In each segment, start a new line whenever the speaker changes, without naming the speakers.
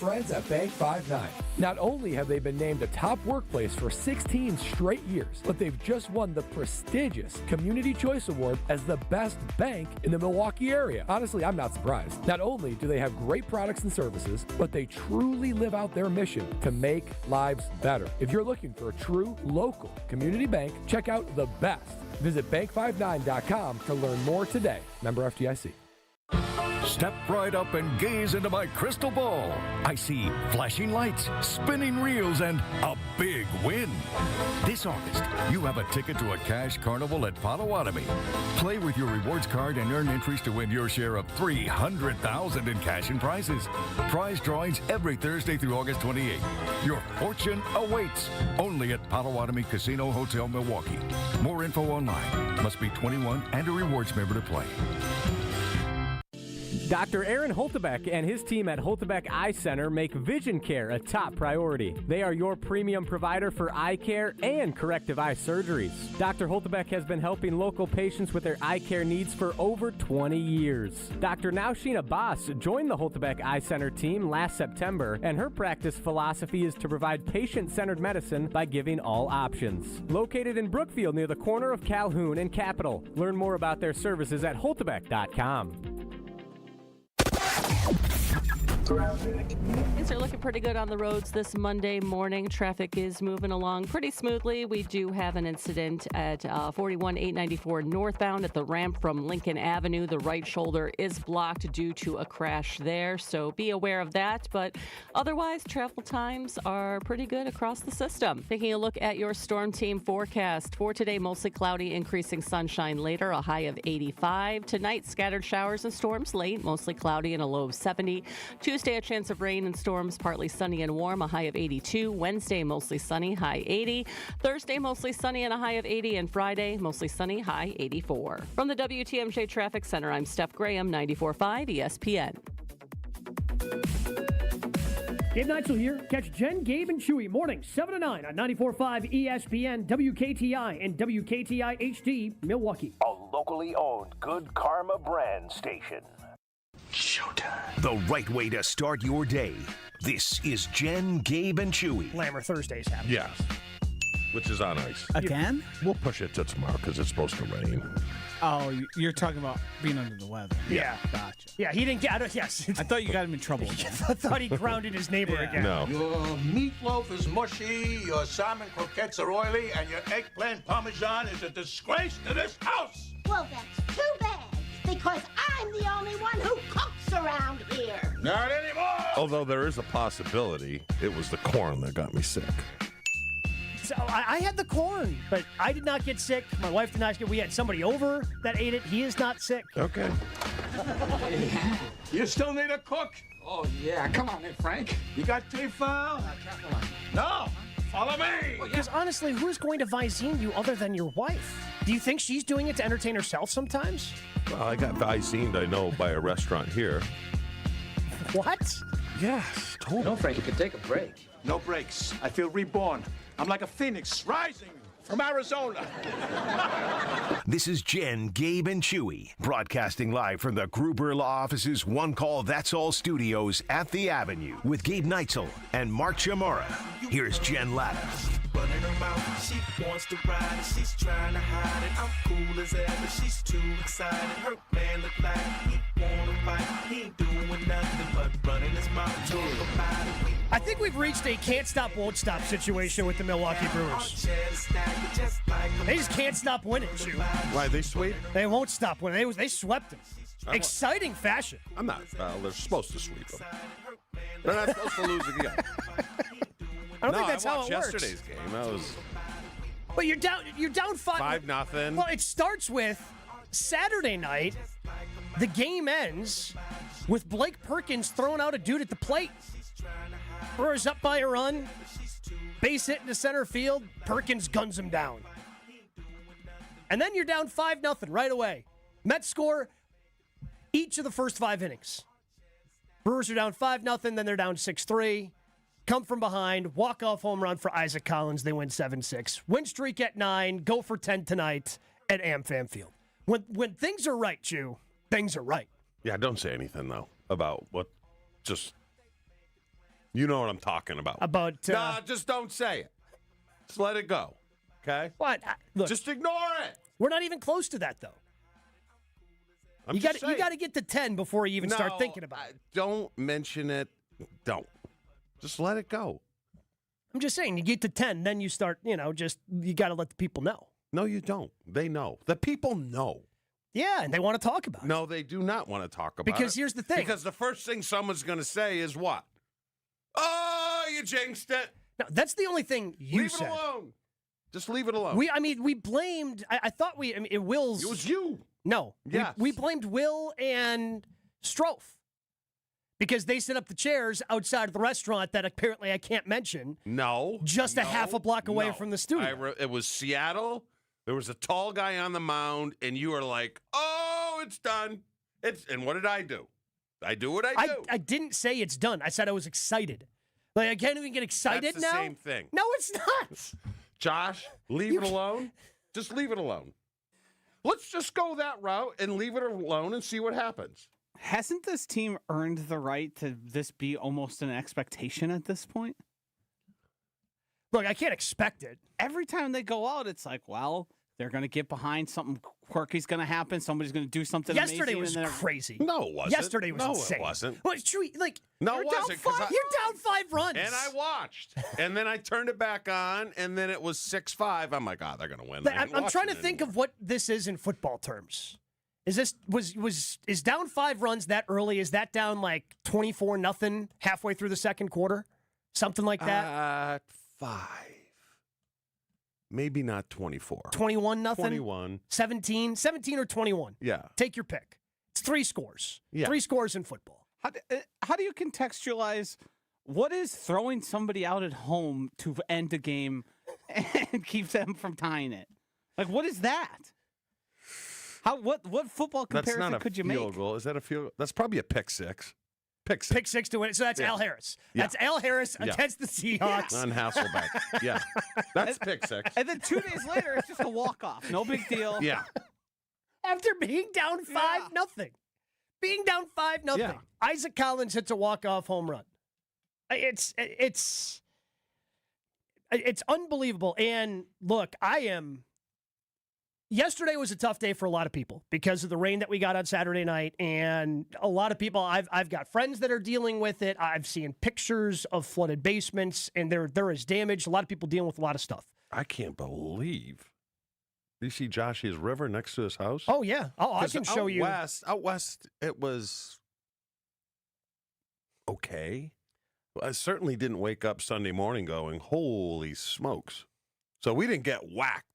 friends at Bank 5-9. Not only have they been named a top workplace for 16 straight years, but they've just won the prestigious Community Choice Award as the best bank in the Milwaukee area. Honestly, I'm not surprised. Not only do they have great products and services, but they truly live out their mission to make lives better. If you're looking for a true local community bank, check out the best. Visit bank59.com to learn more today. Member FDIC.
Step right up and gaze into my crystal ball. I see flashing lights, spinning reels, and a big win. This August, you have a ticket to a cash carnival at Potawatomi. Play with your rewards card and earn entries to win your share of $300,000 in cash and prizes. Prize drawings every Thursday through August 28th. Your fortune awaits only at Potawatomi Casino Hotel, Milwaukee. More info online. Must be 21 and a rewards member to play.
Dr. Aaron Holtebeck and his team at Holtebeck Eye Center make vision care a top priority. They are your premium provider for eye care and corrective eye surgeries. Dr. Holtebeck has been helping local patients with their eye care needs for over 20 years. Dr. Nausheen Abbas joined the Holtebeck Eye Center team last September, and her practice philosophy is to provide patient-centered medicine by giving all options. Located in Brookfield near the corner of Calhoun and Capitol. Learn more about their services at holtebeck.com.
Things are looking pretty good on the roads this Monday morning. Traffic is moving along pretty smoothly. We do have an incident at 41-894 northbound at the ramp from Lincoln Avenue. The right shoulder is blocked due to a crash there, so be aware of that. But otherwise, travel times are pretty good across the system. Taking a look at your storm team forecast. For today, mostly cloudy, increasing sunshine later, a high of 85. Tonight, scattered showers and storms late, mostly cloudy and a low of 70. Tuesday, a chance of rain and storms, partly sunny and warm, a high of 82. Wednesday, mostly sunny, high 80. Thursday, mostly sunny and a high of 80. And Friday, mostly sunny, high 84. From the WTMJ Traffic Center, I'm Steph Graham, 94.5 ESPN.
Gabe Neitzel here. Catch Jen, Gabe, and Chewy morning 7 to 9 on 94.5 ESPN, WKTI, and WKTI HD, Milwaukee.
A locally owned Good Karma brand station. Showtime. The right way to start your day. This is Jen, Gabe, and Chewy.
Lammer Thursdays happen.
Yes. Which is on ice.
Again?
We'll push it to tomorrow because it's supposed to rain.
Oh, you're talking about being under the weather.
Yeah.
Gotcha.
Yeah, he didn't get yes.
I thought you got him in trouble again.
I thought he grounded his neighbor again.
No.
Your meatloaf is mushy, your salmon croquettes are oily, and your eggplant parmesan is a disgrace to this house.
Well, that's too bad, because I'm the only one who cooks around here.
Not anymore.
Although there is a possibility it was the corn that got me sick.
So I had the corn, but I did not get sick. My wife did not get. We had somebody over that ate it. He is not sick.
Okay.
You still need a cook?
Oh, yeah. Come on in, Frank.
You got Tefal? No. Follow me.
Because honestly, who's going to Visine you other than your wife? Do you think she's doing it to entertain herself sometimes?
Well, I got Visine, I know, by a restaurant here.
What?
Yes, totally.
No, Frank, you can take a break.
No breaks. I feel reborn. I'm like a phoenix rising from Arizona.
This is Jen, Gabe, and Chewy, broadcasting live from the Gruber Law Office's One Call That's All studios at the Avenue with Gabe Neitzel and Mark Chamorro. Here's Jen Latta.
Running her mouth, she wants to ride it, she's trying to hide it. I'm cool as ever, she's too excited. Her man look like he wanna fight, he ain't doing nothing but running his mouth, talk about it.
I think we've reached a can't stop, won't stop situation with the Milwaukee Brewers. They just can't stop winning, Chew.
Why, they sweep?
They won't stop winning. They swept them. Exciting fashion.
I'm not. They're supposed to sweep them. They're not supposed to lose again.
I don't think that's how it works.
Yesterday's game. That was.
But you're down
5-0.
Well, it starts with Saturday night. The game ends with Blake Perkins throwing out a dude at the plate. Brewers up by a run. Base hit into center field. Perkins guns him down. And then you're down 5-0 right away. Mets score each of the first 5 innings. Brewers are down 5-0, then they're down 6-3. Come from behind, walk-off home run for Isaac Collins. They win 7-6. Win streak at 9. Go for 10 tonight at AmFam Field. When things are right, Chew, things are right.
Yeah, don't say anything, though, about what just You know what I'm talking about. Nah, just don't say it. Just let it go. Okay?
What? Look,
just ignore it.
We're not even close to that, though. You got to get to 10 before you even start thinking about it.
Don't mention it. Don't. Just let it go.
I'm just saying, you get to 10, then you start, you got to let the people know.
No, you don't. They know. The people know.
Yeah, and they want to talk about it.
No, they do not want to talk about it.
Because here's the thing.
Because the first thing someone's going to say is what? Oh, you jinxed it.
No, that's the only thing you said.
Leave it alone. Just leave it alone.
We blamed, I thought Will's.
It was you.
No.
Yes.
We blamed Will and Strofe because they set up the chairs outside of the restaurant that apparently I can't mention.
No.
Just a half a block away from the studio.
It was Seattle. There was a tall guy on the mound, and you were like, oh, it's done. And what did I do? I do what I do.
I didn't say it's done. I said I was excited. Like, I can't even get excited
now?
now?
That's the same thing.
No, it's not.
Josh, leave it alone. Just leave it alone. Let's just go that route and leave it alone and see what happens.
Hasn't this team earned the right to this be almost an expectation at this point?
Look, I can't expect it.
Every time they go out, it's like, well, they're going to get behind. Something quirky's going to happen. Somebody's going to do something
Yesterday
amazing.
was crazy.
No, it wasn't.
Yesterday was insane.
No, it wasn't.
Well, Chewy,
no, it wasn't.
You're down 5 runs.
And I watched. And then I turned it back on, and then it was 6-5. I'm like, God, they're going to win.
I'm trying to think of what this is in football terms. Is this is down 5 runs that early? Is that down like 24-0 halfway through the second quarter? Something like that?
5. Maybe not 24.
21-0?
21.
17 or 21.
Yeah.
Take your pick. It's 3 scores.
Yeah.
3 scores in football.
How do you contextualize what is throwing somebody out at home to end a game and keep them from tying it? Like, what is that? What football comparison could you make?
That's not a field goal. Is that a field goal? That's probably a pick six. Pick
six to win it. So that's Al Harris. That's Al Harris against the Seahawks.
On Hasselbeck. Yeah. That's pick six.
And then 2 days later, it's just a walk-off. No big deal.
Yeah.
After being down 5-0. Being down 5-0.
Yeah.
Isaac Collins hits a walk-off home run. It's unbelievable. And look, yesterday was a tough day for a lot of people because of the rain that we got on Saturday night, and a lot of people, I've got friends that are dealing with it. I've seen pictures of flooded basements, and there is damage. A lot of people dealing with a lot of stuff.
I can't believe. Do you see Josh's river next to his house?
Oh, yeah. I can show you.
Out west, it was okay. I certainly didn't wake up Sunday morning going, holy smokes. So we didn't get whacked.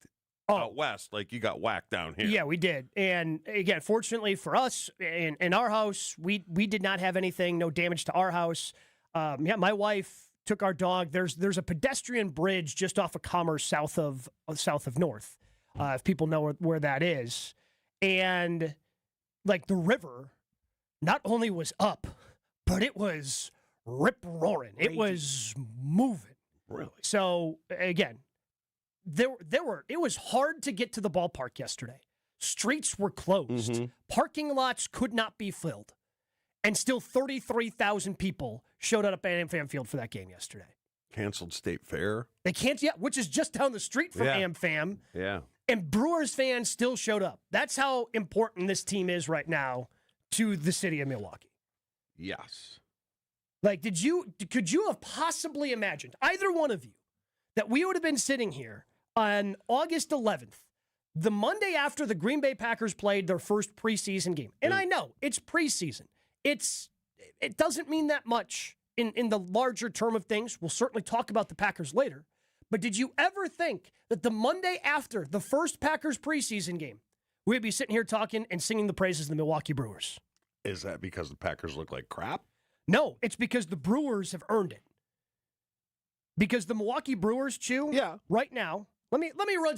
Out west, like you got whacked down here.
Yeah, we did. And again, fortunately for us, in our house, we did not have anything, no damage to our house. My wife took our dog. There's a pedestrian bridge just off of Commerce, south of North, if people know where that is. And like the river, not only was up, but it was rip-roaring. It was moving.
Really?
So again, it was hard to get to the ballpark yesterday. Streets were closed.
Mm-hmm.
Parking lots could not be filled. And still 33,000 people showed up at AmFam Field for that game yesterday.
Canceled State Fair.
They can't yet, which is just down the street from AmFam.
Yeah.
And Brewers fans still showed up. That's how important this team is right now to the city of Milwaukee.
Yes.
Like, could you have possibly imagined, either one of you, that we would have been sitting here on August 11th, the Monday after the Green Bay Packers played their first preseason game? And I know it's preseason. It doesn't mean that much in the larger term of things. We'll certainly talk about the Packers later. But did you ever think that the Monday after the first Packers preseason game, we'd be sitting here talking and singing the praises of the Milwaukee Brewers?
Is that because the Packers look like crap?
No, it's because the Brewers have earned it. Because the Milwaukee Brewers, right now, let me run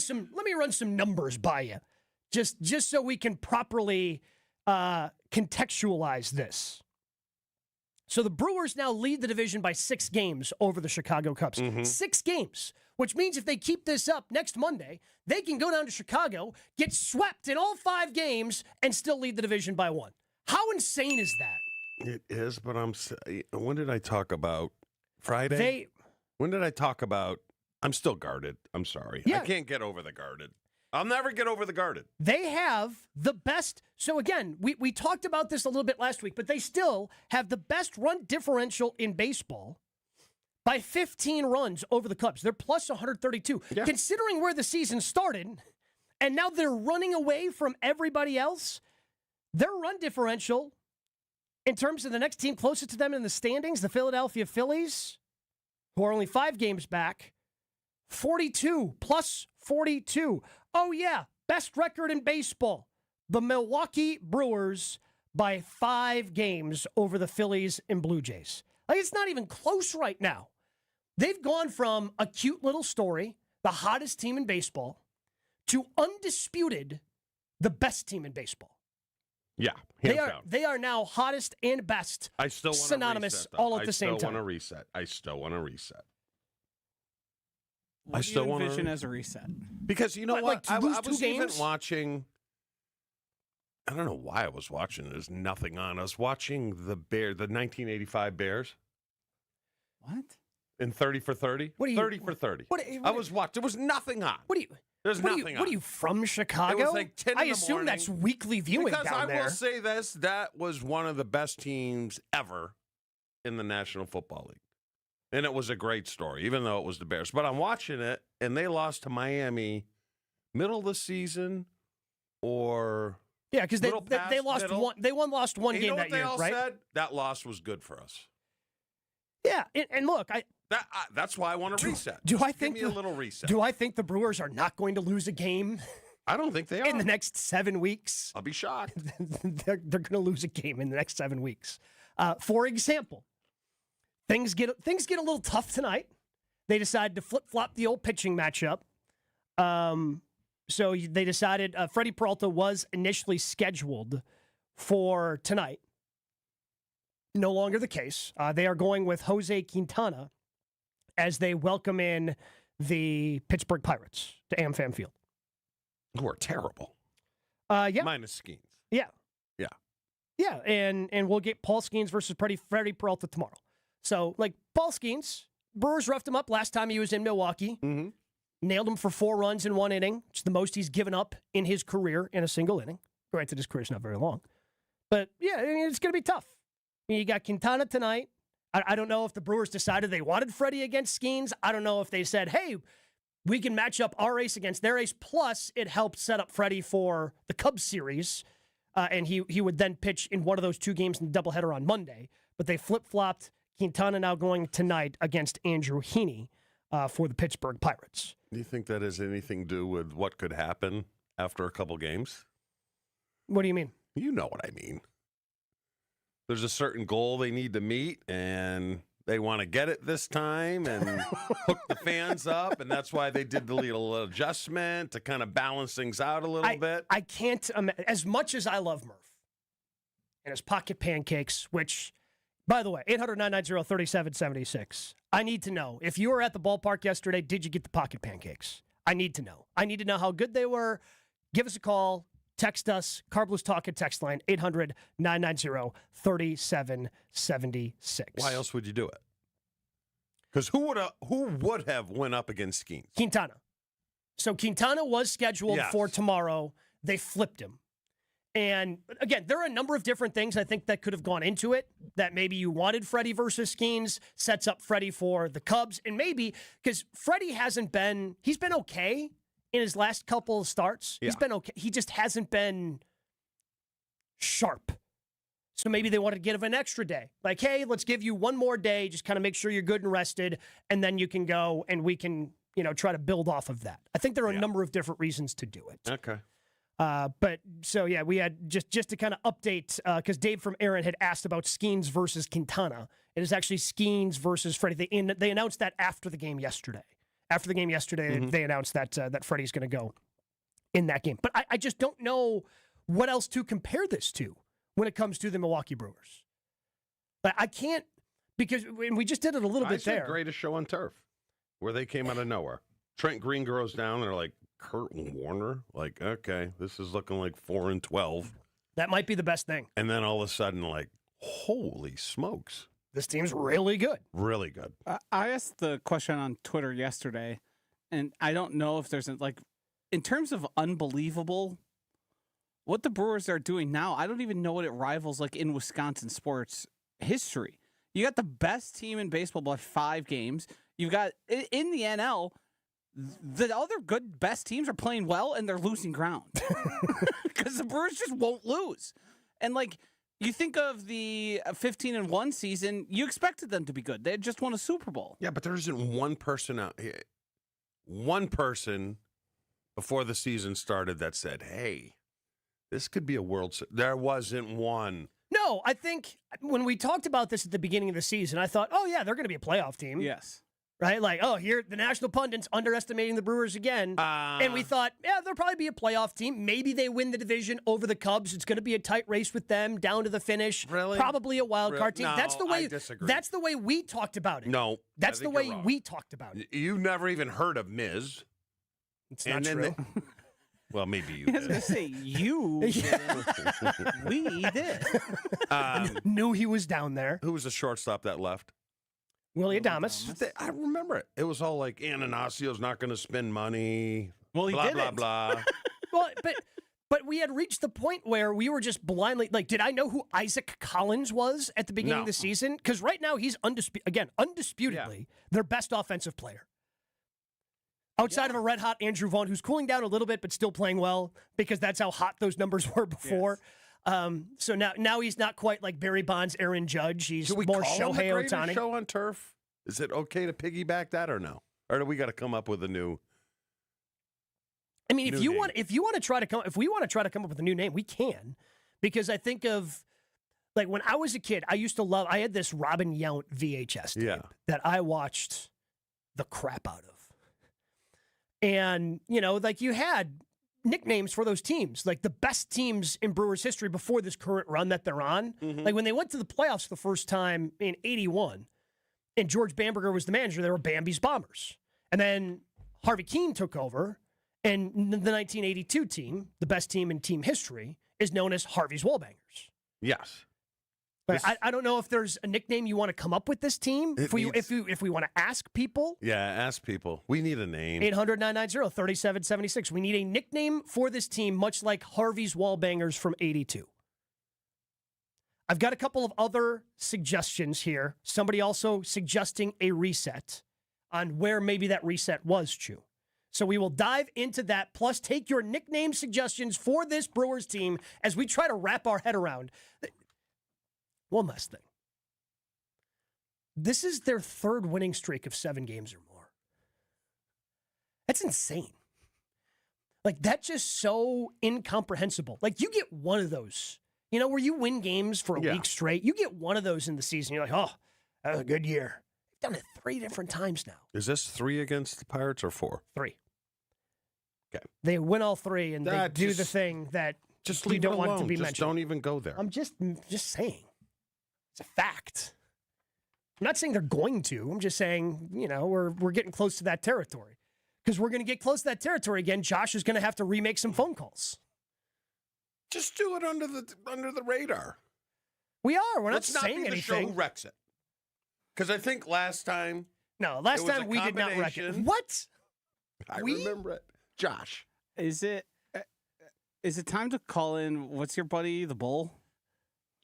some numbers by you, just so we can properly contextualize this. So the Brewers now lead the division by 6 games over the Chicago Cubs. 6 games, which means if they keep this up next Monday, they can go down to Chicago, get swept in all 5 games, and still lead the division by 1. How insane is that?
It is, but when did I talk about Friday? When did I talk about I'm still guarded? I'm sorry.
Yeah.
I can't get over the guarded. I'll never get over the guarded.
They have the best. So, again, we talked about this a little bit last week, but they still have the best run differential in baseball by 15 runs over the Cubs. They're plus 132.
Yeah.
Considering where the season started, and now they're running away from everybody else, their run differential in terms of the next team closest to them in the standings, the Philadelphia Phillies, who are only 5 games back, 42, plus 42. Oh, yeah, best record in baseball. The Milwaukee Brewers by 5 games over the Phillies and Blue Jays. Like, it's not even close right now. They've gone from a cute little story, the hottest team in baseball, to undisputed, the best team in baseball.
Yeah, hands down.
They are now hottest and best.
I still want
synonymous
to reset,
all at the same time.
I still want to reset. I still want to reset.
What do you envision as a reset?
Because you know
What,
what?
like to
I
lose
was
2
even
games?
watching. I don't know why I was watching. There's nothing on. I was watching the 1985 Bears.
What?
In 30 for 30?
What are you-
30 for 30. I was watching. There was nothing on. There's nothing on.
What are you, from Chicago?
It was like 10 in
I
the
assume
morning.
that's weekly viewing
Because
down
I
there.
will say this, that was one of the best teams ever in the National Football League. And it was a great story, even though it was the Bears. But I'm watching it, and they lost to Miami middle of the season or
Yeah, because they
past
lost
middle.
one. They lost one
And
game
you know
that
what they
year,
all
right?
said? That loss was good for us.
Yeah, and look,
That's why I want to reset.
do I
Just
think
give me a little reset?
Do I think the Brewers are not going to lose a game
I don't think they are.
in the next 7 weeks?
I'll be shocked.
they're going to lose a game in the next 7 weeks. For example, things get a little tough tonight. They decided to flip-flop the old pitching matchup. So they decided Freddie Peralta was initially scheduled for tonight. No longer the case. They are going with Jose Quintana as they welcome in the Pittsburgh Pirates to AmFam Field.
Who are terrible.
Yeah.
Minus Skeens.
Yeah.
Yeah.
Yeah, and we'll get Paul Skeens versus Freddie Peralta tomorrow. So, like, Paul Skeens, Brewers roughed him up last time he was in Milwaukee.
Mm-hmm.
Nailed him for 4 runs in 1 inning. It's the most he's given up in his career in a single inning. Granted, his career's not very long. But, yeah, I mean, it's going to be tough. I mean, you got Quintana tonight. I don't know if the Brewers decided they wanted Freddie against Skeens. I don't know if they said, hey, we can match up our ace against their ace. Plus, it helped set up Freddie for the Cubs series. And he would then pitch in one of those 2 games in the doubleheader on Monday. But they flip-flopped. Quintana now going tonight against Andrew Heaney for the Pittsburgh Pirates.
Do you think that has anything to do with what could happen after a couple games?
What do you mean?
You know what I mean. There's a certain goal they need to meet, and they want to get it this time and hook the fans up, and that's why they did the little adjustment to kind of balance things out a little bit.
I can't, as much as I love Murph and his pocket pancakes, which, by the way, 800-990-3776. I need to know, if you were at the ballpark yesterday, did you get the pocket pancakes? I need to know. I need to know how good they were. Give us a call. Text us, Carbless Talk at text line, 800-990-3776.
Why else would you do it? Because who would have went up against Skeens?
Quintana. So Quintana was scheduled for tomorrow. They flipped him. And again, there are a number of different things I think that could have gone into it. That maybe you wanted Freddie versus Skeens, sets up Freddie for the Cubs. And maybe, because Freddie he's been okay in his last couple of starts.
Yeah.
He's been okay. He just hasn't been sharp. So maybe they wanted to give him an extra day. Like, hey, let's give you one more day. Just kind of make sure you're good and rested. And then you can go and we can, try to build off of that. I think there are a number of different reasons to do it.
Okay.
But so, yeah, we had just to kind of update, because Dave from Aaron had asked about Skeens versus Quintana. It is actually Skeens versus Freddie. They announced that after the game yesterday. After the game yesterday, they announced that Freddie's going to go in that game. But I just don't know what else to compare this to when it comes to the Milwaukee Brewers. But I can't, because we just did it a little bit there.
Greatest show on turf, where they came out of nowhere. Trent Green goes down, and they're like, Kurt Warner? Like, okay, this is looking like 4-12.
That might be the best thing.
And then all of a sudden, like, holy smokes.
This team's really good.
Really good.
I asked the question on Twitter yesterday, and I don't know if there's in terms of unbelievable, what the Brewers are doing now, I don't even know what it rivals in Wisconsin sports history. You got the best team in baseball by 5 games. You've got, in the NL, the other good best teams are playing well, and they're losing ground. Because the Brewers just won't lose. And, you think of the 15-1 season, you expected them to be good. They had just won a Super Bowl.
Yeah, but there isn't one person out here, one person before the season started that said, hey, this could be a World Series. There wasn't one.
No, I think when we talked about this at the beginning of the season, I thought, oh, yeah, they're going to be a playoff team.
Yes.
Right? Here, the national pundits underestimating the Brewers again. And we thought, yeah, they'll probably be a playoff team. Maybe they win the division over the Cubs. It's going to be a tight race with them down to the finish.
Really?
Probably a wild card team.
No,
I
disagree.
That's the way we talked about it.
No.
That's the way we talked about it.
You never even heard of Miz.
It's not true.
Well, maybe you
I was going to say, you didn't. We did.
Knew he was down there.
Who was the shortstop that left?
Willie Adames.
I remember it. It was all like, Ananacio's not going to spend money.
Well, he
blah,
didn't.
blah, blah.
Well, but we had reached the point where we were just blindly, did I know who Isaac Collins was at the beginning of the season? Because right now he's undisputedly their best offensive player. Outside of a red-hot Andrew Vaughn, who's cooling down a little bit but still playing well because that's how hot those numbers were before. Yes. So now he's not quite like Barry Bonds, Aaron Judge. He's more Shohei Ohtani.
Show on turf? Is it okay to piggyback that or no? Or do we got to come up with a new?
I mean, if we want to try to come up with a new name, we can, because I think of when I was a kid, I used to love. I had this Robin Yount VHS tape that I watched the crap out of. And, you had nicknames for those teams, the best teams in Brewers history before this current run that they're on. Mm-hmm. When they went to the playoffs for the first time in 81, and George Bamberger was the manager, they were Bambi's Bombers. And then Harvey Keene took over, and the 1982 team, the best team in team history, is known as Harvey's Wallbangers.
Yes.
But I don't know if there's a nickname you want to come up with this team. If we want to ask people.
Yeah, ask people. We need a name.
800-990-3776. We need a nickname for this team, much like Harvey's Wallbangers from 82. I've got a couple of other suggestions here. Somebody also suggesting a reset on where maybe that reset was, Chew. So we will dive into that, plus take your nickname suggestions for this Brewers team as we try to wrap our head around. One last thing. This is their 3rd winning streak of 7 games or more. That's insane. That's just so incomprehensible. You get one of those, where you win games for a week straight. You get one of those in the season. You're like, oh, that was a good year. They've done it 3 different times now.
Is this 3 against the Pirates or 4?
3.
Okay.
They win all 3, and they do the thing that you don't want it to be mentioned.
Don't even go there.
I'm just saying. It's a fact. I'm not saying they're going to. I'm just saying, we're getting close to that territory. Because we're going to get close to that territory again. Josh is going to have to remake some phone calls.
Just do it under the radar.
We are. We're not
Let's
saying
not be
anything.
The show who wrecks it. Because I think last time.
No, last time we did not wreck it. What?
I remember it. Josh.
Is it time to call in? What's your buddy, the Bull?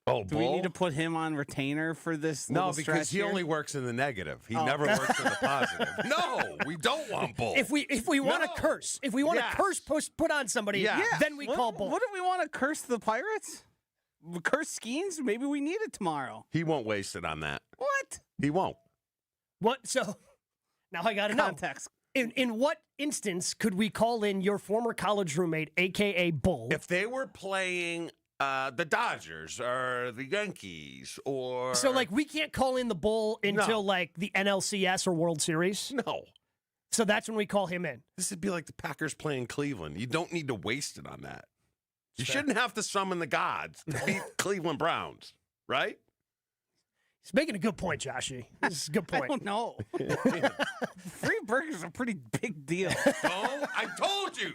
Oh,
do we need to put him on retainer for this?
No, because he only works in the negative. He never works in the positive. No, we don't want Bull.
If we want to curse, put on somebody, then we call Bull.
Wouldn't we want to curse the Pirates? Curse Skeens? Maybe we need it tomorrow.
He won't waste it on that.
What?
He won't.
What? So now I got to know.
Context.
In what instance could we call in your former college roommate, a.k.a. Bull?
If they were playing the Dodgers or the Yankees or...
So, we can't call in the Bull until, the NLCS or World Series?
No.
So that's when we call him in.
This would be like the Packers playing Cleveland. You don't need to waste it on that. You shouldn't have to summon the gods to beat Cleveland Browns, right?
He's making a good point, Joshy. This is a good point.
I don't know. Free burgers are a pretty big deal.
Oh, I told you.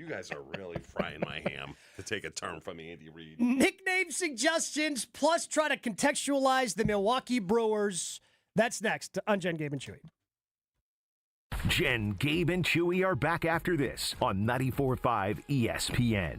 You guys are really frying my ham, to take a term from Andy Reid.
Nickname suggestions, plus try to contextualize the Milwaukee Brewers. That's next on Jen, Gabe, and Chewy.
Jen, Gabe, and Chewy are back after this on 94.5 ESPN.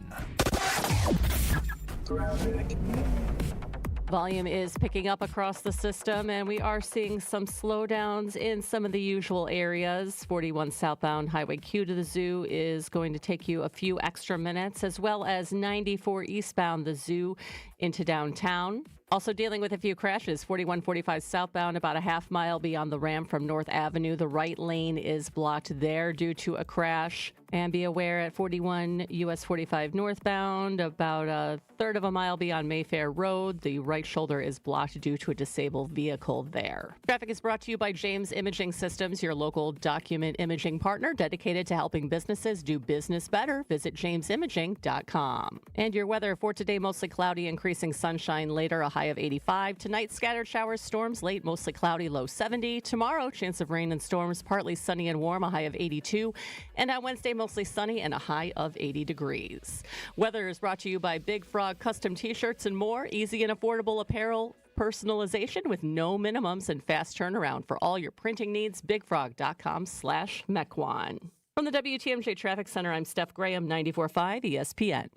Volume is picking up across the system, and we are seeing some slowdowns in some of the usual areas. 41 southbound Highway Q to the Zoo is going to take you a few extra minutes, as well as 94 eastbound the Zoo into downtown. Also dealing with a few crashes. 4145 southbound, about a half mile beyond the ramp from North Avenue. The right lane is blocked there due to a crash. And be aware at 41 US 45 northbound, about a third of a mile beyond Mayfair Road, the right shoulder is blocked due to a disabled vehicle there. Traffic is brought to you by James Imaging Systems, your local document imaging partner dedicated to helping businesses do business better. Visit jamesimaging.com. And your weather for today, mostly cloudy, increasing sunshine later, a high of 85. Tonight, scattered showers, storms late, mostly cloudy, low 70. Tomorrow, chance of rain and storms, partly sunny and warm, a high of 82. And on Wednesday, mostly sunny and a high of 80 degrees. Weather is brought to you by Big Frog Custom T-shirts and more. Easy and affordable apparel personalization with no minimums and fast turnaround for all your printing needs. BigFrog.com/Mequon. From the WTMJ Traffic Center, I'm Steph Graham, 94.5 ESPN.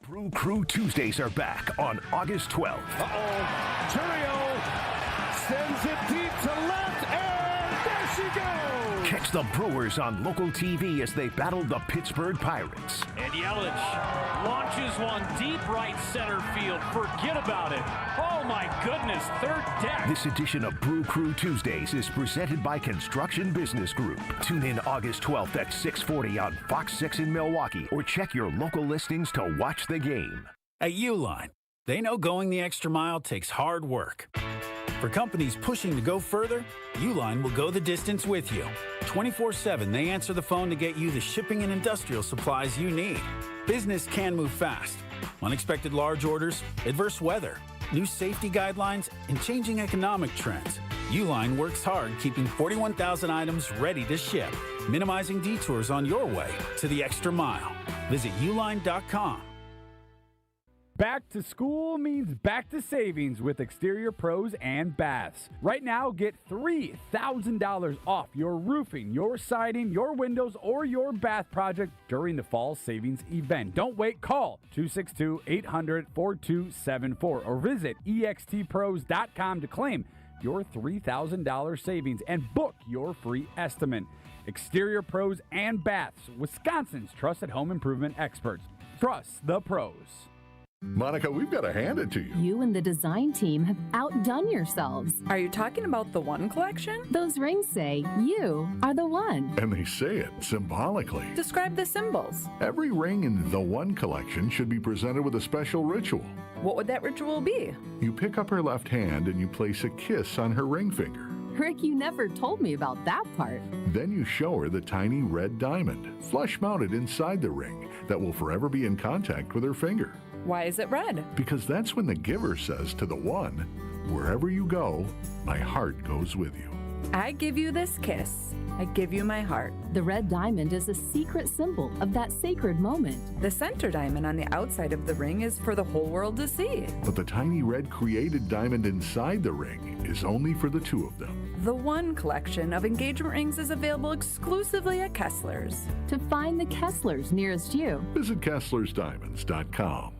Brew Crew Tuesdays are back on August 12th.
Turio sends it deep to left, and there she goes.
Catch the Brewers on local TV as they battle the Pittsburgh Pirates.
And Yelich launches one deep right center field. Forget about it. Oh, my goodness, third deck.
This edition of Brew Crew Tuesdays is presented by Construction Business Group. Tune in August 12th at 6:40 on Fox 6 in Milwaukee, or check your local listings to watch the game.
At Uline, they know going the extra mile takes hard work. For companies pushing to go further, Uline will go the distance with you. 24/7, they answer the phone to get you the shipping and industrial supplies you need. Business can move fast. Unexpected large orders, adverse weather, new safety guidelines, and changing economic trends. Uline works hard keeping 41,000 items ready to ship, minimizing detours on your way to the extra mile. Visit uline.com.
Back to school means back to savings with Exterior Pros and Baths. Right now, get $3,000 off your roofing, your siding, your windows, or your bath project during the fall savings event. Don't wait. Call 262-800-4274 or visit extpros.com to claim your $3,000 savings and book your free estimate. Exterior Pros and Baths, Wisconsin's trusted home improvement experts. Trust the pros.
Monica, we've got to hand it to you.
You and the design team have outdone yourselves.
Are you talking about the One Collection?
Those rings say you are the one.
And they say it symbolically.
Describe the symbols.
Every ring in the One Collection should be presented with a special ritual.
What would that ritual be?
You pick up her left hand and you place a kiss on her ring finger.
Rick, you never told me about that part.
Then you show her the tiny red diamond, flush mounted inside the ring, that will forever be in contact with her finger.
Why is it red?
Because that's when the giver says to the one, wherever you go, my heart goes with you.
I give you this kiss. I give you my heart.
The red diamond is a secret symbol of that sacred moment.
The center diamond on the outside of the ring is for the whole world to see.
But the tiny red created diamond inside the ring is only for the two of them.
The One Collection of engagement rings is available exclusively at Kessler's.
To find the Kessler's nearest you,
visit KesslersDiamonds.com.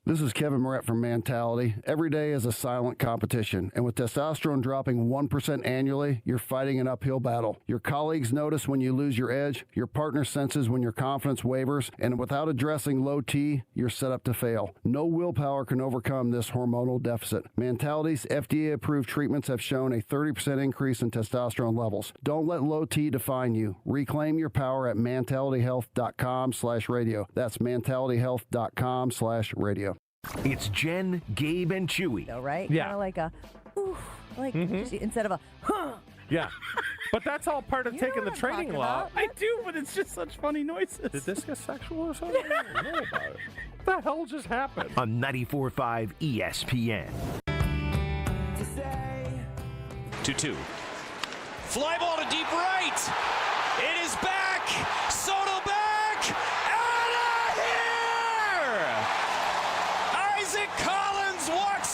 This is Kevin Moret from Mentality. Every day is a silent competition, and with testosterone dropping 1% annually, you're fighting an uphill battle. Your colleagues notice when you lose your edge, your partner senses when your confidence wavers, and without addressing low T, you're set up to fail. No willpower can overcome this hormonal deficit. Mentality's FDA-approved treatments have shown a 30% increase in testosterone levels. Don't let low T define you. Reclaim your power at mentalityhealth.com/radio. That's mentalityhealth.com/radio.
It's Jen, Gabe, and Chewy.
Right?
Yeah.
Kind of like a, oof, like instead of a, huh.
Yeah. But that's all part of
You know
taking the
what I'm
training
talking
law.
about.
I do, but it's just such funny noises.
Did this get sexual or something? I don't know about it. What the hell just happened?
On 94.5 ESPN.
2-2. Fly ball to deep right. It is back. Soto back.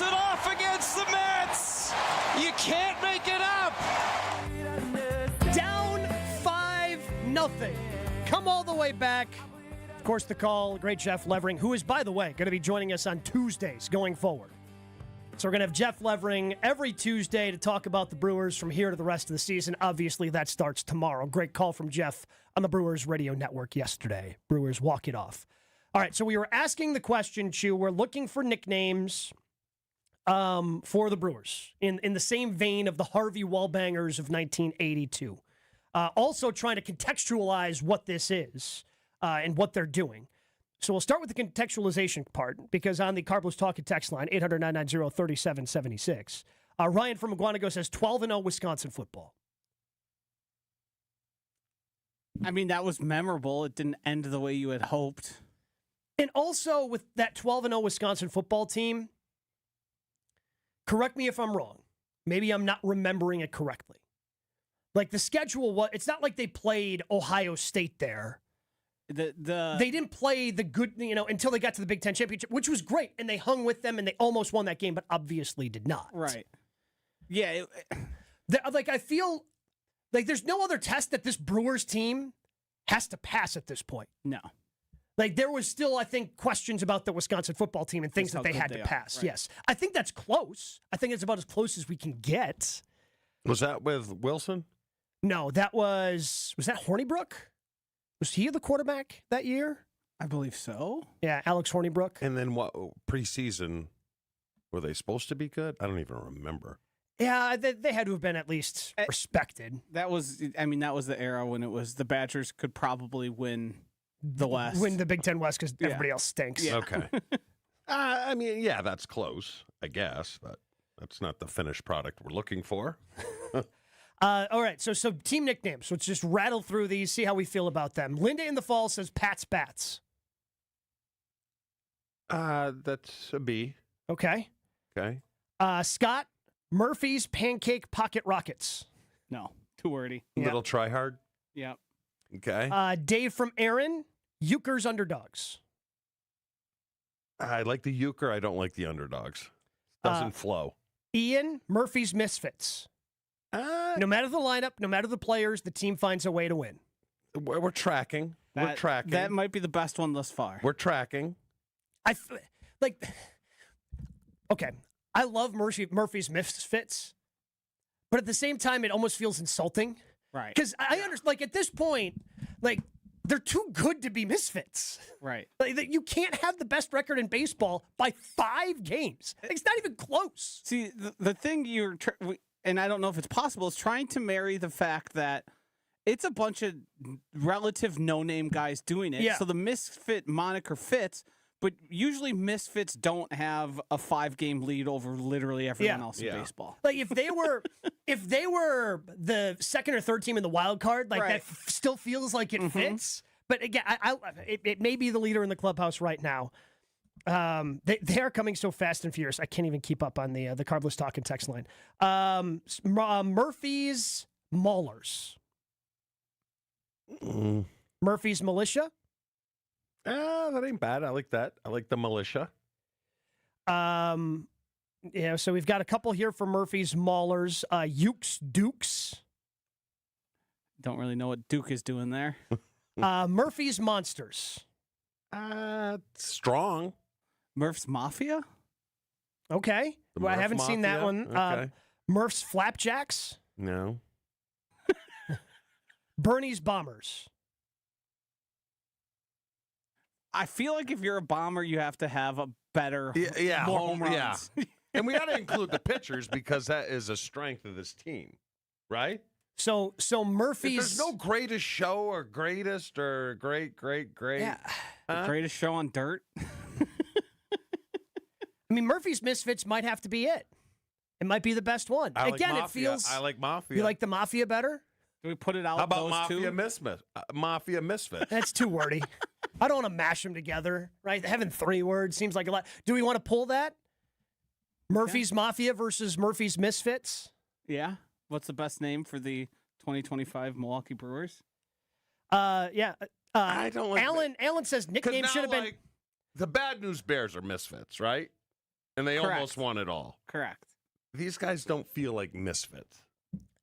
it off against the Mets. You can't make it up.
Down 5-0. Come all the way back. Of course, the call, great Jeff Levering, who is, by the way, going to be joining us on Tuesdays going forward. So we're going to have Jeff Levering every Tuesday to talk about the Brewers from here to the rest of the season. Obviously, that starts tomorrow. Great call from Jeff on the Brewers radio network yesterday. Brewers walk it off. All right, so we were asking the question, Chew. We're looking for nicknames for the Brewers in the same vein of the Harvey Wallbangers of 1982. Also trying to contextualize what this is and what they're doing. So we'll start with the contextualization part, because on the Carbos Talk and text line, 800-990-3776, Ryan from Aguanago says 12-0 Wisconsin football.
I mean, that was memorable. It didn't end the way you had hoped.
And also with that 12-0 Wisconsin football team, correct me if I'm wrong. Maybe I'm not remembering it correctly. Like the schedule, it's not like they played Ohio State there. They didn't play the good, until they got to the Big Ten championship, which was great, and they hung with them, and they almost won that game, but obviously did not.
Right. Yeah.
I feel like there's no other test that this Brewers team has to pass at this point.
No.
Like there was still, I think, questions about the Wisconsin football team and things that they had to pass. Right. Yes. I think that's close. I think it's about as close as we can get.
Was that with Wilson?
No, that was that Hornibrook? Was he the quarterback that year?
I believe so.
Yeah, Alex Hornibrook.
And then what preseason, were they supposed to be good? I don't even remember.
Yeah, they had to have been at least respected.
That was the era when it was the Badgers could probably win the West.
Win the Big Ten West because everybody else stinks.
Yeah. Okay. I mean, yeah, that's close, I guess, but that's not the finished product we're looking for.
All right, so team nicknames. Let's just rattle through these, see how we feel about them. Linda in the Fall says Pat's Bats.
That's a B.
Okay.
Okay.
Scott, Murphy's Pancake Pocket Rockets.
No, too wordy.
Little try hard.
Yep.
Okay.
Dave from Aaron, Euchre's Underdogs.
I like the Euchre. I don't like the Underdogs. Doesn't flow.
Ian, Murphy's Misfits. No matter the lineup, no matter the players, the team finds a way to win.
We're tracking. We're tracking.
That might be the best one thus far.
We're tracking.
Okay, I love Murphy's Misfits, but at the same time, it almost feels insulting.
Right.
Because I understand, at this point, they're too good to be misfits.
Right.
You can't have the best record in baseball by 5 games. It's not even close.
See, the thing and I don't know if it's possible, is trying to marry the fact that it's a bunch of relative no-name guys doing it.
Yeah.
So the misfit moniker fits, but usually misfits don't have a 5-game lead over literally everyone else in baseball.
If they were the second or third team in the wild card, that still feels like it fits. But again, it may be the leader in the clubhouse right now. They are coming so fast and furious. I can't even keep up on the Carbless Talk and text line. Murphy's Maulers. Murphy's Militia.
That ain't bad. I like that. I like the militia.
Yeah, so we've got a couple here for Murphy's Maulers. Ukes Dukes.
Don't really know what Duke is doing there.
Murphy's Monsters.
Strong.
Murph's Mafia?
Okay. Well, I haven't seen that one.
Okay.
Murph's Flapjacks.
No.
Bernie's Bombers.
I feel like if you're a bomber, you have to have a better, more home runs.
Yeah. And we got to include the pitchers because that is a strength of this team, right?
So Murphy's.
There's no greatest show or greatest or great.
Yeah.
The greatest show on dirt.
I mean, Murphy's Misfits might have to be it. It might be the best one. Again, it feels.
I like Mafia.
You like the Mafia better?
Do we put it out?
How about
those
Mafia
two?
Misfit? Mafia Misfit.
That's too wordy. I don't want to mash them together, right? Having 3 words seems like a lot. Do we want to pull that? Murphy's Mafia versus Murphy's Misfits?
Yeah. What's the best name for the 2025 Milwaukee Brewers?
Yeah.
I don't like
Alan says nickname should have been.
The Bad News Bears are misfits, right? And they
Correct.
almost won it all.
Correct.
These guys don't feel like misfits.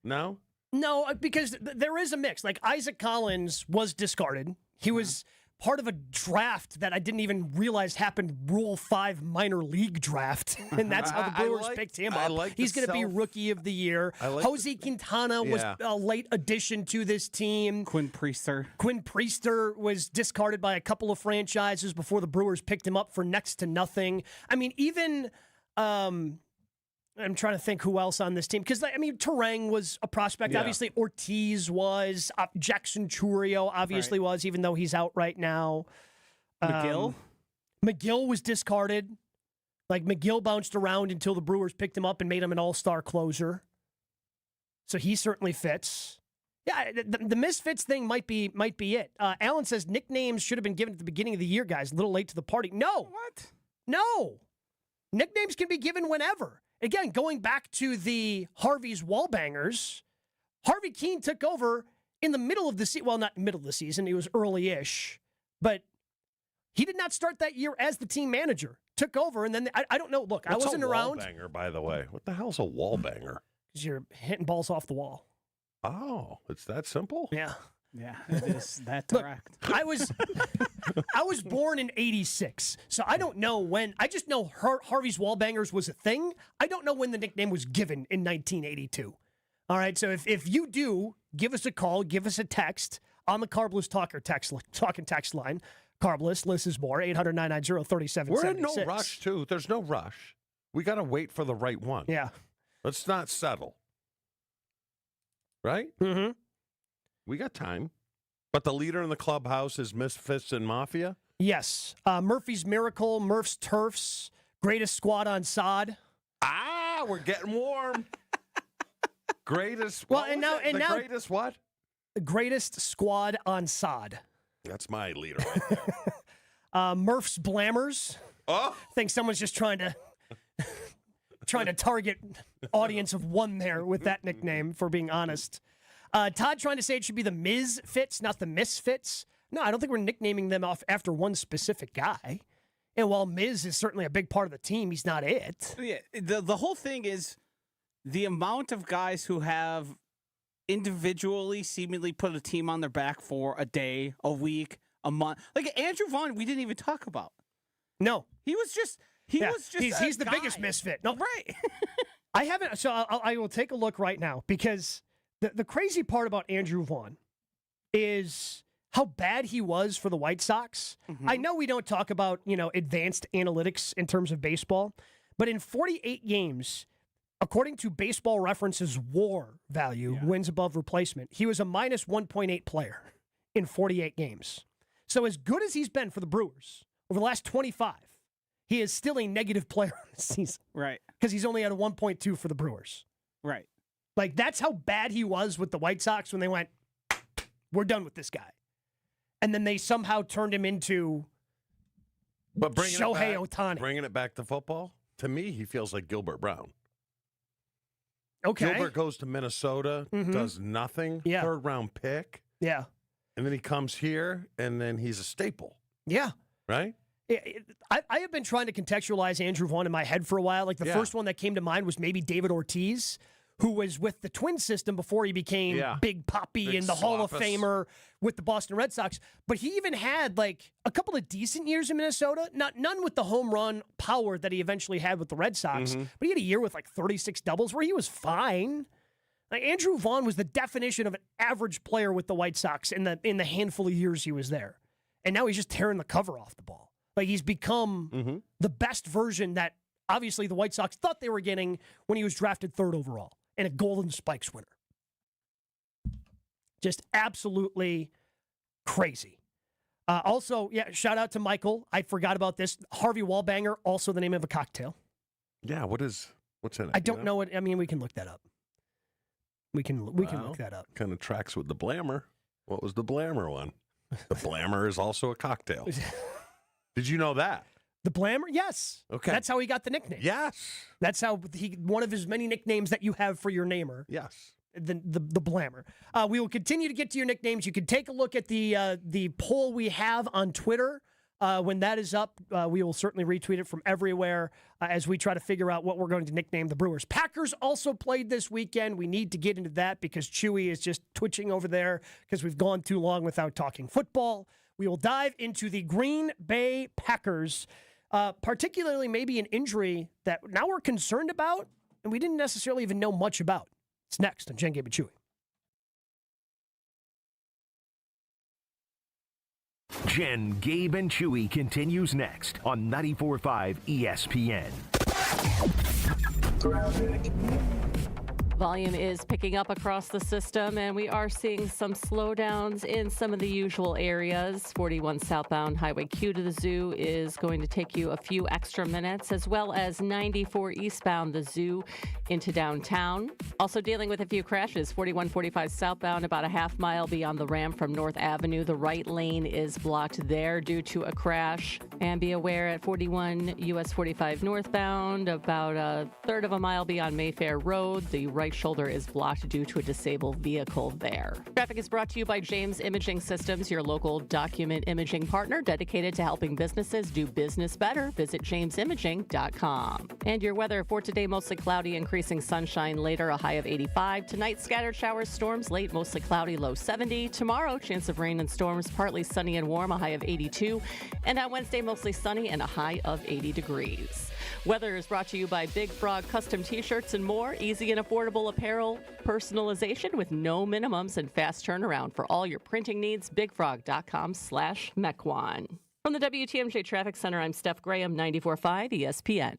No?
No, because there is a mix. Like Isaac Collins was discarded. He was part of a draft that I didn't even realize happened, Rule 5 minor league draft. And that's how the Brewers picked him up. He's going to be Rookie of the Year. Jose Quintana was a late addition to this team.
Quinn
Priester was discarded by a couple of franchises before the Brewers picked him up for next to nothing. I mean, even... I'm trying to think who else on this team. Because, I mean, Terang was a prospect.
Yeah.
Obviously, Ortiz was. Jackson Churio obviously was, even though he's out right now.
McGill?
McGill was discarded. Like, McGill bounced around until the Brewers picked him up and made him an all-star closer. So he certainly fits. Yeah, the misfits thing might be it. Alan says nicknames should have been given at the beginning of the year, guys. A little late to the party. No.
What?
No. Nicknames can be given whenever. Again, going back to the Harvey's Wallbangers, Harvey Keene took over in the middle of the season. Well, not middle of the season. It was early-ish. But he did not start that year as the team manager. Took over, and then I don't know. Look,
What's
I wasn't around.
Wallbanger, by the way. What the hell's a wallbanger?
Because you're hitting balls off the wall.
Oh, it's that simple?
Yeah.
Yeah, it is that direct.
I was born in 86, so I don't know when. I just know Harvey's Wallbangers was a thing. I don't know when the nickname was given in 1982. All right, so if you do, give us a call, give us a text on the Carbless Talking text line. Carbless, less is more, 800-990-3776.
We're in no rush, too. There's no rush. We got to wait for the right one.
Yeah.
Let's not settle. Right?
Mm-hmm.
We got time. But the leader in the clubhouse is Misfits and Mafia?
Yes. Murphy's Miracle, Murph's Turfs, greatest squad on sod.
Ah, we're getting warm. Greatest.
Well, and now
greatest what?
The greatest squad on sod.
That's my leader right there.
Murph's Blammers.
Oh,
I think someone's just trying to target audience of one there with that nickname, for being honest. Todd trying to say it should be the Misfits, not the Misfits. No, I don't think we're nicknaming them off after one specific guy. And while Miz is certainly a big part of the team, he's not it.
Yeah, the whole thing is the amount of guys who have individually seemingly put a team on their back for a day, a week, a month. Like Andrew Vaughn, we didn't even talk about.
No.
He was just
he's the biggest misfit. No,
right.
I haven't. So I will take a look right now, because the crazy part about Andrew Vaughn is how bad he was for the White Sox. Mm-hmm. I know we don't talk about, advanced analytics in terms of baseball, but in 48 games, according to Baseball Reference's WAR value, wins above replacement, he was a minus 1.8 player in 48 games. So as good as he's been for the Brewers over the last 25, he is still a negative player on the season.
Right.
Because he's only at a 1.2 for the Brewers.
Right.
Like, that's how bad he was with the White Sox when they went, we're done with this guy. And then they somehow turned him into Shohei Ohtani.
Bringing it back to football, to me, he feels like Gilbert Brown.
Okay.
Gilbert goes to Minnesota, does nothing, third-round pick.
Yeah.
And then he comes here, and then he's a staple.
Yeah.
Right?
I have been trying to contextualize Andrew Vaughn in my head for a while. Like, the first one that came to mind was maybe David Ortiz, who was with the Twin system before he became Big Papi and the Hall of Famer with the Boston Red Sox. But he even had, like, a couple of decent years in Minnesota. None with the home run power that he eventually had with the Red Sox. But he had a year with, like, 36 doubles where he was fine. Like, Andrew Vaughn was the definition of an average player with the White Sox in the handful of years he was there. And now he's just tearing the cover off the ball. Like, he's become the best version that, obviously, the White Sox thought they were getting when he was drafted third overall and a Golden Spikes winner. Just absolutely crazy. Also, shout out to Michael. I forgot about this. Harvey Wallbanger, also the name of a cocktail.
Yeah, what's in it?
I don't know what. I mean, we can look that up. We can look that up.
Kind of tracks with the Blammer. What was the Blammer one? The Blammer is also a cocktail. Did you know that?
The Blammer? Yes.
Okay.
That's how he got the nickname.
Yes.
That's how one of his many nicknames that you have for your namer.
Yes.
The Blammer. We will continue to get to your nicknames. You can take a look at the poll we have on Twitter. When that is up, we will certainly retweet it from everywhere as we try to figure out what we're going to nickname the Brewers. Packers also played this weekend. We need to get into that because Chewy is just twitching over there because we've gone too long without talking football. We will dive into the Green Bay Packers, particularly maybe an injury that now we're concerned about and we didn't necessarily even know much about. It's next on Jen, Gabe, and Chewy.
Jen, Gabe, and Chewy continues next on 94.5 ESPN.
Volume is picking up across the system, and we are seeing some slowdowns in some of the usual areas. 41 southbound Highway Q to the Zoo is going to take you a few extra minutes, as well as 94 eastbound the Zoo into downtown. Also dealing with a few crashes. 4145 southbound, about a half mile beyond the ramp from North Avenue. The right lane is blocked there due to a crash. And be aware at 41 US 45 northbound, about a third of a mile beyond Mayfair Road, the right shoulder is blocked due to a disabled vehicle there. Traffic is brought to you by James Imaging Systems, your local document imaging partner dedicated to helping businesses do business better. Visit jamesimaging.com. And your weather for today, mostly cloudy, increasing sunshine later, a high of 85. Tonight, scattered showers, storms late, mostly cloudy, low 70. Tomorrow, chance of rain and storms, partly sunny and warm, a high of 82. And on Wednesday, mostly sunny and a high of 80 degrees. Weather is brought to you by Big Frog Custom T-shirts and more. Easy and affordable apparel personalization with no minimums and fast turnaround for all your printing needs. BigFrog.com/Mequon. From the WTMJ Traffic Center, I'm Steph Graham, 94.5 ESPN.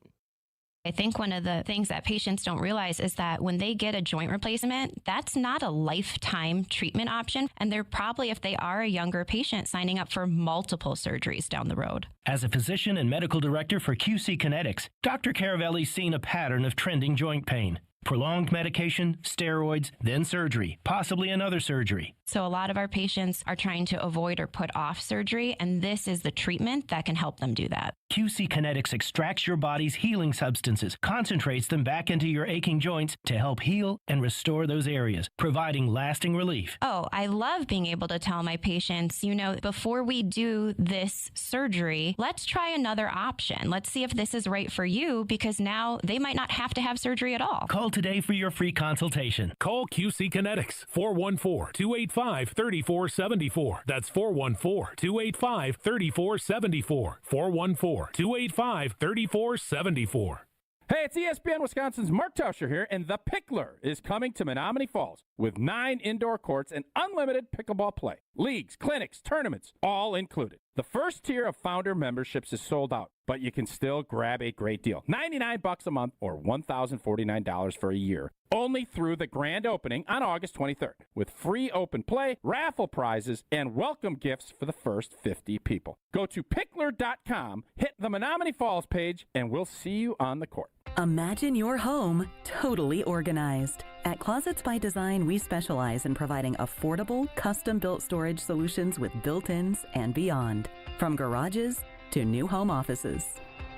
I think one of the things that patients don't realize is that when they get a joint replacement, that's not a lifetime treatment option. And they're probably, if they are a younger patient, signing up for multiple surgeries down the road.
As a physician and medical director for QC Kinetics, Dr. Caravelli's seen a pattern of trending joint pain. Prolonged medication, steroids, then surgery, possibly another surgery.
So a lot of our patients are trying to avoid or put off surgery, and this is the treatment that can help them do that.
QC Kinetics extracts your body's healing substances, concentrates them back into your aching joints to help heal and restore those areas, providing lasting relief.
Oh, I love being able to tell my patients, before we do this surgery, let's try another option. Let's see if this is right for you, because now they might not have to have surgery at all.
Call today for your free consultation.
Call QC Kinetics, 414-285-3474. That's 414-285-3474. 414-285-3474.
Hey, it's ESPN Wisconsin's Mark Tauscher here, and The Pickler is coming to Menominee Falls with 9 indoor courts and unlimited pickleball play. Leagues, clinics, tournaments, all included. The first tier of founder memberships is sold out, but you can still grab a great deal. $99 a month or $1,049 for a year. Only through the grand opening on August 23rd, with free open play, raffle prizes, and welcome gifts for the first 50 people. Go to pickler.com, hit the Menominee Falls page, and we'll see you on the court.
Imagine your home totally organized. At Closets by Design, we specialize in providing affordable, custom-built storage solutions with built-ins and beyond, from garages to new home offices.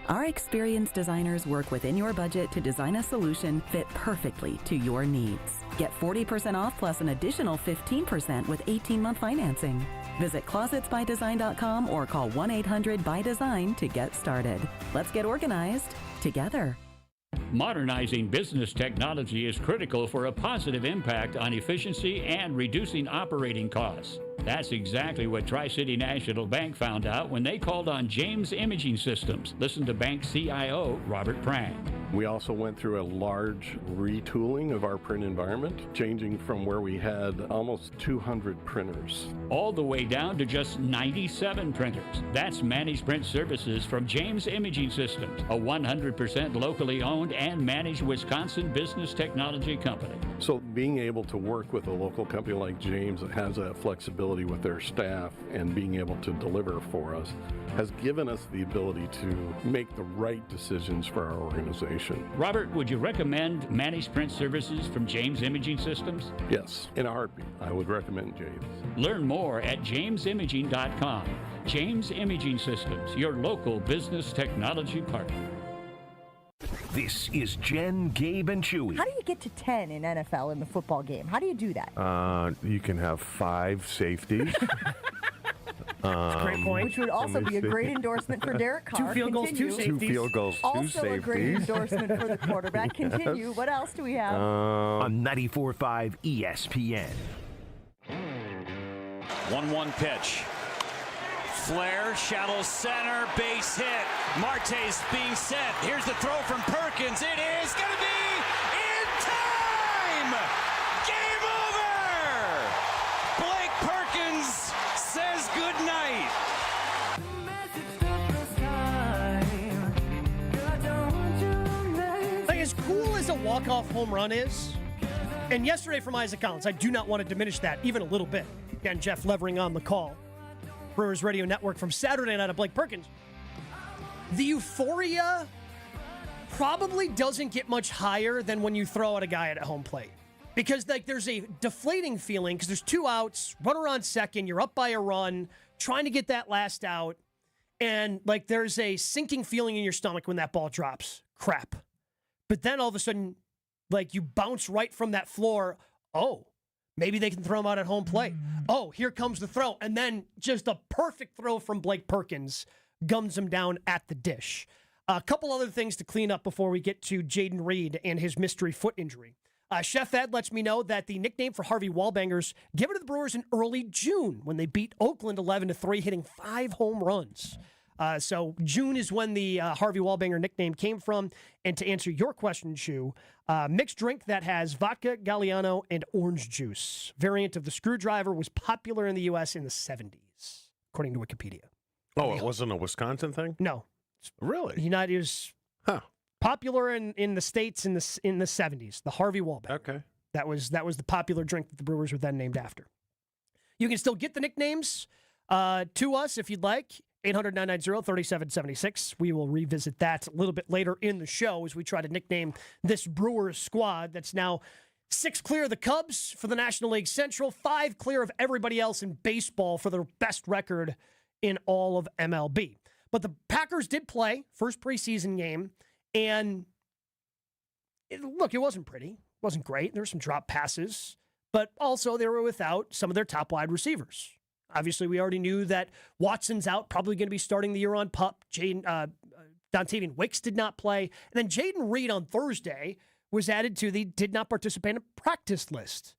Our experienced designers work within your budget to design a solution fit perfectly to your needs. Get 40% off plus an additional 15% with 18-month financing. Visit closetsbydesign.com or call 1-800-BY-DESIGN to get started. Let's get organized together.
Modernizing business technology is critical for a positive impact on efficiency and reducing operating costs. That's exactly what Tri-City National Bank found out when they called on James Imaging Systems. Listen to Bank CIO Robert Prang.
We also went through a large retooling of our print environment, changing from where we had almost 200 printers.
All the way down to just 97 printers. That's managed print services from James Imaging Systems, a 100% locally owned and managed Wisconsin business technology company.
So being able to work with a local company like James that has that flexibility with their staff and being able to deliver for us has given us the ability to make the right decisions for our organization.
Robert, would you recommend managed print services from James Imaging Systems?
Yes, in a heartbeat, I would recommend James.
Learn more at jamesimaging.com. James Imaging Systems, your local business technology partner.
This is Jen, Gabe, and Chewy.
How do you get to 10 in NFL in the football game? How do you do that?
You can have 5 safeties.
That's a great point.
Which would also be a great endorsement for Derek Carr.
2 field goals, 2 safeties.
2 field goals, 2
Also
safeties.
a great endorsement for the quarterback. Continue. What else do we have?
On 94.5 ESPN.
1-1 pitch. Flare, shallow center, base hit. Marte's being set. Here's the throw from Perkins. It is going to be in time! Game over! Blake Perkins says goodnight.
Like, as cool as a walk-off home run is, and yesterday from Isaac Collins, I do not want to diminish that even a little bit. Again, Jeff Levering on the call. Brewers Radio Network from Saturday night of Blake Perkins. The euphoria probably doesn't get much higher than when you throw at a guy at home plate. Because like there's a deflating feeling because there's 2 outs, runner on second, you're up by a run, trying to get that last out, and like there's a sinking feeling in your stomach when that ball drops. Crap. But then all of a sudden, like you bounce right from that floor. Oh, maybe they can throw him out at home plate. Oh, here comes the throw. And then just a perfect throw from Blake Perkins gums him down at the dish. A couple other things to clean up before we get to Jaden Reed and his mystery foot injury. Chef Ed lets me know that the nickname for Harvey Wallbangers given to the Brewers in early June when they beat Oakland 11-3, hitting 5 home runs. So June is when the Harvey Wallbanger nickname came from. And to answer your question, Chew, mixed drink that has vodka, Galliano, and orange juice. Variant of the screwdriver was popular in the U.S. in the 70s, according to Wikipedia.
Oh, it wasn't a Wisconsin thing?
No.
Really?
United is popular in the States in the 70s, the Harvey Wallbanger.
Okay.
That was the popular drink that the Brewers were then named after. You can still get the nicknames to us if you'd like. 800-990-3776. We will revisit that a little bit later in the show as we try to nickname this Brewers squad that's now 6 clear of the Cubs for the National League Central, 5 clear of everybody else in baseball for their best record in all of MLB. But the Packers did play first preseason game, and it wasn't pretty. It wasn't great. There were some drop passes, but also they were without some of their top wide receivers. Obviously, we already knew that Watson's out, probably going to be starting the year on PUP. Dontavian Wicks did not play. And then Jaden Reed on Thursday was added to the did not participate in practice list.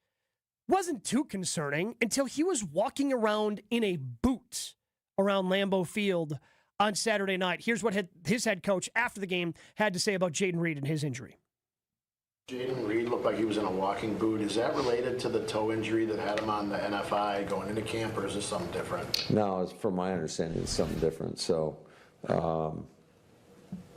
Wasn't too concerning until he was walking around in a boot around Lambeau Field on Saturday night. Here's what his head coach after the game had to say about Jaden Reed and his injury.
Jaden Reed looked like he was in a walking boot. Is that related to the toe injury that had him on the NFI going into camp, or is this something different?
No, from my understanding, it's something different. So,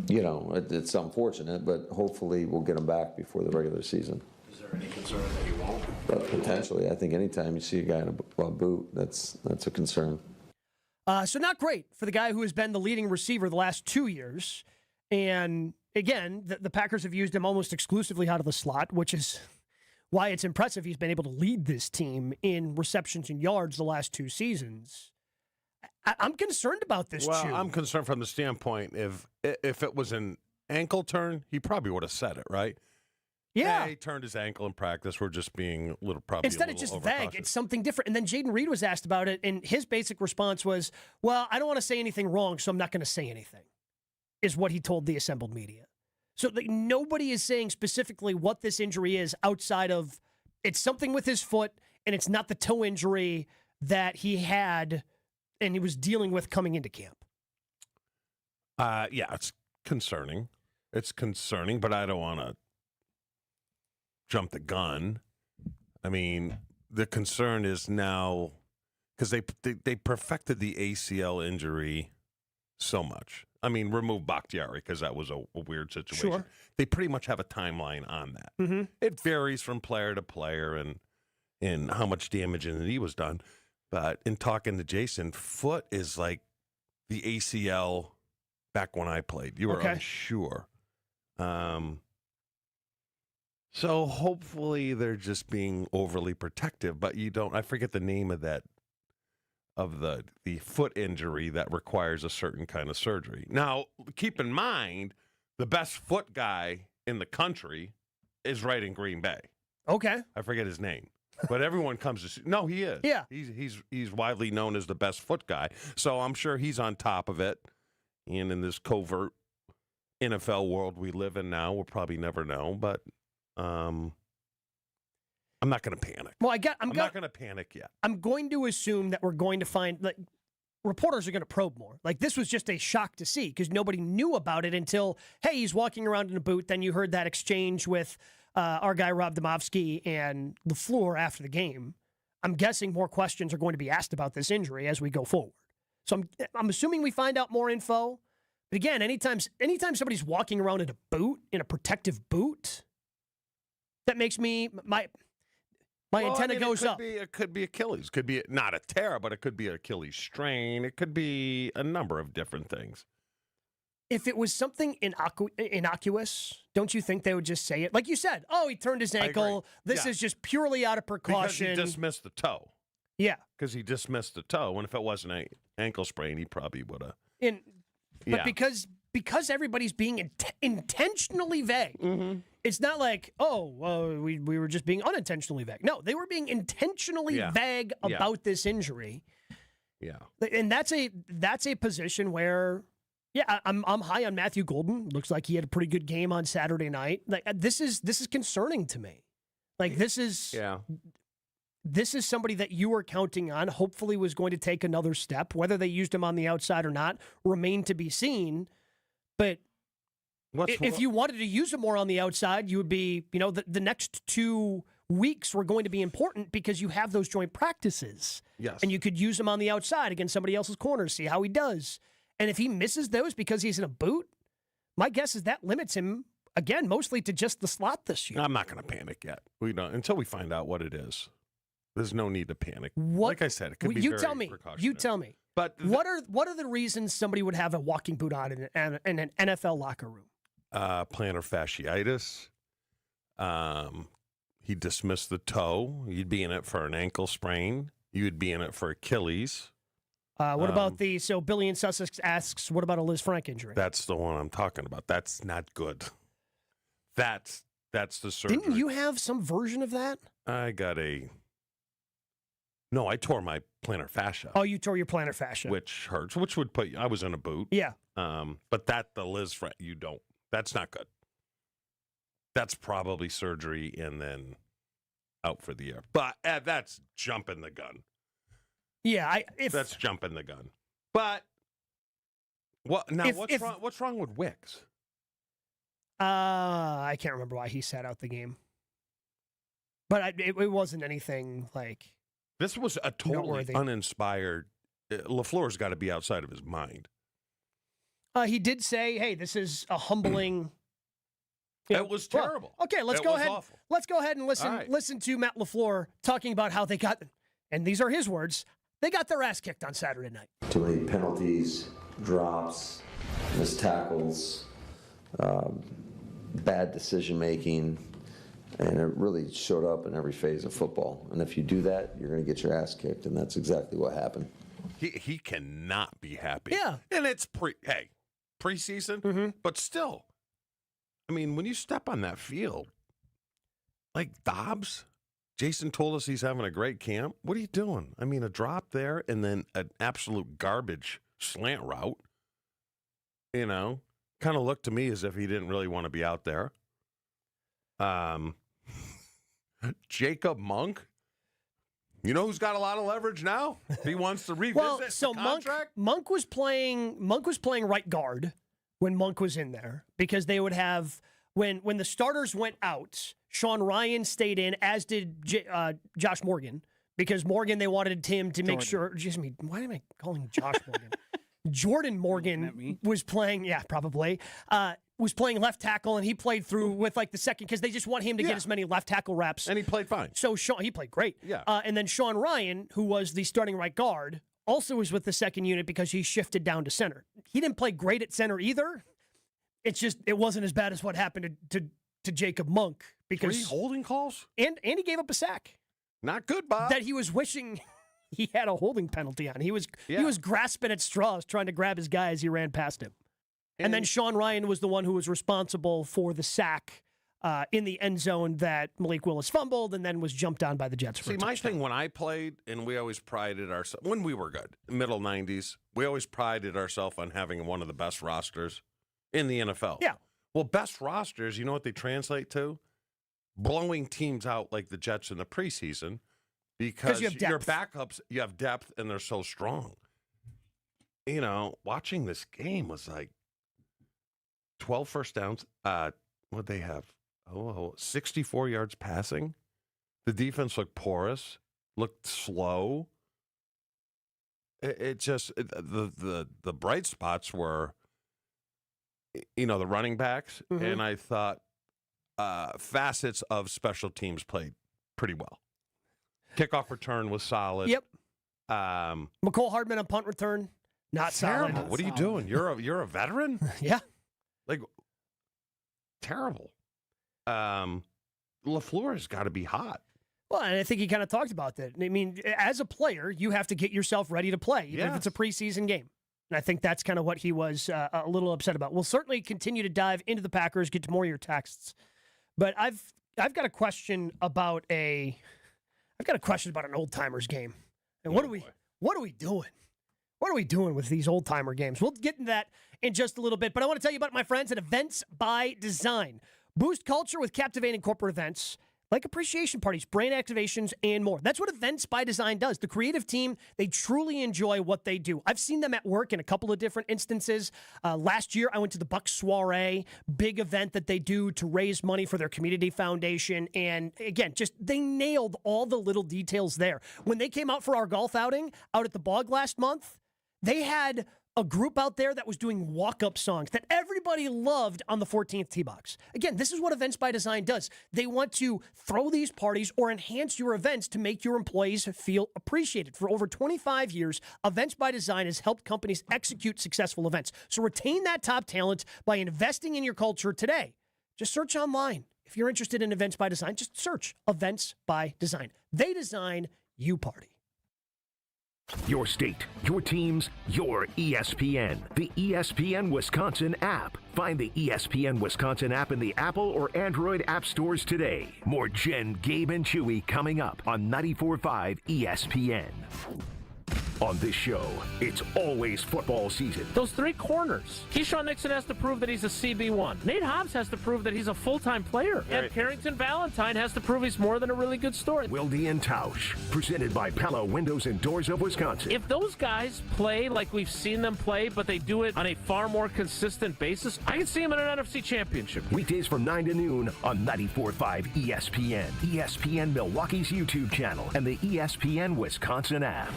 it's unfortunate, but hopefully we'll get him back before the regular season.
Is there any concern that he won't?
But potentially, I think anytime you see a guy in a boot, that's a concern.
So not great for the guy who has been the leading receiver the last 2 years. And again, the Packers have used him almost exclusively out of the slot, which is why it's impressive he's been able to lead this team in receptions and yards the last 2 seasons. I'm concerned about this,
Well,
Chew.
I'm concerned from the standpoint if it was an ankle turn, he probably would have said it, right?
Yeah.
He turned his ankle in practice. We're just being a little probably
Instead,
a
it's
little
just vague. It's something different. And then Jaden Reed was asked about it, and his basic response was, well, I don't want to say anything wrong, so I'm not going to say anything, is what he told the assembled media. So nobody is saying specifically what this injury is outside of it's something with his foot, and it's not the toe injury that he had and he was dealing with coming into camp.
Yeah, it's concerning. It's concerning, but I don't want to jump the gun. I mean, the concern is now because they perfected the ACL injury so much. I mean, remove Bakhtiari because that was a weird situation.
Sure.
They pretty much have a timeline on that.
Mm-hmm.
It varies from player to player and how much damage in the knee was done. But in talking to Jason, foot is like the ACL back when I played. You were unsure. So hopefully they're just being overly protective, but you don't. I forget the name of that, of the foot injury that requires a certain kind of surgery. Now, keep in mind, the best foot guy in the country is right in Green Bay.
Okay.
I forget his name. But everyone comes to see. No, he is.
Yeah.
He's widely known as the best foot guy. So I'm sure he's on top of it. And in this covert NFL world we live in now, we'll probably never know. But I'm not going to panic.
Well, I'm
not going to panic yet.
I'm going to assume that we're going to find, like, reporters are going to probe more. Like, this was just a shock to see because nobody knew about it until, hey, he's walking around in a boot. Then you heard that exchange with our guy Rob Domofsky and LaFleur after the game. I'm guessing more questions are going to be asked about this injury as we go forward. So I'm assuming we find out more info. But again, anytime somebody's walking around in a boot, in a protective boot, that makes me my antenna goes up.
It could be Achilles. Could be not a tear, but it could be an Achilles strain. It could be a number of different things.
If it was something innocuous, don't you think they would just say it? Like you said, oh, he turned his ankle. This is just purely out of precaution.
Because he dismissed the toe.
Yeah.
Because he dismissed the toe. And if it wasn't an ankle sprain, he probably would have.
But because everybody's being intentionally vague, it's not like, we were just being unintentionally vague. No, they were being intentionally vague about this injury.
Yeah.
And that's a position where, I'm high on Matthew Golden. Looks like he had a pretty good game on Saturday night. Like this is concerning to me. Like this is somebody that you were counting on, hopefully was going to take another step. Whether they used him on the outside or not remained to be seen. But if you wanted to use him more on the outside, you would be, the next 2 weeks were going to be important because you have those joint practices.
Yes.
And you could use him on the outside against somebody else's corner, see how he does. And if he misses those because he's in a boot, my guess is that limits him, again, mostly to just the slot this year.
I'm not going to panic yet. We don't until we find out what it is. There's no need to panic. Like I said, it could be very precautionary.
You tell me. But what are the reasons somebody would have a walking boot on in an NFL locker room?
Plantar fasciitis. He dismissed the toe. You'd be in it for an ankle sprain. You'd be in it for Achilles.
What about so Billy in Sussex asks, what about a Liz Frank injury?
That's the one I'm talking about. That's not good. That's the surgery.
Didn't you have some version of that?
I tore my plantar fascia.
Oh, you tore your plantar fascia.
Which hurts, which would put you, I was in a boot.
Yeah.
But the Liz Frank, you don't. That's not good. That's probably surgery and then out for the year. But that's jumping the gun.
Yeah,
that's jumping the gun. But what's wrong with Wicks?
I can't remember why he sat out the game. But it wasn't anything like.
This was a totally uninspired. LaFleur's got to be outside of his mind.
He did say, "Hey, this is a humbling."
It was terrible.
Well, okay, let's go ahead.
Awful.
Let's go ahead and listen.
Right.
Listen to Matt LaFleur talking about how they got, and these are his words. They got their ass kicked on Saturday night.
Too many penalties, drops, missed tackles, bad decision making, and it really showed up in every phase of football. And if you do that, you're going to get your ass kicked, and that's exactly what happened.
He cannot be happy.
Yeah,
and it's preseason, but still, I mean, when you step on that field, like Dobbs. Jason told us he's having a great camp. What are you doing? I mean, a drop there and then an absolute garbage slant route. Kind of looked to me as if he didn't really want to be out there. Jacob Monk. You know who's got a lot of leverage now? He wants to revisit the contract.
Monk was playing right guard when Monk was in there because they would have when the starters went out. Sean Ryan stayed in, as did Josh Morgan, because Morgan, they wanted him to make sure. Why am I calling Josh Morgan? Jordan Morgan was playing, probably, was playing left tackle, and he played through with the second, because they just want him to get as many left tackle reps.
And he played fine.
So he played great.
Yeah.
And then Sean Ryan, who was the starting right guard, also was with the second unit because he shifted down to center. He didn't play great at center either. It's just, it wasn't as bad as what happened to Jacob Monk. Because
3 holding calls?
And he gave up a sack.
Not good, Bob.
That he was wishing he had a holding penalty on. He was grasping at straws, trying to grab his guy as he ran past him. And then Sean Ryan was the one who was responsible for the sack in the end zone that Malik Willis fumbled and then was jumped on by the Jets.
See, my thing when I played, and we always prided ourselves, when we were good, middle 90s, we always prided ourselves on having one of the best rosters in the NFL.
Yeah.
Well, best rosters, you know what they translate to? Blowing teams out like the Jets in the preseason because
you have
your
depth.
backups, you have depth, and they're so strong. You know, watching this game was like 12 first downs. What'd they have? 64 yards passing. The defense looked porous, looked slow. It just the bright spots were, you know, the running backs, and I thought facets of special teams played pretty well. Kickoff return was solid.
Yep. McCole Hardman on punt return, not
terrible.
solid.
What are you doing? You're a veteran?
Yeah.
Like terrible. LaFleur has got to be hot.
Well, and I think he kind of talked about that. I mean, as a player, you have to get yourself ready to play, even if it's a preseason game. And I think that's kind of what he was a little upset about. We'll certainly continue to dive into the Packers, get to more of your texts. But I've got a question about an old timers game. And what are we doing? What are we doing with these old timer games? We'll get into that in just a little bit. But I want to tell you about my friends at Events by Design. Boost culture with captivating corporate events like appreciation parties, brain activations, and more. That's what Events by Design does. The creative team, they truly enjoy what they do. I've seen them at work in a couple of different instances. Last year, I went to the Bucks Soiree, big event that they do to raise money for their community foundation. And again, just they nailed all the little details there. When they came out for our golf outing out at the Bog last month, they had a group out there that was doing walk-up songs that everybody loved on the 14th tee box. Again, this is what Events by Design does. They want to throw these parties or enhance your events to make your employees feel appreciated. For over 25 years, Events by Design has helped companies execute successful events. So retain that top talent by investing in your culture today. Just search online. If you're interested in Events by Design, just search Events by Design. They design, you party.
Your state, your teams, your ESPN. The ESPN Wisconsin app. Find the ESPN Wisconsin app in the Apple or Android app stores today. More Jen, Gabe, and Chewy coming up on 94.5 ESPN. On this show, it's always football season.
Those three corners. Keyshawn Nixon has to prove that he's a CB1. Nate Hobbs has to prove that he's a full-time player. Right. And Carrington Valentine has to prove he's more than a really good story.
Wilde and Tausch, presented by Pella Windows and Doors of Wisconsin.
If those guys play like we've seen them play, but they do it on a far more consistent basis, I can see them in an NFC championship.
Weekdays from 9 to noon on 94.5 ESPN, ESPN Milwaukee's YouTube channel, and the ESPN Wisconsin app.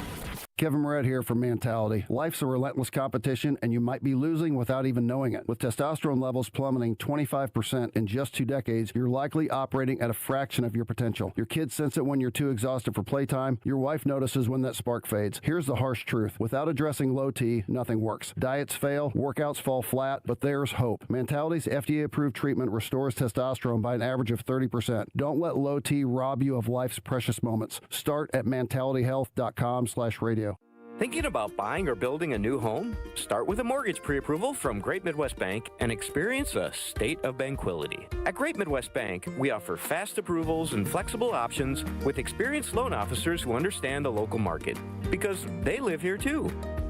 Kevin Moret here from Mentality. Life's a relentless competition, and you might be losing without even knowing it. With testosterone levels plummeting 25% in just 2 decades, you're likely operating at a fraction of your potential. Your kids sense it when you're too exhausted for playtime. Your wife notices when that spark fades. Here's the harsh truth. Without addressing low T, nothing works. Diets fail, workouts fall flat, but there's hope. Mentality's FDA-approved treatment restores testosterone by an average of 30%. Don't let low T rob you of life's precious moments. Start at mentalityhealth.com/radio.
Thinking about buying or building a new home? Start with a mortgage pre-approval from Great Midwest Bank and experience a state of tranquility. At Great Midwest Bank, we offer fast approvals and flexible options with experienced loan officers who understand the local market, because they live here too.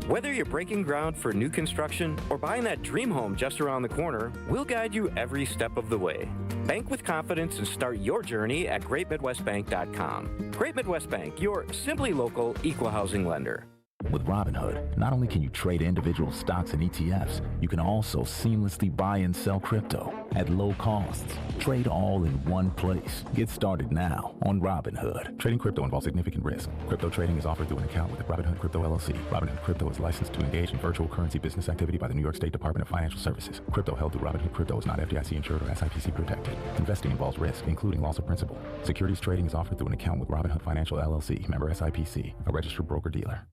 Whether you're breaking ground for new construction or buying that dream home just around the corner, we'll guide you every step of the way. Bank with confidence and start your journey at greatmidwestbank.com. Great Midwest Bank, your simply local equal housing lender.
With Robinhood, not only can you trade individual stocks and ETFs, you can also seamlessly buy and sell crypto at low costs. Trade all in one place. Get started now on Robinhood. Trading crypto involves significant risk. Crypto trading is offered through an account with Robinhood Crypto LLC. Robinhood Crypto is licensed to engage in virtual currency business activity by the New York State Department of Financial Services. Crypto held through Robinhood Crypto is not FDIC insured or SIPC protected. Investing involves risk, including loss of principal. Securities trading is offered through an account with Robinhood Financial LLC, member SIPC, a registered broker-dealer.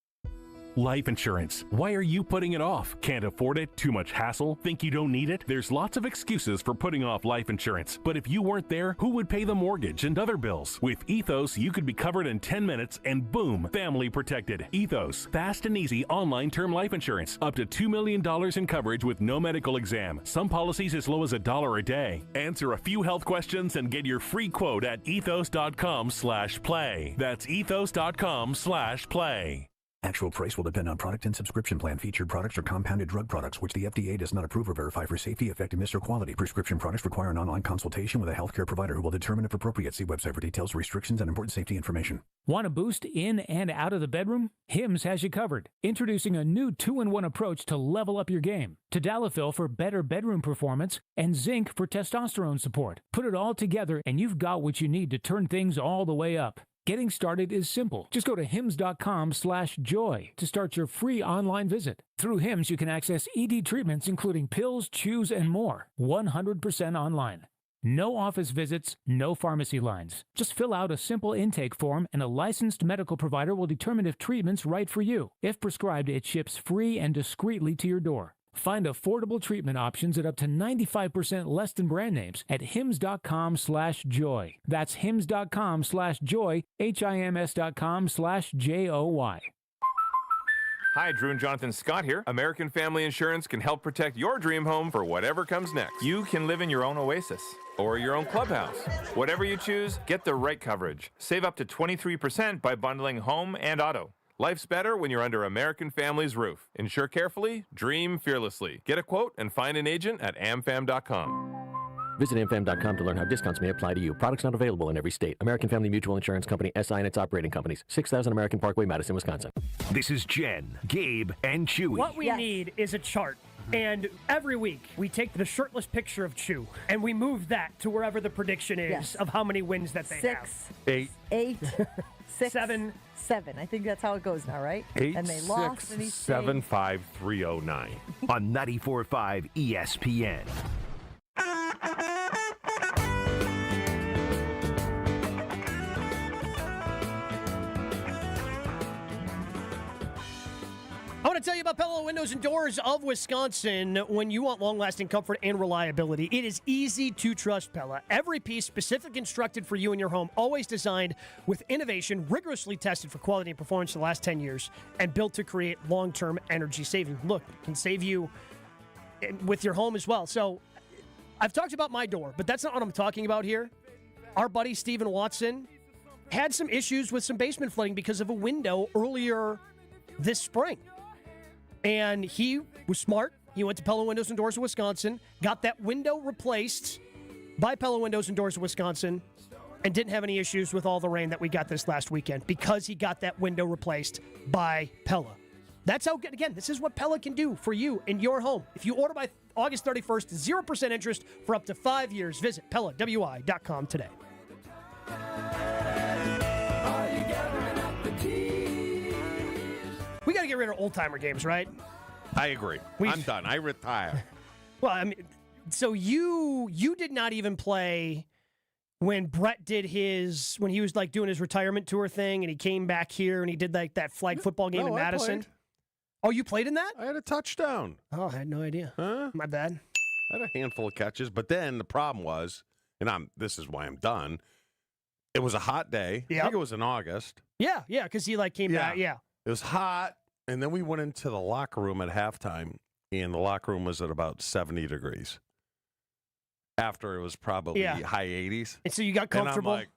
Life insurance. Why are you putting it off? Can't afford it? Too much hassle? Think you don't need it? There's lots of excuses for putting off life insurance. But if you weren't there, who would pay the mortgage and other bills? With Ethos, you could be covered in 10 minutes and boom, family protected. Ethos, fast and easy online term life insurance. Up to $2 million in coverage with no medical exam. Some policies as low as $1 a day. Answer a few health questions and get your free quote at ethos.com/play. That's ethos.com/play.
Actual price will depend on product and subscription plan. Featured products are compounded drug products, which the FDA does not approve or verify for safety, effectiveness, or quality. Prescription products require an online consultation with a healthcare provider who will determine if appropriate. See website for details, restrictions, and important safety information.
Want a boost in and out of the bedroom? Hims has you covered. Introducing a new 2-in-1 approach to level up your game. Tadalafil for better bedroom performance and zinc for testosterone support. Put it all together and you've got what you need to turn things all the way up. Getting started is simple. Just go to hims.com/joy to start your free online visit. Through Hims, you can access ED treatments including pills, chews, and more. 100% online. No office visits, no pharmacy lines. Just fill out a simple intake form and a licensed medical provider will determine if treatment's right for you. If prescribed, it ships free and discreetly to your door. Find affordable treatment options at up to 95% less than brand names at hims.com/joy. That's hims.com/joy, hims.com/joy.
Hi, Drew and Jonathan Scott here. American Family Insurance can help protect your dream home for whatever comes next. You can live in your own oasis or your own clubhouse. Whatever you choose, get the right coverage. Save up to 23% by bundling home and auto. Life's better when you're under American Family's roof. Insure carefully, dream fearlessly. Get a quote and find an agent at amfam.com.
Visit amfam.com to learn how discounts may apply to you. Products not available in every state. American Family Mutual Insurance Company, SI and its operating companies. 6000 American Parkway, Madison, Wisconsin.
This is Jen, Gabe, and Chewy.
What we need is a chart. And every week, we take the shirtless picture of Chew, and we move that to wherever the prediction is of how many wins that they have.
8.
6,
7.
7. I think that's how it goes now, right?
8,
and they lost
6, 7, 5, 309.
On 94.5 ESPN.
I want to tell you about Pella Windows and Doors of Wisconsin. When you want long-lasting comfort and reliability, it is easy to trust Pella. Every piece specifically constructed for you and your home, always designed with innovation, rigorously tested for quality and performance the last 10 years, and built to create long-term energy savings. Look, it can save you with your home as well. So I've talked about my door, but that's not what I'm talking about here. Our buddy Stephen Watson had some issues with some basement flooding because of a window earlier this spring. And he was smart. He went to Pella Windows and Doors of Wisconsin, got that window replaced by Pella Windows and Doors of Wisconsin, and didn't have any issues with all the rain that we got this last weekend because he got that window replaced by Pella. That's how good, again, this is what Pella can do for you in your home. If you order by August 31st, 0% interest for up to 5 years. Visit PellaWI.com today. We got to get rid of old-timer games, right?
I agree. I'm done. I retire.
Well, I mean, so you did not even play when Brett did when he was like doing his retirement tour thing, and he came back here and he did like that flag football game in Madison. Oh, you played in that?
I had a touchdown.
Oh, I had no idea.
Huh?
My bad.
I had a handful of catches, but then the problem was, and this is why I'm done. It was a hot day.
Yep.
I think it was in August.
Yeah, because he like came back. Yeah.
It was hot, and then we went into the locker room at halftime, and the locker room was at about 70 degrees. After it was probably high 80s.
And so you got comfortable?
And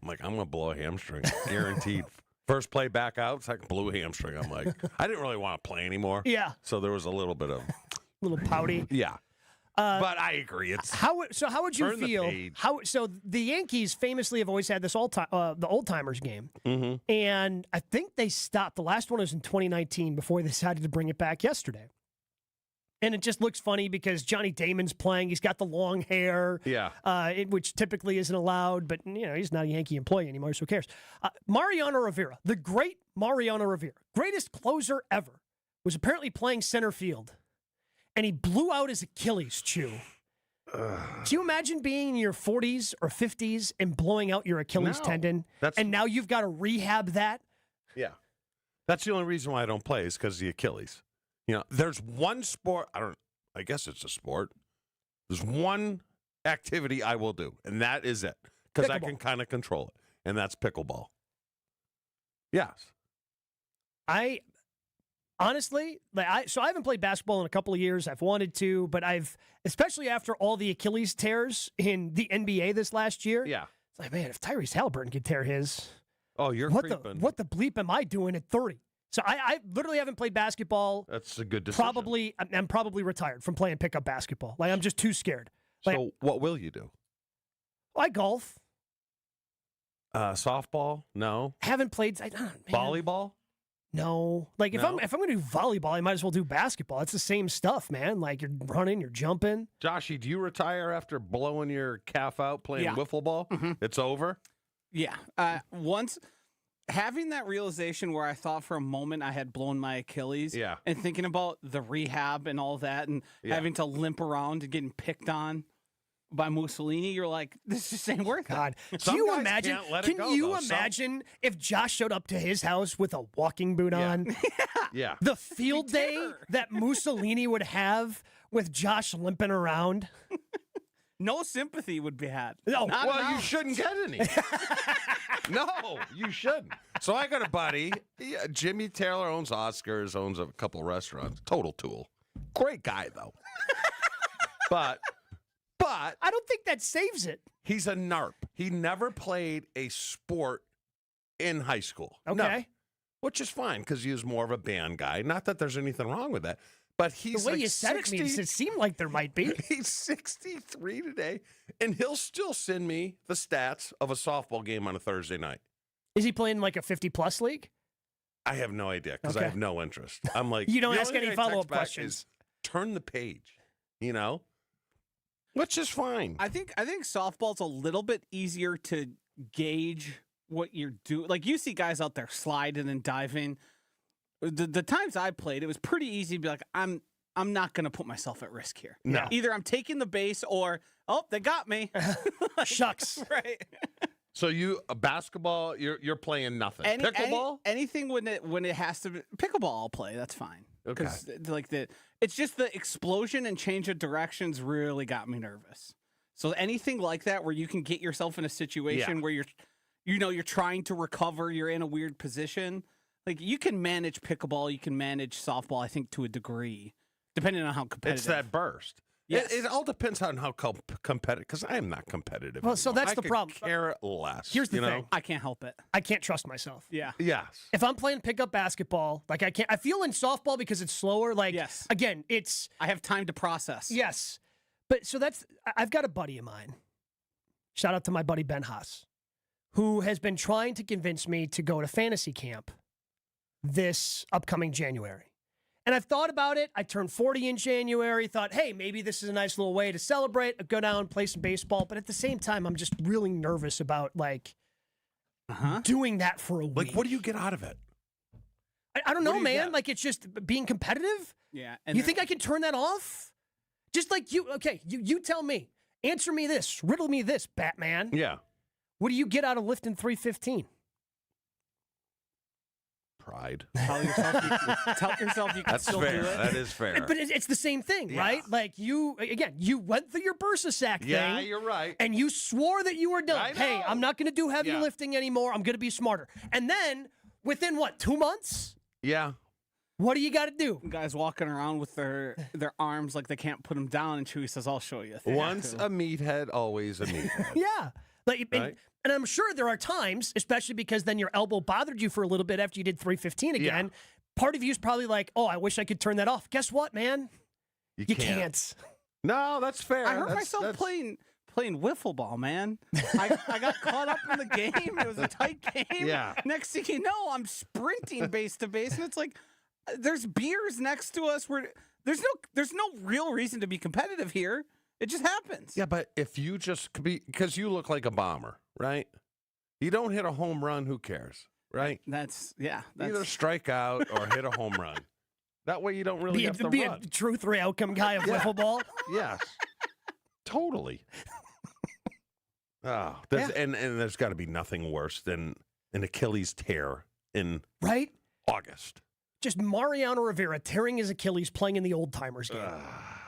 I'm going to blow a hamstring, guaranteed. First play back out, second blew a hamstring. I'm like, I didn't really want to play anymore.
Yeah.
So there was a little bit of...
little pouty.
Yeah. But I agree. It's
how would you feel? So the Yankees famously have always had this the old timers game, and I think they stopped. The last one was in 2019 before they decided to bring it back yesterday. And it just looks funny because Johnny Damon's playing. He's got the long hair, which typically isn't allowed. But he's not a Yankee employee anymore, so who cares? Mariano Rivera, the great Mariano Rivera, greatest closer ever, was apparently playing center field. And he blew out his Achilles, Chew. Can you imagine being in your 40s or 50s and blowing out your Achilles tendon? And now you've got to rehab that?
Yeah. That's the only reason why I don't play is because of the Achilles. There's one sport, I guess it's a sport. There's one activity I will do, and that is it. Because I can kind of control it, and that's pickleball. Yes.
I honestly, so I haven't played basketball in a couple of years. I've wanted to, but especially after all the Achilles tears in the NBA this last year.
Yeah.
It's like, man, if Tyrese Halliburton could tear his,
oh, you're creeping.
What the bleep am I doing at 30? So I literally haven't played basketball.
That's a good decision.
I'm probably retired from playing pickup basketball. I'm just too scared.
So what will you do?
I golf.
Softball? No.
Haven't played.
Volleyball?
No. If I'm going to do volleyball, I might as well do basketball. It's the same stuff, man. You're running, you're jumping.
Joshy, do you retire after blowing your calf out playing wiffle ball?
Mm-hmm.
It's over?
Yeah. Once having that realization where I thought for a moment I had blown my Achilles, and thinking about the rehab and all that, and having to limp around and getting picked on by Mussolini, you're like, this just ain't worth it.
Can you imagine? Imagine if Josh showed up to his house with a walking boot on?
Yeah.
The field day that Mussolini would have with Josh limping around.
No sympathy would be had.
No.
Well, you shouldn't get any. No, you shouldn't. So I got a buddy, Jimmy Taylor, owns Oscars, owns a couple of restaurants. Total tool. Great guy, though. But
I don't think that saves it.
He's a narp. He never played a sport in high school.
Okay.
No. Which is fine because he was more of a band guy. Not that there's anything wrong with that. But he's
the way you said it makes it seem like there might be.
He's 63 today, and he'll still send me the stats of a softball game on a Thursday night.
Is he playing like a 50-plus league?
I have no idea because I have no interest. I'm like,
you don't ask any follow-up questions.
Turn the page, which is fine.
I think softball's a little bit easier to gauge what you're doing. Like you see guys out there sliding and diving. The times I played, it was pretty easy to be like, I'm not going to put myself at risk here.
No.
Either I'm taking the base or, they got me.
Shucks.
Right.
So basketball, you're playing nothing. Pickleball?
Anything when it has to be, pickleball I'll play, that's fine.
Okay.
Because it's just the explosion and change of directions really got me nervous. So anything like that where you can get yourself in a situation where you're trying to recover, you're in a weird position. Like, you can manage pickleball, you can manage softball, I think, to a degree, depending on how competitive.
It's that burst.
Yes.
It all depends on how competitive, because I am not competitive.
Well, so that's
I
the
could
problem.
Care less.
Here's the thing.
I can't help it.
I can't trust myself.
Yeah.
Yes.
If I'm playing pickup basketball, I can't. I feel in softball because it's slower.
Yes.
Again, it's.
I have time to process.
Yes. But so I've got a buddy of mine. Shout out to my buddy Ben Haas, who has been trying to convince me to go to fantasy camp this upcoming January. And I've thought about it. I turned 40 in January, thought, hey, maybe this is a nice little way to celebrate, go down, play some baseball. But at the same time, I'm just really nervous about, doing that for a week.
What do you get out of it?
I don't know, man. It's just being competitive?
Yeah.
You think I can turn that off? Just like you, okay, you tell me. Answer me this. Riddle me this, Batman.
Yeah.
What do you get out of lifting 315?
Pride.
Tell yourself you can
That's
still
fair.
do it.
That is fair.
But it's the same thing, right? You went through your bursa sack thing.
Yeah, you're right.
And you swore that you were done.
I know.
Hey, I'm not going to do heavy lifting anymore. I'm going to be smarter. And then within 2 months?
Yeah.
What do you got to do?
Guys walking around with their arms like they can't put them down, and Chewy says, I'll show you.
Once a meathead, always a meathead.
Yeah.
Right?
And I'm sure there are times, especially because then your elbow bothered you for a little bit after you did 315 again.
Yeah.
Part of you is probably like, oh, I wish I could turn that off. Guess what, man? You can't.
No, that's fair.
I hurt myself playing wiffle ball, man. I got caught up in the game. It was a tight game.
Yeah.
Next thing you know, I'm sprinting base to base, and it's like there's beers next to us. There's no real reason to be competitive here. It just happens.
Yeah, but if you just because you look like a bomber, right? You don't hit a home run, who cares, right?
Either
strike out or hit a home run. That way you don't really have to
be
run.
a true three outcome guy of wiffle ball.
Yes, totally. And there's got to be nothing worse than an Achilles tear in
right.
August.
Just Mariano Rivera tearing his Achilles playing in the old-timers game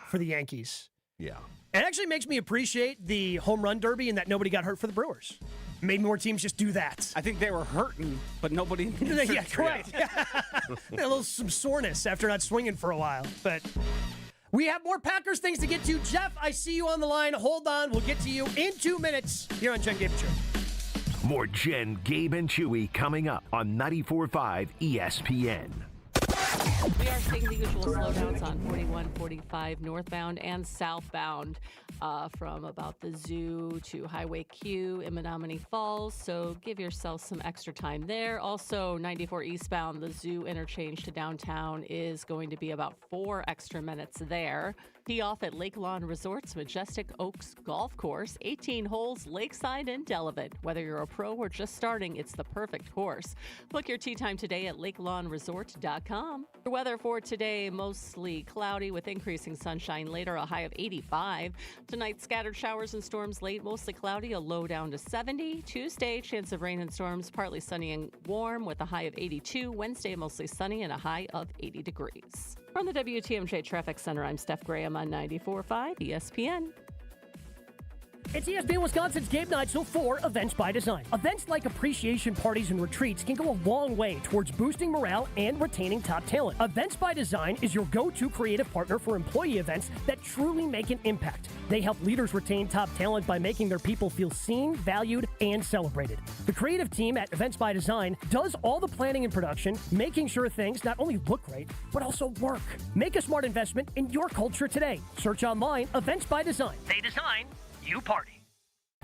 for the Yankees.
Yeah.
It actually makes me appreciate the home run derby and that nobody got hurt for the Brewers. Maybe more teams just do that.
I think they were hurting, but nobody.
Yeah, correct. Some soreness after not swinging for a while. But we have more Packers things to get to. Jeff, I see you on the line. Hold on. We'll get to you in 2 minutes here on Jen, Gabe, and Chewy.
More Jen, Gabe, and Chewy coming up on 94.5 ESPN.
We are seeing the usual slowdowns on 41, 45 northbound and southbound from about the zoo to Highway Q in Menominee Falls. So give yourself some extra time there. Also, 94 eastbound, the zoo interchange to downtown is going to be about 4 extra minutes there. Tee off at Lake Lawn Resort's Majestic Oaks Golf Course, 18 holes lakeside and Delavan. Whether you're a pro or just starting, it's the perfect course. Book your tee time today at lakelawnresort.com. The weather for today, mostly cloudy with increasing sunshine later, a high of 85. Tonight, scattered showers and storms late, mostly cloudy, a low down to 70. Tuesday, chance of rain and storms, partly sunny and warm with a high of 82. Wednesday, mostly sunny and a high of 80 degrees. From the WTMJ Traffic Center, I'm Steph Graham on 94.5 ESPN.
It's ESPN Wisconsin's Gabe Neitzel for Events by Design. Events like appreciation parties and retreats can go a long way towards boosting morale and retaining top talent. Events by Design is your go-to creative partner for employee events that truly make an impact. They help leaders retain top talent by making their people feel seen, valued, and celebrated. The creative team at Events by Design does all the planning and production, making sure things not only look great, but also work. Make a smart investment in your culture today. Search online, Events by Design. They design, you party.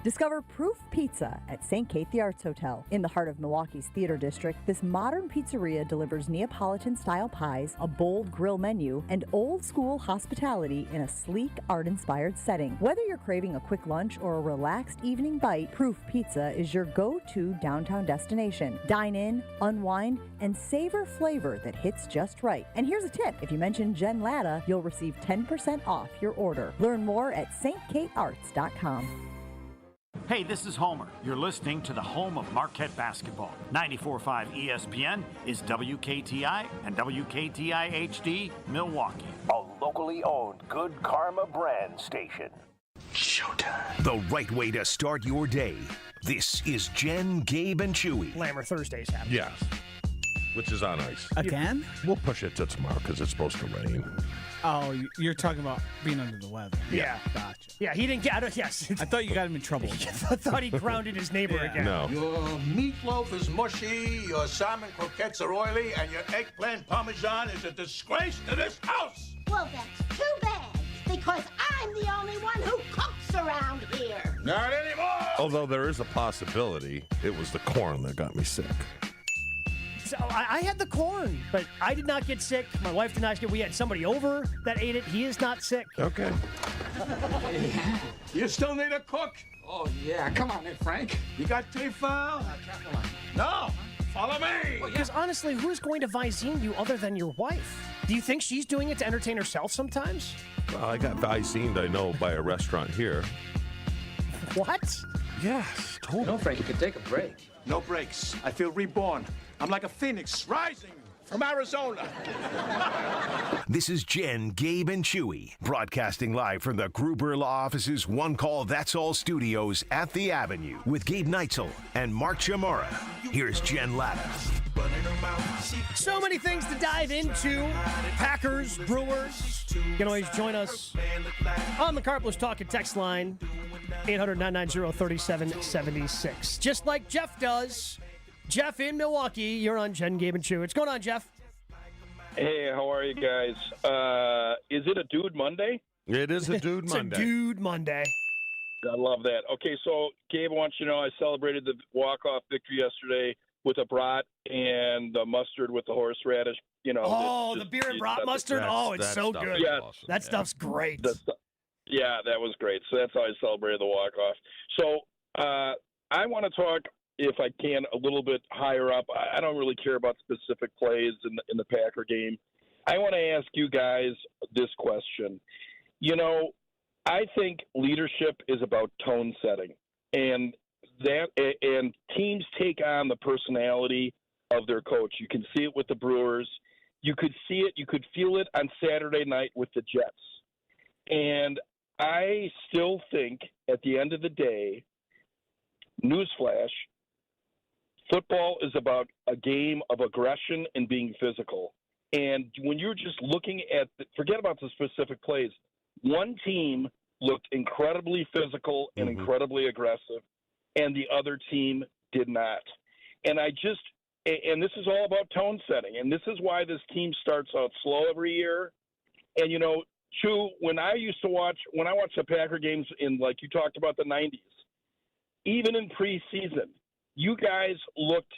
Discover Proof Pizza at St. Kate the Arts Hotel. In the heart of Milwaukee's Theater District, this modern pizzeria delivers Neapolitan-style pies, a bold grill menu, and old-school hospitality in a sleek, art-inspired setting. Whether you're craving a quick lunch or a relaxed evening bite, Proof Pizza is your go-to downtown destination. Dine in, unwind, and savor flavor that hits just right. And here's a tip. If you mention Jen Latta, you'll receive 10% off your order. Learn more at stkatearts.com.
Hey, this is Homer. You're listening to the home of Marquette basketball. 94.5 ESPN is WKTI and WKTI HD Milwaukee.
A locally owned Good Karma brand station. Showtime. The right way to start your day. This is Jen, Gabe, and Chewy.
Lammer Thursdays happen.
Yes. Which is on ice.
Again?
We'll push it to tomorrow because it's supposed to rain.
Oh, you're talking about being under the weather.
Yeah.
Gotcha.
Yeah, he didn't get it. Yes.
I thought you got him in trouble.
I thought he grounded his neighbor again.
No.
Your meatloaf is mushy, your salmon croquettes are oily, and your eggplant parmesan is a disgrace to this house.
Well, that's too bad, because I'm the only one who cooks around here.
Not anymore.
Although there is a possibility it was the corn that got me sick.
So I had the corn, but I did not get sick. My wife did not get. We had somebody over that ate it. He is not sick.
Okay.
You still need a cook?
Oh, yeah. Come on in, Frank.
You got Tefal? No. Follow me.
Because honestly, who's going to Visine you other than your wife? Do you think she's doing it to entertain herself sometimes?
Well, I got Visine, I know, by a restaurant here.
What?
Yes, totally.
No, Frank, you can take a break.
No breaks. I feel reborn. I'm like a phoenix rising from Arizona.
This is Jen, Gabe, and Chewy, broadcasting live from the Gruber Law Office's One Call That's All studios at the Avenue with Gabe Neitzel and Mark Chamora. Here's Jen Latta.
So many things to dive into. Packers, Brewers. You can always join us on the Carpless Talk and text line, 800-990-3776. Just like Jeff does. Jeff in Milwaukee, you're on Jen, Gabe, and Chew. What's going on, Jeff?
Hey, how are you guys? Is it a Dude Monday?
It is a Dude Monday.
It's a Dude Monday.
I love that. Okay, so Gabe wants you to know I celebrated the walk-off victory yesterday with a brat and the mustard with the horseradish. You know.
Oh, the beer and brat mustard? Oh, it's so good.
Yeah,
awesome. That stuff's great.
Yeah, that was great. So that's how I celebrated the walk-off. So I want to talk, if I can, a little bit higher up. I don't really care about specific plays in the Packer game. I want to ask you guys this question. You know, I think leadership is about tone setting, and teams take on the personality of their coach. You can see it with the Brewers. You could see it, you could feel it on Saturday night with the Jets. And I still think at the end of the day, newsflash, football is about a game of aggression and being physical. And when you're just looking at, forget about the specific plays, one team looked incredibly physical and incredibly aggressive, and the other team did not. And this is all about tone setting, and this is why this team starts out slow every year. And, Chew, when I watched the Packer games in, like you talked about, the 90s, even in preseason, you guys looked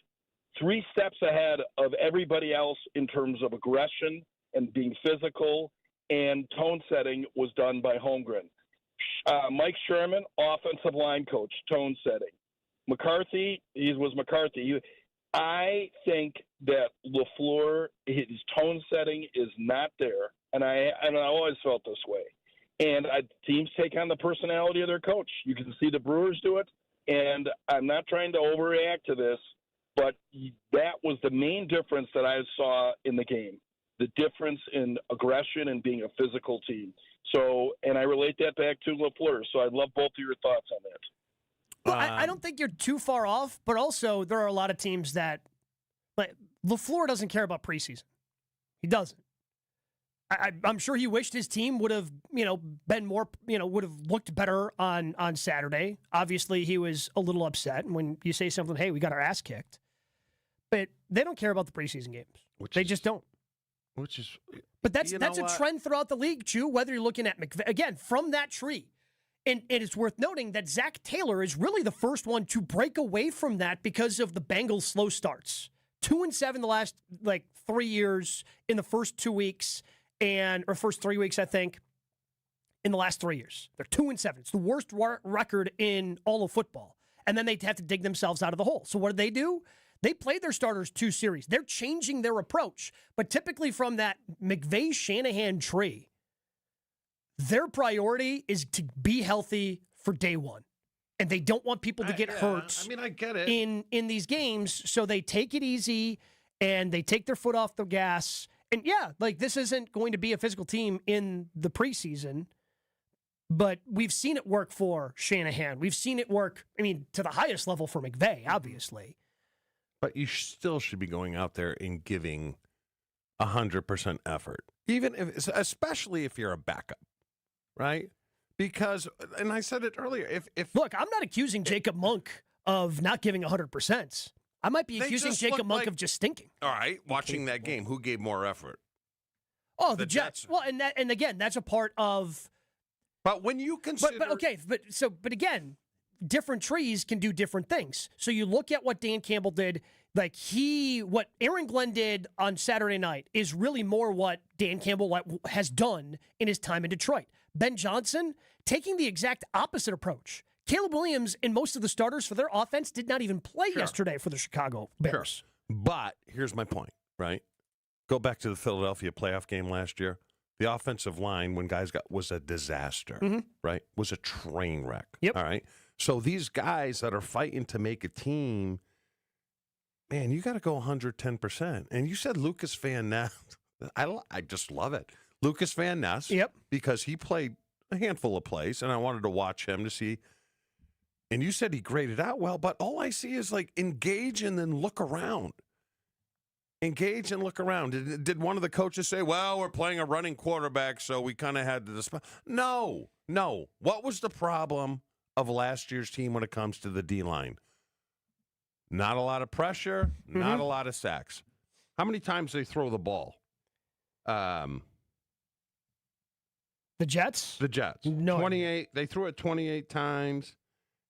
3 steps ahead of everybody else in terms of aggression and being physical, and tone setting was done by Holmgren. Mike Sherman, offensive line coach, tone setting. McCarthy, I think that LaFleur, his tone setting is not there, and I always felt this way. And teams take on the personality of their coach. You can see the Brewers do it, and I'm not trying to overreact to this, but that was the main difference that I saw in the game, the difference in aggression and being a physical team. So, and I relate that back to LaFleur, so I'd love both of your thoughts on that.
Well, I don't think you're too far off, but also there are a lot of teams that, like, LaFleur doesn't care about preseason. He doesn't. I'm sure he wished his team would have, been more, would have looked better on Saturday. Obviously, he was a little upset when you say something, hey, we got our ass kicked. But they don't care about the preseason games. They just don't. But that's a trend throughout the league, Chew, whether you're looking at McVay, again, from that tree. And it's worth noting that Zach Taylor is really the first one to break away from that because of the Bengals' slow starts. 2-7 the last 3 years in the first 2 weeks, or first 3 weeks, I think, in the last 3 years. They're 2-7. It's the worst record in all of football. And then they have to dig themselves out of the hole. So what do? They played their starters 2 series. They're changing their approach. But typically from that McVay-Shanahan tree, their priority is to be healthy for day one. And they don't want people to get hurt
I get it.
in these games, so they take it easy and they take their foot off the gas. And this isn't going to be a physical team in the preseason, but we've seen it work for Shanahan. We've seen it work, to the highest level for McVay, obviously.
But you still should be going out there and giving 100% effort, especially if you're a backup. Right? Because, and I said it earlier,
Look, I'm not accusing Jacob Monk of not giving 100%. I might be accusing Jacob Monk of just stinking.
All right, watching that game, who gave more effort?
Oh, the Jets. Well, and again, that's a part of.
But when you consider,
but again, different trees can do different things. So you look at what Dan Campbell did. What Aaron Glenn did on Saturday night is really more what Dan Campbell has done in his time in Detroit. Ben Johnson taking the exact opposite approach. Caleb Williams and most of the starters for their offense did not even play yesterday for the Chicago Bears.
Sure. But here's my point, right? Go back to the Philadelphia playoff game last year. The offensive line, when guys was a disaster, right? Was a train wreck.
Yep.
All right. So these guys that are fighting to make a team, man, you got to go 110%. And you said Lucas Van Ness. I just love it. Lucas Van Ness.
Yep.
Because he played a handful of plays, and I wanted to watch him to see. And you said he graded out well, but all I see is engage and then look around. Engage and look around. Did one of the coaches say, well, we're playing a running quarterback, so we kind of had to dispel? No. What was the problem of last year's team when it comes to the D-line? Not a lot of pressure, not a lot of sacks. How many times they throw the ball?
The Jets?
The Jets.
No.
28. They threw it 28 times.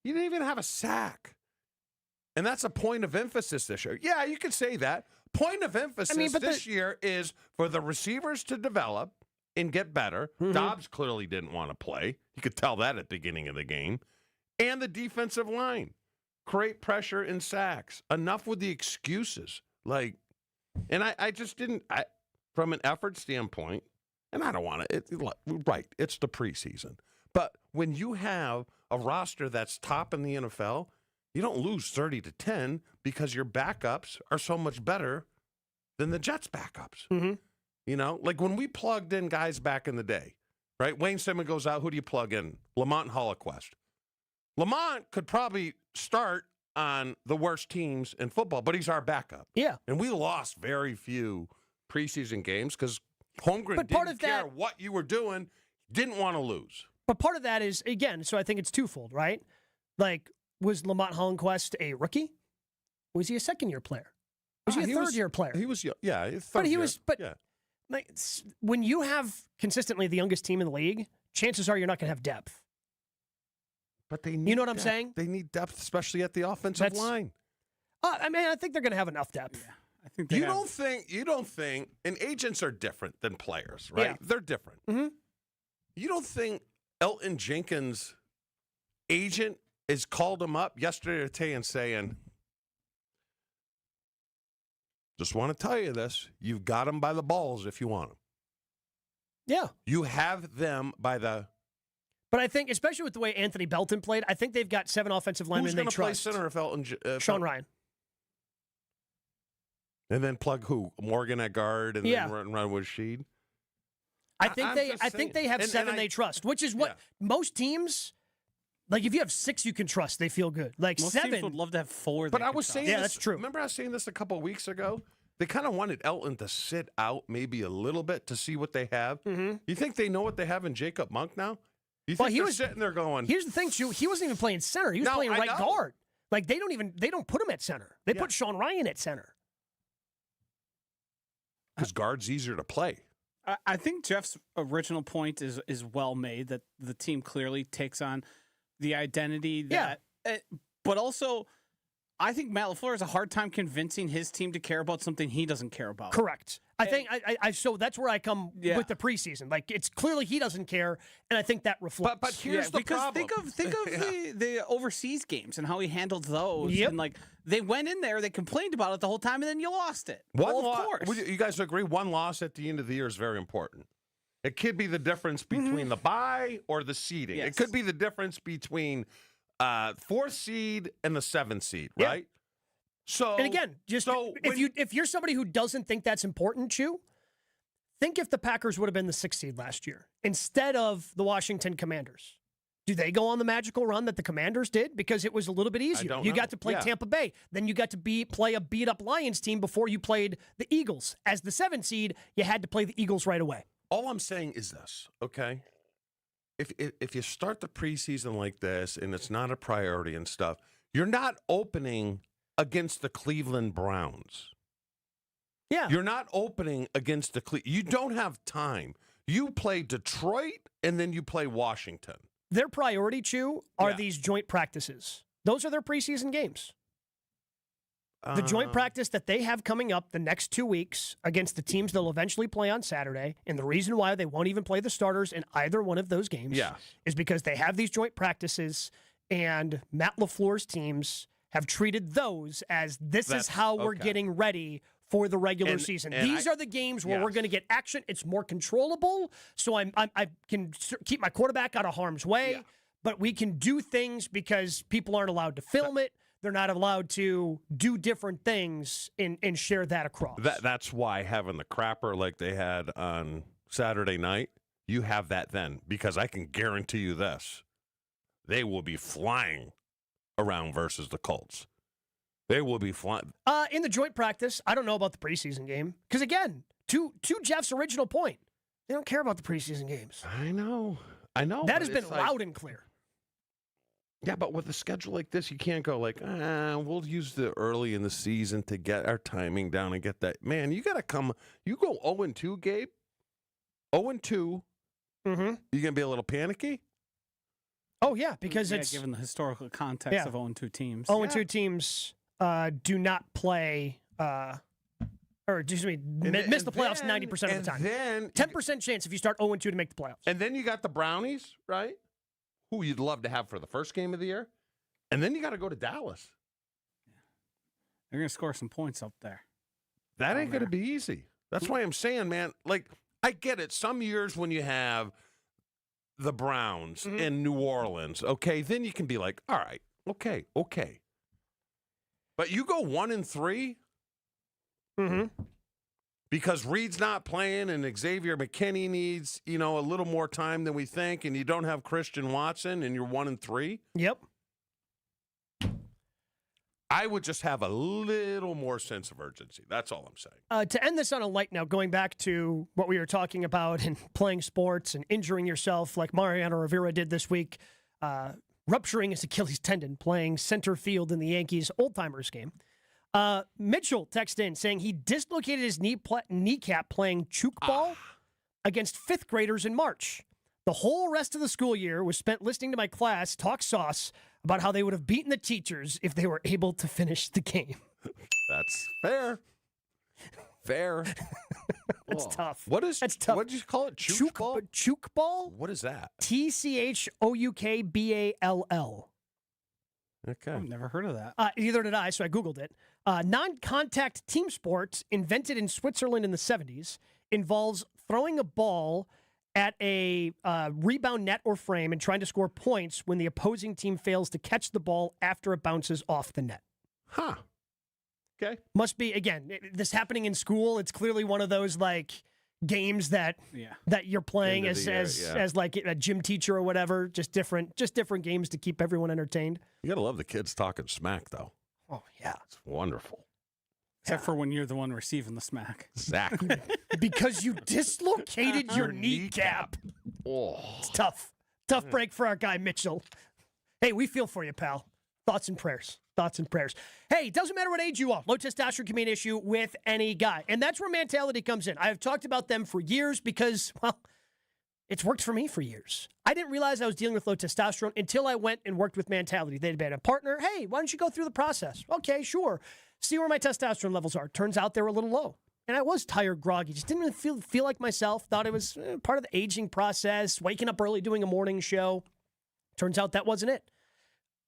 You didn't even have a sack. And that's a point of emphasis this year. Yeah, you could say that. Point of emphasis this year is for the receivers to develop and get better. Dobbs clearly didn't want to play. You could tell that at the beginning of the game. And the defensive line. Create pressure and sacks. Enough with the excuses. And I just didn't, from an effort standpoint, and I don't want to, right, it's the preseason. But when you have a roster that's top in the NFL, You don't lose 30-10 because your backups are so much better than the Jets' backups.
Mm-hmm.
You know, like when we plugged in guys back in the day, right? Wayne Simmons goes out. Who do you plug in? Lamont and Holoquest. Lamont could probably start on the worst teams in football, but he's our backup.
Yeah.
And we lost very few preseason games because Holmgren didn't care what you were doing, didn't want to lose.
But part of that is, again, so I think it's twofold, right? Like, was Lamont Holmquist a rookie? Was he a second-year player? Was he a third-year player?
He was, yeah.
But he was, like, when you have consistently the youngest team in the league, chances are you're not going to have depth.
But they need
you know what I'm
depth.
saying?
They need depth, especially at the offensive line.
I mean, I think they're going to have enough depth.
Yeah, I think
You don't think, and agents are different than players, right?
Yeah.
They're different.
Mm-hmm.
You don't think Elton Jenkins' agent has called him up yesterday or today and saying, just want to tell you this, you've got them by the balls if you want them.
Yeah.
You have them by the...
But I think, especially with the way Anthony Belton played, I think they've got 7 offensive linemen they trust.
Who's going to play center if Elton...
Sean Ryan.
And then plug who? Morgan at guard and then run with Sheed?
I think they have 7 they trust, which is what most teams... Like, if you have 6 you can trust, they feel good. Like,
Most
7...
teams would love to have 4.
But I was saying
yeah,
this,
that's true.
Remember I was saying this a couple of weeks ago? They kind of wanted Elton to sit out maybe a little bit to see what they have.
Mm-hmm.
You think they know what they have in Jacob Monk now? You think they're sitting there going...
Here's the thing, Chew. He wasn't even playing center. He was playing right guard. Like, they don't put him at center. They put Sean Ryan at center.
Because guard's easier to play.
I think Jeff's original point is well made, that the team clearly takes on the identity that, but also I think Matt LaFleur has a hard time convincing his team to care about something he doesn't care about.
Correct. I think so that's where I come with the preseason. Like, it's clearly he doesn't care, and I think that reflects.
But here's the problem.
Think of the overseas games and how he handled those.
Yep.
And like, they went in there, they complained about it the whole time, and then you lost it.
Of
course.
Would you guys agree? One loss at the end of the year is very important. It could be the difference between the bye or the seeding.
Yes.
It could be the difference between 4th seed and the 7th seed, right? So,
and again, if you're somebody who doesn't think that's important, Chew, think if the Packers would have been the 6th seed last year instead of the Washington Commanders. Do they go on the magical run that the Commanders did? Because it was a little bit easier. You got to play Tampa Bay. Then you got to play a beat-up Lions team before you played the Eagles. As the 7th seed, you had to play the Eagles right away.
All I'm saying is this, okay? If you start the preseason like this and it's not a priority and stuff, you're not opening against the Cleveland Browns.
Yeah.
You're not opening against the You don't have time. You play Detroit and then you play Washington.
Their priority, Chew, are these joint practices. Those are their preseason games. The joint practice that they have coming up the next 2 weeks against the teams they'll eventually play on Saturday, and the reason why they won't even play the starters in either one of those games is because they have these joint practices, and Matt LaFleur's teams have treated those as this is how we're getting ready for the regular season. These are the games where we're going to get action. It's more controllable, so I can keep my quarterback out of harm's way, but we can do things because people aren't allowed to film it. They're not allowed to do different things and share that across.
That's why having the crapper like they had on Saturday night, you have that then. Because I can guarantee you this. They will be flying around versus the Colts. They will be flying.
In the joint practice, I don't know about the preseason game. Because, again, to Jeff's original point, they don't care about the preseason games.
I know.
That has been loud and clear.
Yeah, but with a schedule like this, you can't go like, we'll use the early in the season to get our timing down and get that. Man, you got to come. You go 0-2, Gabe. 0-2.
Mm-hmm.
You going to be a little panicky?
Oh, yeah, because it's...
given the historical context of 0-2 teams.
0-2 teams do not play... or, excuse me, miss the playoffs 90% of the time.
Then
10% chance if you start 0-2 to make the playoffs.
And then you got the Brownies, right? Who you'd love to have for the first game of the year. And then you got to go to Dallas.
They're going to score some points up there.
That ain't going to be easy. That's why I'm saying, man, like, I get it. Some years when you have the Browns in New Orleans, okay, then you can be like, all right, okay. But you go 1-3 because Reed's not playing and Xavier McKinney needs, a little more time than we think, and you don't have Christian Watson and you're 1-3.
Yep.
I would just have a little more sense of urgency. That's all I'm saying.
To end this on a light note, going back to what we were talking about and playing sports and injuring yourself like Mariano Rivera did this week, rupturing his Achilles tendon, playing center field in the Yankees old-timers game. Mitchell texted in saying he dislocated his kneecap playing chook ball against fifth graders in March. The whole rest of the school year was spent listening to my class talk sauce about how they would have beaten the teachers if they were able to finish the game.
That's fair. Fair.
That's tough.
That's tough. What did you call it? Chook ball?
Chook ball?
What is that?
TCHOUKBALL.
Okay.
I've never heard of that.
Neither did I, so I Googled it. Non-contact team sport invented in Switzerland in the 70s involves throwing a ball at a rebound net or frame and trying to score points when the opposing team fails to catch the ball after it bounces off the net.
Huh. Okay.
Must be, again, this happening in school. It's clearly one of those, games that you're playing as like a gym teacher or whatever. Just different games to keep everyone entertained.
You got to love the kids talking smack, though.
Oh, yeah.
It's wonderful.
Except for when you're the one receiving the smack.
Exactly.
Because you dislocated your kneecap.
Oh.
It's tough. Tough break for our guy, Mitchell. Hey, we feel for you, pal. Thoughts and prayers. Thoughts and prayers. Hey, it doesn't matter what age you are. Low testosterone can be an issue with any guy. And that's where Mentality comes in. I've talked about them for years because, it's worked for me for years. I didn't realize I was dealing with low testosterone until I went and worked with Mentality. They'd been a partner. Hey, why don't you go through the process? Okay, sure. See where my testosterone levels are. Turns out they were a little low. And I was tired, groggy. Just didn't really feel like myself. Thought it was part of the aging process, waking up early, doing a morning show. Turns out that wasn't it.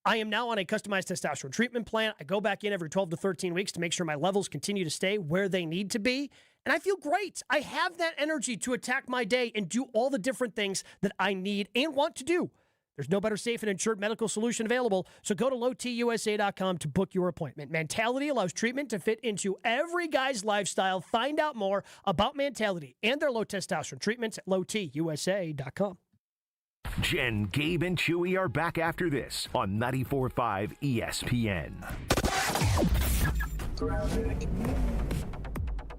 I am now on a customized testosterone treatment plan. I go back in every 12 to 13 weeks to make sure my levels continue to stay where they need to be. And I feel great. I have that energy to attack my day and do all the different things that I need and want to do. There's no better safe and insured medical solution available, so go to lowtusa.com to book your appointment. Mentality allows treatment to fit into every guy's lifestyle. Find out more about Mentality and their low testosterone treatments at lowtusa.com.
Jen, Gabe, and Chewy are back after this on 94.5 ESPN.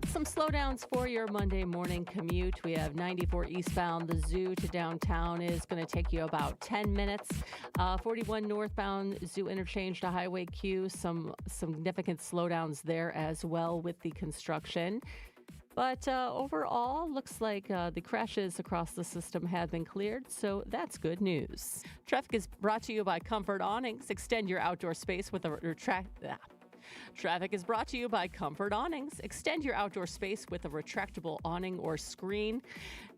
Some slowdowns for your Monday morning commute. We have 94 eastbound. The Zoo to downtown is going to take you about 10 minutes. 41 northbound Zoo interchange to Highway Q. Some significant slowdowns there as well with the construction. But overall, looks like the crashes across the system have been cleared, so that's good news. Traffic is brought to you by Comfort Awnings. Extend your outdoor space with a Traffic is brought to you by Comfort Awnings. Extend your outdoor space with a retractable awning or screen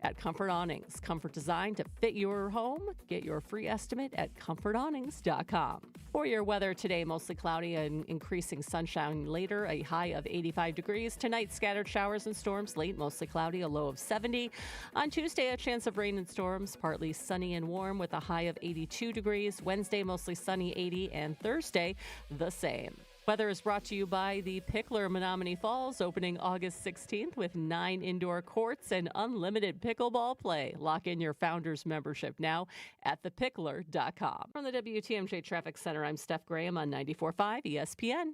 at Comfort Awnings. Comfort designed to fit your home. Get your free estimate at comfortawnings.com. For your weather today, mostly cloudy and increasing sunshine later, a high of 85 degrees. Tonight, scattered showers and storms. Late, mostly cloudy, a low of 70. On Tuesday, a chance of rain and storms, partly sunny and warm with a high of 82 degrees. Wednesday, mostly sunny, 80. And Thursday, the same. Weather is brought to you by the Pickler Menominee Falls, opening August 16th with 9 indoor courts and unlimited pickleball play. Lock in your Founders membership now at thepickler.com. From the WTMJ Traffic Center, I'm Steph Graham on 94.5 ESPN.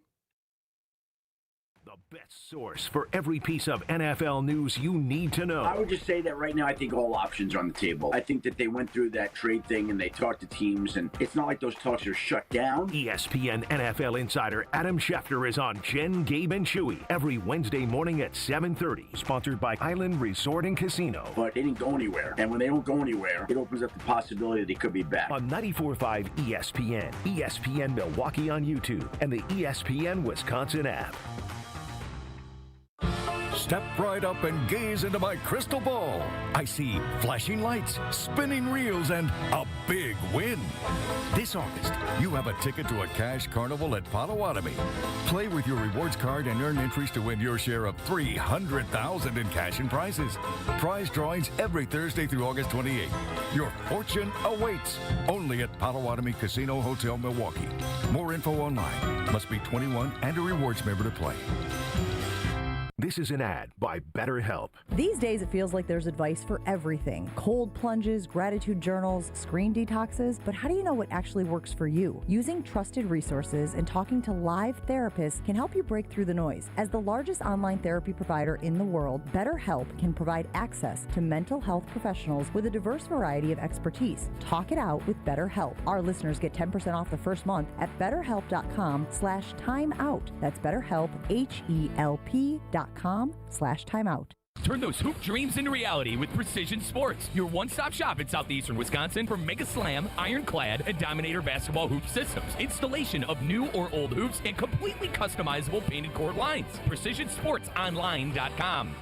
The best source for every piece of NFL news you need to know.
I would just say that right now I think all options are on the table. I think that they went through that trade thing and they talked to teams, and it's not like those talks are shut down.
ESPN NFL insider Adam Schefter is on Jen, Gabe, and Chewy every Wednesday morning at 7:30. Sponsored by Island Resort and Casino.
But they didn't go anywhere. And when they don't go anywhere, it opens up the possibility that they could be back.
On 94.5 ESPN, ESPN Milwaukee on YouTube, and the ESPN Wisconsin app.
Step right up and gaze into my crystal ball. I see flashing lights, spinning reels, and a big win. This August, you have a ticket to a cash carnival at Potawatomi. Play with your rewards card and earn entries to win your share of $300,000 in cash and prizes. Prize drawings every Thursday through August 28th. Your fortune awaits only at Potawatomi Casino Hotel, Milwaukee. More info online. Must be 21 and a rewards member to play.
This is an ad by BetterHelp.
These days, it feels like there's advice for everything. Cold plunges, gratitude journals, screen detoxes. But how do you know what actually works for you? Using trusted resources and talking to live therapists can help you break through the noise. As the largest online therapy provider in the world, BetterHelp can provide access to mental health professionals with a diverse variety of expertise. Talk it out with BetterHelp. Our listeners get 10% off the first month at BetterHelp.com/timeout. That's BetterHelp, HELP.com/timeout.
Turn those hoop dreams into reality with Precision Sports, your one-stop shop in southeastern Wisconsin for Mega Slam, Ironclad, and Dominator basketball hoop systems. Installation of new or old hoops and completely customizable painted court lines. PrecisionSportsOnline.com.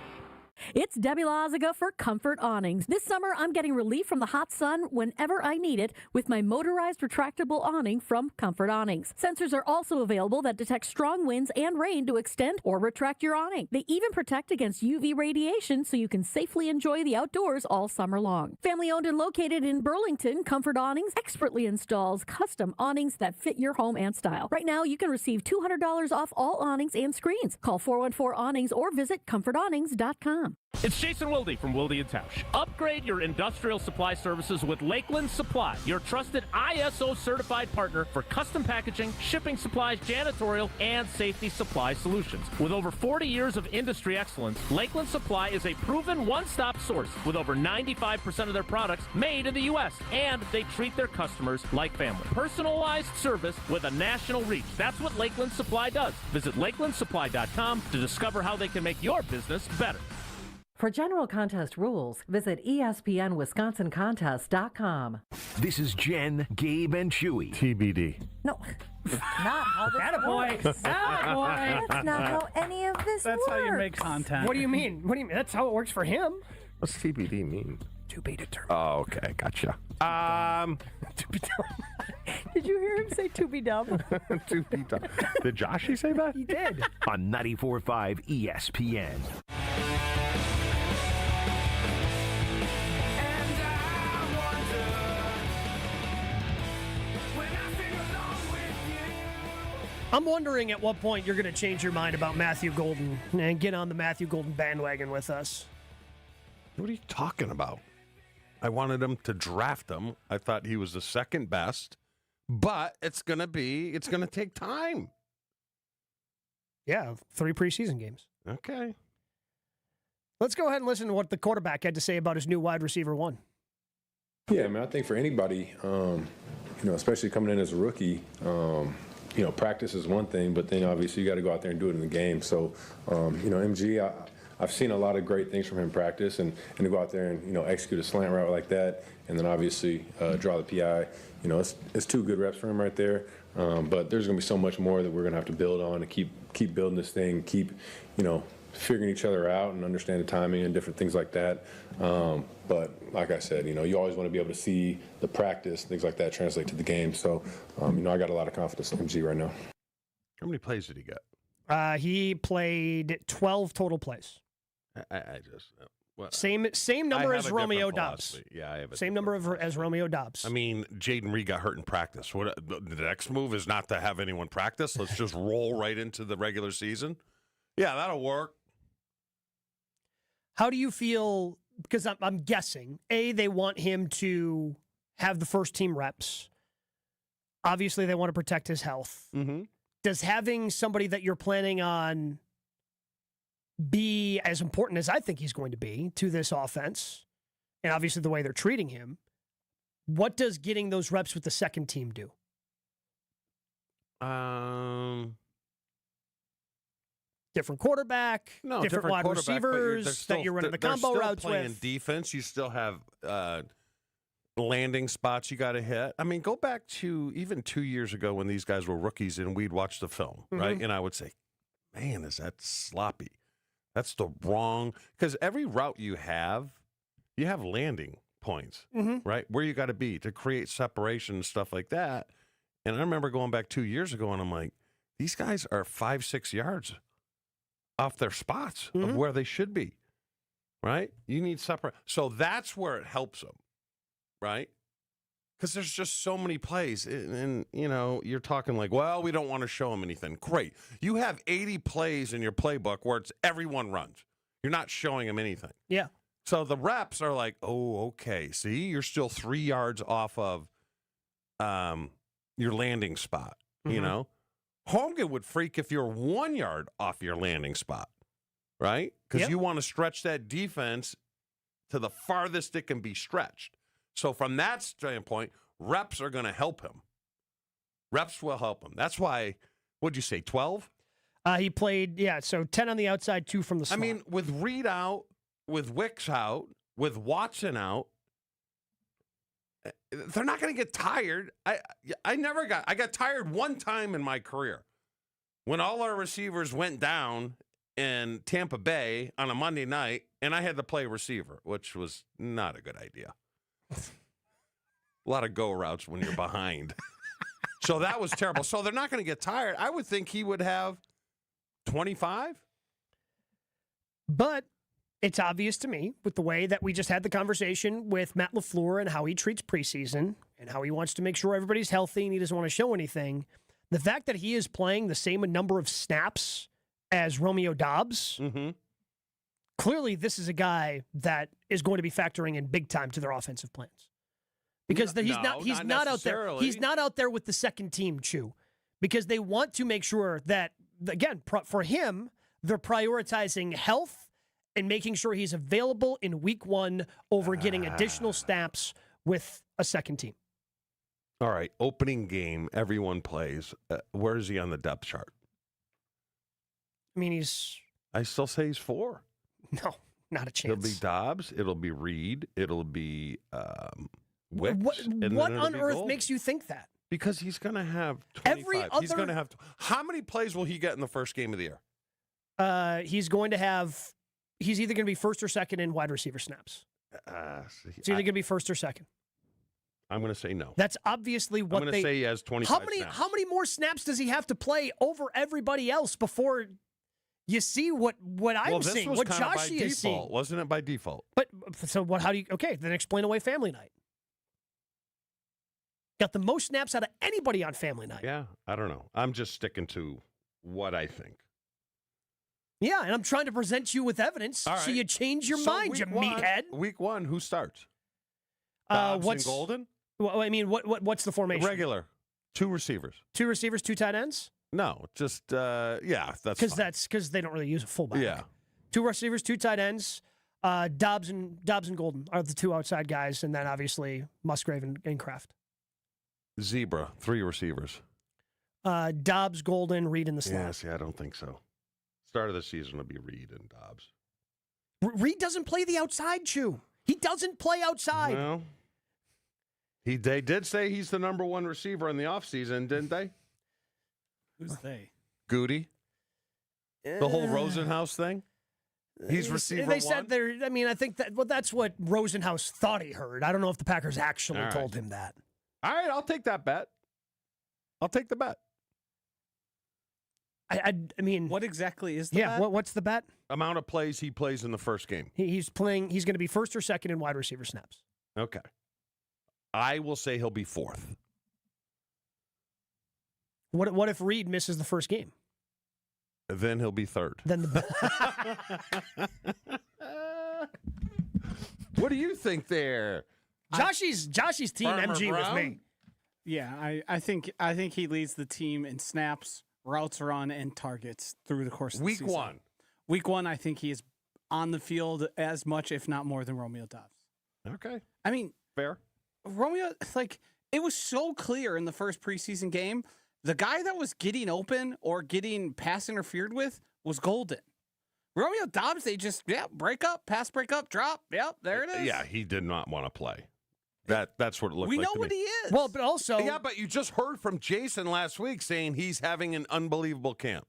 It's Debbie Lazaga for Comfort Awnings. This summer, I'm getting relief from the hot sun whenever I need it with my motorized retractable awning from Comfort Awnings. Sensors are also available that detect strong winds and rain to extend or retract your awning. They even protect against UV radiation so you can safely enjoy the outdoors all summer long. Family owned and located in Burlington, Comfort Awnings expertly installs custom awnings that fit your home and style. Right now, you can receive $200 off all awnings and screens. Call 414-AWNINGS or visit comfortawnings.com.
It's Jason Wilde from Wilde & Tausch. Upgrade your industrial supply services with Lakeland Supply, your trusted ISO certified partner for custom packaging, shipping supplies, janitorial, and safety supply solutions. With over 40 years of industry excellence, Lakeland Supply is a proven one-stop source with over 95% of their products made in the U.S., and they treat their customers like family. Personalized service with a national reach. That's what Lakeland Supply does. Visit LakelandSupply.com to discover how they can make your business better.
For general contest rules, visit ESPNWisconsinContest.com.
This is Jen, Gabe, and Chewy. TBD.
No, not how this
Attaboy.
works.
Attaboy.
That's not how any of this
That's
works.
how you make content.
What do you mean? What do you mean? That's how it works for him.
What's TBD mean?
To be determined.
Oh, okay, gotcha.
To be determined.
Did you hear him say to be dumb?
To be dumb. Did Joshy say that?
He did.
On 94.5 ESPN.
I'm wondering at what point you're going to change your mind about Matthew Golden and get on the Matthew Golden bandwagon with us.
What are you talking about? I wanted him to draft him. I thought he was the second best, but it's going to take time.
Yeah, 3 preseason games.
Okay.
Let's go ahead and listen to what the quarterback had to say about his new wide receiver one.
Yeah, man, I think for anybody, especially coming in as a rookie, practice is one thing, but then obviously you got to go out there and do it in the game. So, MG, I've seen a lot of great things from him in practice, and to go out there and, execute a slant route like that, and then obviously draw the PI, it's 2 good reps for him right there. But there's going to be so much more that we're going to have to build on and keep building this thing, keep, figuring each other out and understand the timing and different things like that. But like I said, you always want to be able to see the practice, things like that translate to the game. So, I got a lot of confidence in MG right now.
How many plays did he get?
He played 12 total plays.
I just... Well,
same number as Romeo Dobbs.
Yeah, I have a
same number as Romeo Dobbs.
I mean, Jaden Reed got hurt in practice. What the next move is not to have anyone practice. Let's just roll right into the regular season. Yeah, that'll work.
How do you feel? Because I'm guessing, they want him to have the first team reps. Obviously, they want to protect his health.
Mm-hmm.
Does having somebody that you're planning on be as important as I think he's going to be to this offense, and obviously the way they're treating him, what does getting those reps with the second team do? Different quarterback, different wide receivers that you're running the combo routes with.
Playing defense, you still have landing spots you got to hit. I mean, go back to even 2 years ago when these guys were rookies and we'd watch the film, right? And I would say, man, is that sloppy? That's the wrong, because every route you have landing points, right? Where you got to be to create separation and stuff like that. And I remember going back 2 years ago, and I'm like, these guys are 5-6 yards off their spots of where they should be, right? You need separate. So that's where it helps them, right? Because there's just so many plays. And, you know, you're talking like, well, we don't want to show them anything. Great. You have 80 plays in your playbook where it's everyone runs. You're not showing them anything.
Yeah.
So the reps are like, oh, okay. See, you're still 3 yards off of your landing spot, you know? Holmgren would freak if you're 1 yard off your landing spot, right? Because you want to stretch that defense to the farthest it can be stretched. So from that standpoint, reps are going to help him. Reps will help him. That's why, what'd you say, 12?
He played, so 10 on the outside, 2 from the slot.
I mean, with Reed out, with Wicks out, with Watson out, they're not going to get tired. I got tired one time in my career when all our receivers went down in Tampa Bay on a Monday night, and I had to play receiver, which was not a good idea. A lot of go routes when you're behind. So that was terrible. So they're not going to get tired. I would think he would have 25.
But it's obvious to me with the way that we just had the conversation with Matt LaFleur and how he treats preseason and how he wants to make sure everybody's healthy and he doesn't want to show anything. The fact that he is playing the same number of snaps as Romeo Doubs, clearly this is a guy that is going to be factoring in big time to their offensive plans. Because he's not out there. He's not out there with the second team, Chew. Because they want to make sure that, again, for him, they're prioritizing health and making sure he's available in week 1 over getting additional snaps with a second team.
All right, opening game, everyone plays. Where is he on the depth chart?
I mean,
I still say he's 4.
No, not a chance.
It'll be Dobbs. It'll be Reed. It'll be Wicks.
What on earth makes you think that?
Because he's going to have 25. He's going to have. How many plays will he get in the first game of the year?
He's going to have. He's either going to be first or second in wide receiver snaps. It's either going to be first or second.
I'm going to say no.
That's obviously what
I'm going to say he has 25 snaps.
How many more snaps does he have to play over everybody else before you see what I'm seeing, what Josh is seeing?
Wasn't it by default?
But so what? How do you? Okay, then explain away family night. Got the most snaps out of anybody on family night.
Yeah, I don't know. I'm just sticking to what I think.
Yeah, and I'm trying to present you with evidence so you change your mind, you meathead.
Week 1, who starts? Dobbs and Golden?
Well, I mean, what's the formation?
Regular. 2 receivers.
2 receivers, 2 tight ends?
No, just, that's
because they don't really use a fullback.
Yeah.
2 receivers, 2 tight ends. Dobbs and Golden are the 2 outside guys, and then obviously Musgrave and Kraft.
Zebra, 3 receivers.
Dobbs, Golden, Reed in the slot.
Yeah, see, I don't think so. Start of the season will be Reed and Dobbs.
Reed doesn't play the outside, Chew. He doesn't play outside.
Well, they did say he's the number 1 receiver in the offseason, didn't they?
Who's they?
Goody. The whole Rosenhaus thing? He's receiver
They said they're, I mean, I think that's what Rosenhaus thought he heard. I don't know if the Packers actually told him that.
All right, I'll take that bet. I'll take the bet.
I mean,
what exactly is the bet?
What's the bet?
Amount of plays he plays in the first game.
He's going to be first or second in wide receiver snaps.
Okay. I will say he'll be 4th.
What if Reed misses the first game?
Then he'll be 3rd.
Then
what do you think there?
Joshy's team
Farmer
MG
Brown?
with me.
Yeah, I think he leads the team in snaps, routes run, and targets through the course of the season.
Week 1.
Week 1, I think he is on the field as much, if not more, than Romeo Doubs.
Okay.
I mean,
fair.
Romeo, it was so clear in the first preseason game, the guy that was getting open or getting pass interfered with was Golden. Romeo Doubs, they just, break up, pass break up, drop. Yep, there it is.
Yeah, he did not want to play. That's what it looked like.
We know
to
what
me.
he is.
Well, but also.
Yeah, but you just heard from Jason last week saying he's having an unbelievable camp.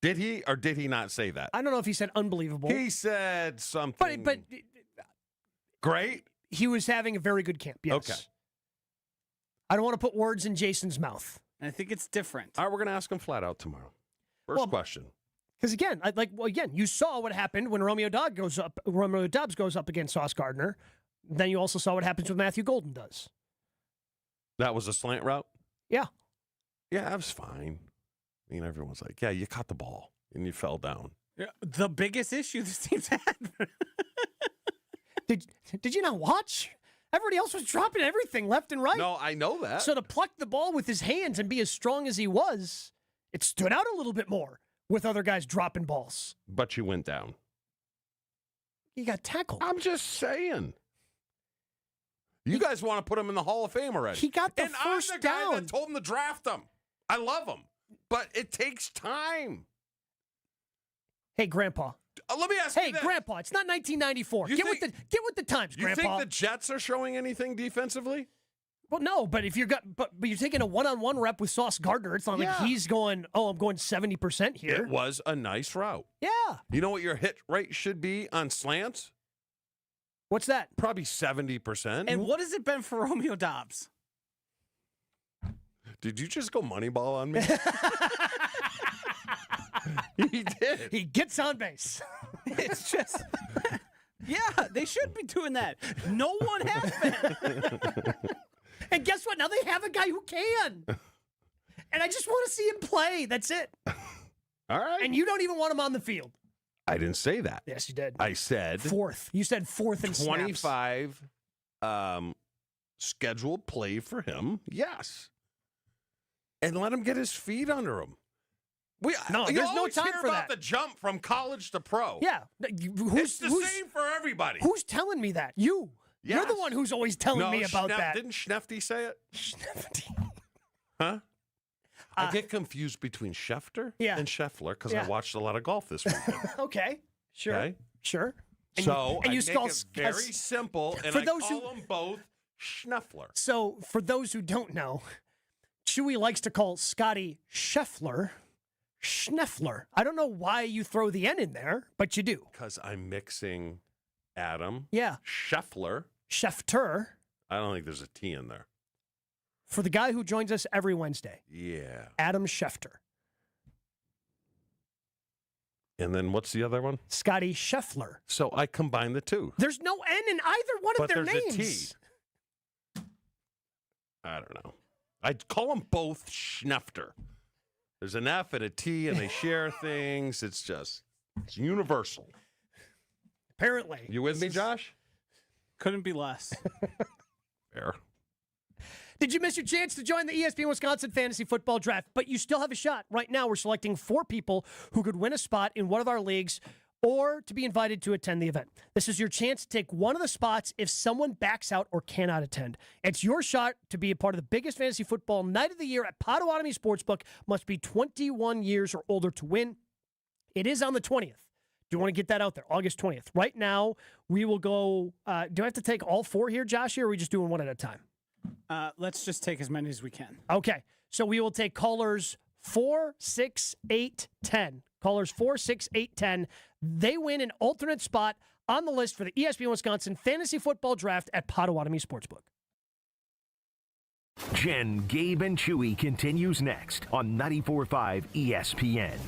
Did he or did he not say that?
I don't know if he said unbelievable.
He said something.
But
great.
He was having a very good camp, yes.
Okay.
I don't want to put words in Jason's mouth.
I think it's different.
All right, we're going to ask him flat out tomorrow. First question.
Because again, you saw what happened when Romeo Dobbs goes up against Sauce Gardner. Then you also saw what happens when Matthew Golden does.
That was a slant route?
Yeah.
Yeah, that was fine. I mean, everyone's like, yeah, you caught the ball and you fell down.
Yeah, the biggest issue this team's had.
Did you not watch? Everybody else was dropping everything left and right.
No, I know that.
So to pluck the ball with his hands and be as strong as he was, it stood out a little bit more with other guys dropping balls.
But you went down.
You got tackled.
I'm just saying. You guys want to put him in the Hall of Fame already.
He got the
and
first
I'm the guy
down.
that told him to draft him. I love him. But it takes time.
Hey, Grandpa.
Let me ask you this.
Hey, Grandpa, it's not 1994. Get with the times,
You
Grandpa.
think the Jets are showing anything defensively?
Well, no, but if you're taking a one-on-one rep with Sauce Gardner, it's not like he's going, I'm going 70% here.
It was a nice route.
Yeah.
You know what your hit rate should be on slants?
What's that?
Probably 70%.
And what has it been for Romeo Dobbs?
Did you just go Moneyball on me? He did.
He gets on base.
It's just, yeah, they should be doing that. No one has been.
And guess what? Now they have a guy who can. And I just want to see him play. That's it.
All right.
And you don't even want him on the field.
I didn't say that.
Yes, you did.
I said
fourth. You said fourth and
25 scheduled play for him. Yes. And let him get his feet under him.
There's no time
hear
for
about
that.
the jump from college to pro.
Yeah.
It's the same for everybody.
Who's telling me that? You.
Yes.
You're the one who's always telling me about that.
Didn't Schnefty say it?
Schnefty.
Huh? I get confused between Schefter and Scheffler because I watched a lot of golf this weekend.
Okay. Sure.
Okay?
Sure. And
so
you
I
make
it very simple, and I call them both Schnuffler.
So for those who don't know, Chewy likes to call Scotty Scheffler Schneffler. I don't know why you throw the N in there, but you do.
Because I'm mixing Adam.
Yeah.
Scheffler.
Schefter.
I don't think there's a T in there.
For the guy who joins us every Wednesday.
Yeah.
Adam Schefter.
And then what's the other one?
Scotty Scheffler.
So I combine the two.
There's no N in either one of their names.
But there's a T. I don't know. I'd call them both Schnefter. There's an F and a T, and they share things. It's universal.
Apparently.
You with me, Josh?
Couldn't be less.
Fair.
Did you miss your chance to join the ESPN Wisconsin Fantasy Football Draft? But you still have a shot. Right now, we're selecting 4 people who could win a spot in one of our leagues or to be invited to attend the event. This is your chance to take one of the spots if someone backs out or cannot attend. It's your shot to be a part of the biggest fantasy football night of the year at Potawatomi Sportsbook. Must be 21 years or older to win. It is on the 20th. Do you want to get that out there? August 20th. Right now, we will go. Do I have to take all 4 here, Josh, or are we just doing one at a time?
Let's just take as many as we can.
Okay. So we will take callers 4, 6, 8, 10. Callers 4, 6, 8, 10. They win an alternate spot on the list for the ESPN Wisconsin Fantasy Football Draft at Potawatomi Sportsbook.
Jen, Gabe, and Chewy continues next on 94.5 ESPN.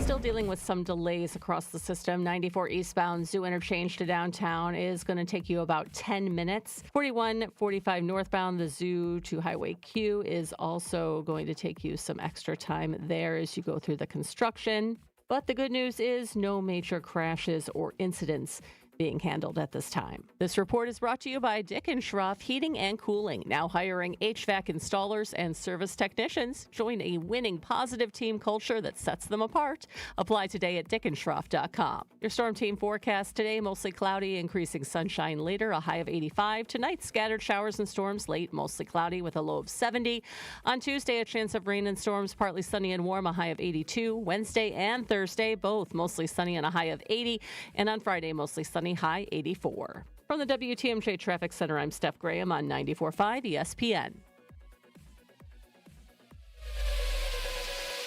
Still dealing with some delays across the system. 94 eastbound Zoo Interchange to downtown is going to take you about 10 minutes. 4145 northbound, the Zoo to Highway Q is also going to take you some extra time there as you go through the construction. But the good news is no major crashes or incidents being handled at this time. This report is brought to you by Dick & Schroff Heating and Cooling, now hiring HVAC installers and service technicians. Join a winning positive team culture that sets them apart. Apply today at dickandschroff.com. Your storm team forecast today, mostly cloudy, increasing sunshine later, a high of 85. Tonight, scattered showers and storms late, mostly cloudy with a low of 70. On Tuesday, a chance of rain and storms, partly sunny and warm, a high of 82. Wednesday and Thursday, both mostly sunny and a high of 80. And on Friday, mostly sunny, high 84. From the WTMJ Traffic Center, I'm Steph Graham on 94.5 ESPN.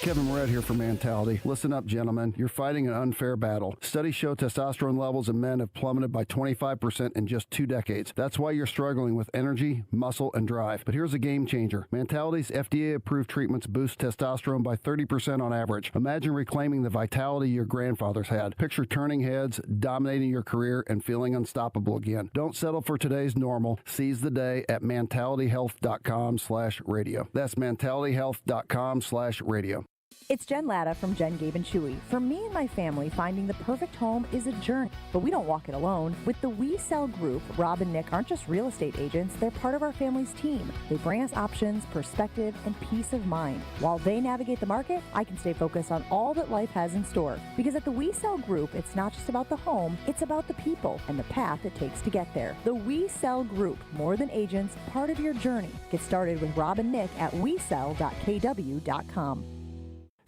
Kevin Moret here for Mentality. Listen up, gentlemen. You're fighting an unfair battle. Studies show testosterone levels in men have plummeted by 25% in just 2 decades. That's why you're struggling with energy, muscle, and drive. But here's a game changer. Mentality's FDA-approved treatments boost testosterone by 30% on average. Imagine reclaiming the vitality your grandfathers had. Picture turning heads, dominating your career, and feeling unstoppable again. Don't settle for today's normal. Seize the day at mentalityhealth.com/radio. That's mentalityhealth.com/radio.
It's Jen Latta from Jen, Gabe, and Chewy. For me and my family, finding the perfect home is a journey, but we don't walk it alone. With the We Sell Group, Rob and Nick aren't just real estate agents, they're part of our family's team. They bring us options, perspective, and peace of mind. While they navigate the market, I can stay focused on all that life has in store. Because at the We Sell Group, it's not just about the home, it's about the people and the path it takes to get there. The We Sell Group, more than agents, part of your journey. Get started with Rob and Nick at wesell.kw.com.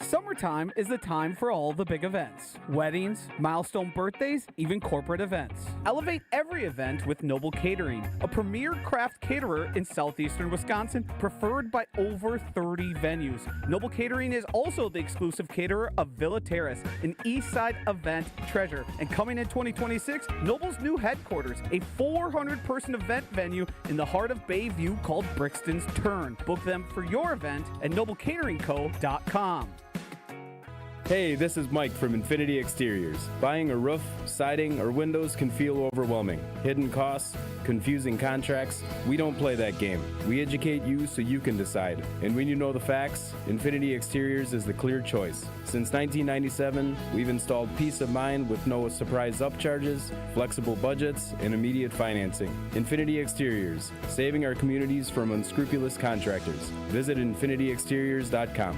Summertime is the time for all the big events. Weddings, milestone birthdays, even corporate events. Elevate every event with Noble Catering, a premier craft caterer in southeastern Wisconsin, preferred by over 30 venues. Noble Catering is also the exclusive caterer of Villa Terrace, an East Side event treasure. And coming in 2026, Noble's new headquarters, a 400-person event venue in the heart of Bayview called Brixton's Turn. Book them for your event at noblecateringco.com.
Hey, this is Mike from Infinity Exteriors. Buying a roof, siding, or windows can feel overwhelming. Hidden costs, confusing contracts. We don't play that game. We educate you so you can decide. And when you know the facts, Infinity Exteriors is the clear choice. Since 1997, we've installed peace of mind with no surprise upcharges, flexible budgets, and immediate financing. Infinity Exteriors, saving our communities from unscrupulous contractors. Visit infinityexteriors.com.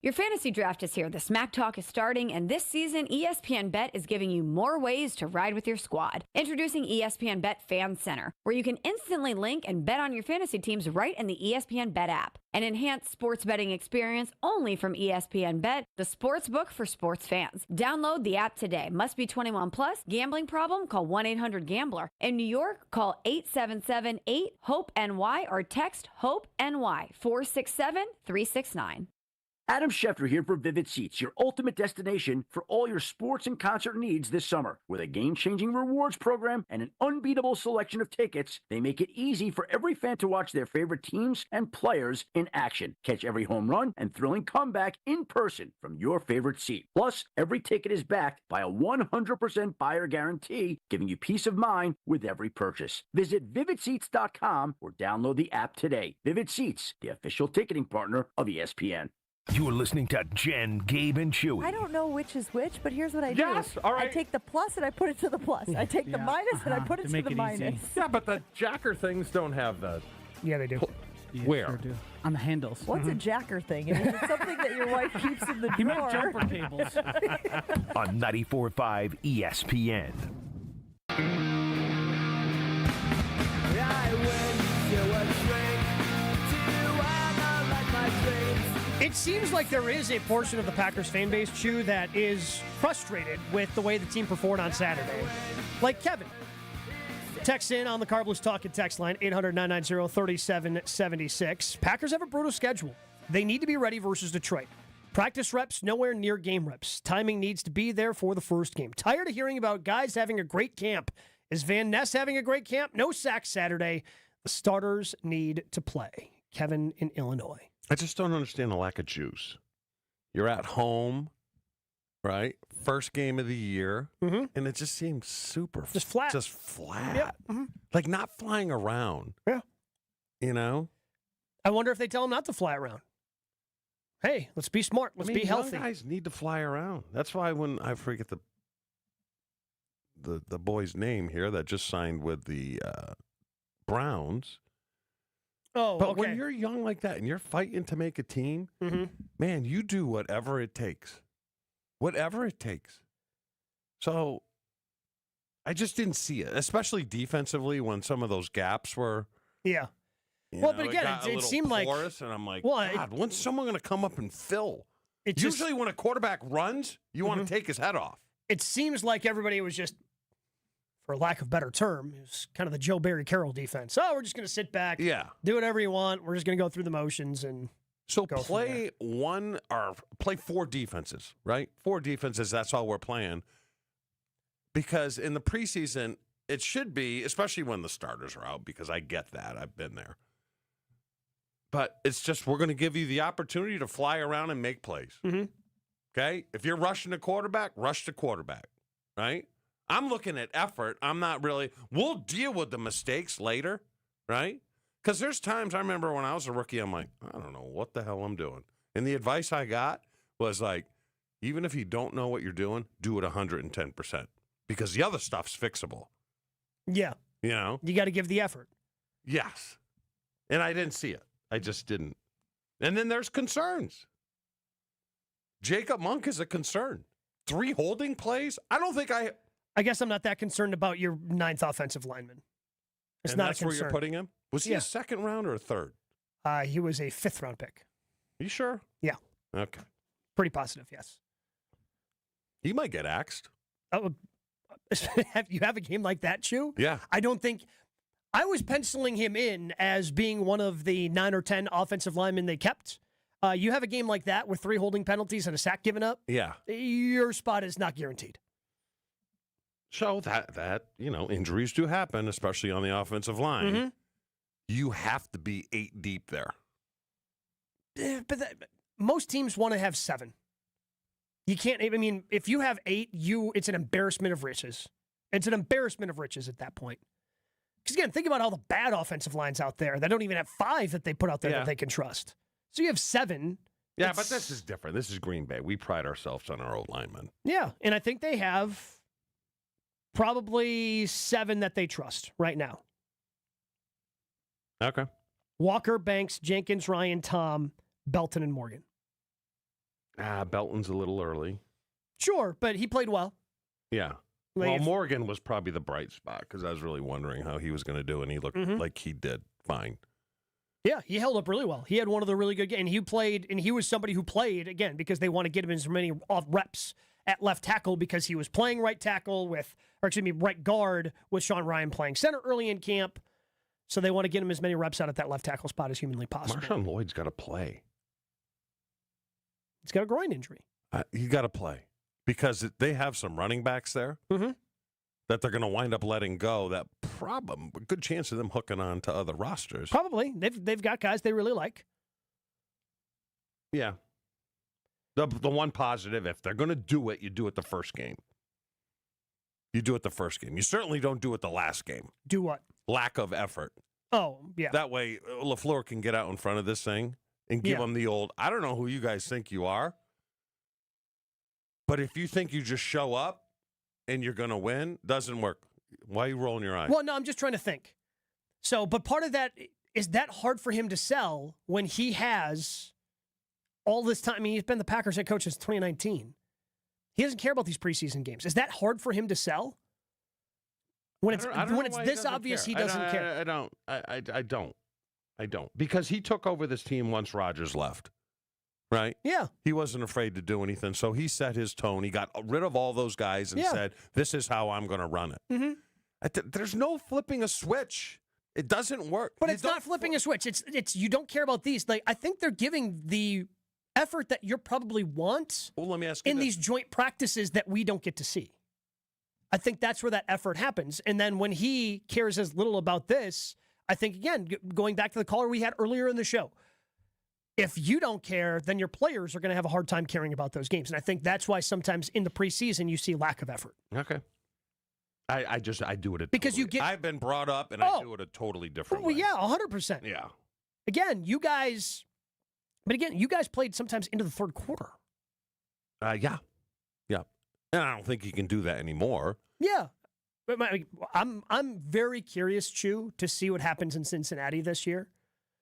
Your fantasy draft is here. The Smack Talk is starting, and this season, ESPN Bet is giving you more ways to ride with your squad. Introducing ESPN Bet Fan Center, where you can instantly link and bet on your fantasy teams right in the ESPN Bet app. An enhanced sports betting experience only from ESPN Bet, the sports book for sports fans. Download the app today. Must be 21 plus. Gambling problem? Call 1-800-GAMBLER. In New York, call 877-8-HOPE-NY or text HOPE-NY 467-369.
Adam Schefter here for Vivid Seats, your ultimate destination for all your sports and concert needs this summer. With a game-changing rewards program and an unbeatable selection of tickets, they make it easy for every fan to watch their favorite teams and players in action. Catch every home run and thrilling comeback in person from your favorite seat. Plus, every ticket is backed by a 100% buyer guarantee, giving you peace of mind with every purchase. Visit VividSeats.com or download the app today. Vivid Seats, the official ticketing partner of ESPN.
You're listening to Jen, Gabe, and Chewy.
I don't know which is which, but here's what I do.
Yes, all right.
I take the plus and I put it to the plus. I take the minus and I put it to the minus.
Yeah, but the jacker things don't have the.
Yeah, they do.
Where?
Sure do. On the handles.
What's a jacker thing? Is it something that your wife keeps in the drawer?
He meant jumper cables.
On 94.5 ESPN.
It seems like there is a portion of the Packers fan base, Chew, that is frustrated with the way the team performed on Saturday. Like Kevin. Text in on the Car Blues Talk and text line 800-990-3776. Packers have a brutal schedule. They need to be ready versus Detroit. Practice reps nowhere near game reps. Timing needs to be there for the first game. Tired of hearing about guys having a great camp. Is Van Ness having a great camp? No sacks Saturday. The starters need to play. Kevin in Illinois.
I just don't understand the lack of juice. You're at home, right? First game of the year, and it just seems super
just flat.
Just flat.
Yep.
Like not flying around.
Yeah.
You know?
I wonder if they tell him not to fly around. Hey, let's be smart. Let's be healthy.
Young guys need to fly around. That's why when I forget the boy's name here that just signed with the Browns.
Oh,
but
okay.
when you're young like that and you're fighting to make a team, man, you do whatever it takes. Whatever it takes. So I just didn't see it, especially defensively when some of those gaps were.
Yeah. Well, but again, it seemed like.
And I'm like,
well,
God, when's someone going to come up and fill? Usually when a quarterback runs, you want to take his head off.
It seems like everybody was just, for lack of a better term, it was kind of the Joe Barry Carroll defense. Oh, we're just going to sit back, do whatever you want. We're just going to go through the motions. And
So play one or play 4 defenses, right? 4 defenses, that's all we're playing. Because in the preseason, it should be, especially when the starters are out, because I get that. I've been there. But it's just we're going to give you the opportunity to fly around and make plays.
Mm-hmm.
Okay? If you're rushing the quarterback, rush the quarterback, right? I'm looking at effort. I'm not really – we'll deal with the mistakes later, right? Because there's times I remember when I was a rookie, I'm like, I don't know what the hell I'm doing. And the advice I got was like, even if you don't know what you're doing, do it 110%. Because the other stuff's fixable.
Yeah.
You know?
You got to give the effort.
Yes. And I didn't see it. I just didn't. And then there's concerns. Jacob Monk is a concern. 3 holding plays? I don't think
I guess I'm not that concerned about your 9th offensive lineman. It's
and
not
that's
a concern.
where you're putting him? Was he a 2nd round or a 3rd?
He was a 5th round pick.
You sure?
Yeah.
Okay.
Pretty positive, yes.
He might get axed.
Oh, you have a game like that, Chew?
Yeah.
I don't think I was penciling him in as being one of the 9 or 10 offensive linemen they kept. You have a game like that with 3 holding penalties and a sack given up.
Yeah.
Your spot is not guaranteed.
So that injuries do happen, especially on the offensive line.
Mm-hmm.
You have to be 8 deep there.
But most teams want to have 7. You can't. I mean, if you have 8, it's an embarrassment of riches. It's an embarrassment of riches at that point. Because again, think about all the bad offensive lines out there that don't even have 5 that they put out there that they can trust. So you have 7.
Yeah, but this is different. This is Green Bay. We pride ourselves on our old linemen.
Yeah, and I think they have probably 7 that they trust right now.
Okay.
Walker, Banks, Jenkins, Ryan, Tom, Belton, and Morgan.
Belton's a little early.
Sure, but he played well.
Yeah. Well, Morgan was probably the bright spot because I was really wondering how he was going to do, and he looked like he did fine.
Yeah, he held up really well. He had one of the really good games. And he played, and he was somebody who played, again, because they want to get him as many reps at left tackle because he was playing right guard with Sean Ryan playing center early in camp. So they want to get him as many reps out at that left tackle spot as humanly possible.
Marshawn Lloyd's got to play.
He's got a groin injury.
He got to play because they have some running backs there that they're going to wind up letting go. That problem, a good chance of them hooking on to other rosters.
Probably. They've got guys they really like.
Yeah. The one positive, if they're going to do it, you do it the first game. You do it the first game. You certainly don't do it the last game.
Do what?
Lack of effort.
Oh, yeah.
That way, LaFleur can get out in front of this thing and give them the old, I don't know who you guys think you are, but if you think you just show up and you're going to win, doesn't work. Why are you rolling your eyes?
Well, no, I'm just trying to think. So, but part of that, is that hard for him to sell when he has all this time? I mean, he's been the Packers head coach since 2019. He doesn't care about these preseason games. Is that hard for him to sell? When it's this obvious, he doesn't care.
I don't. Because he took over this team once Rodgers left, right?
Yeah.
He wasn't afraid to do anything. So he set his tone. He got rid of all those guys and said, this is how I'm going to run it.
Mm-hmm.
There's no flipping a switch. It doesn't work.
But it's not flipping a switch. It's you don't care about these. Like I think they're giving the effort that you probably want
let me ask you
in these joint practices that we don't get to see. I think that's where that effort happens. And then when he cares as little about this, I think, again, going back to the caller we had earlier in the show, if you don't care, then your players are going to have a hard time caring about those games. And I think that's why sometimes in the preseason you see lack of effort.
Okay. I do it
because I've
been brought up and I do it a totally different way.
Yeah, 100%.
Yeah.
Again, you guys played sometimes into the third quarter.
Yeah. And I don't think you can do that anymore.
Yeah. But I'm very curious, Chew, to see what happens in Cincinnati this year.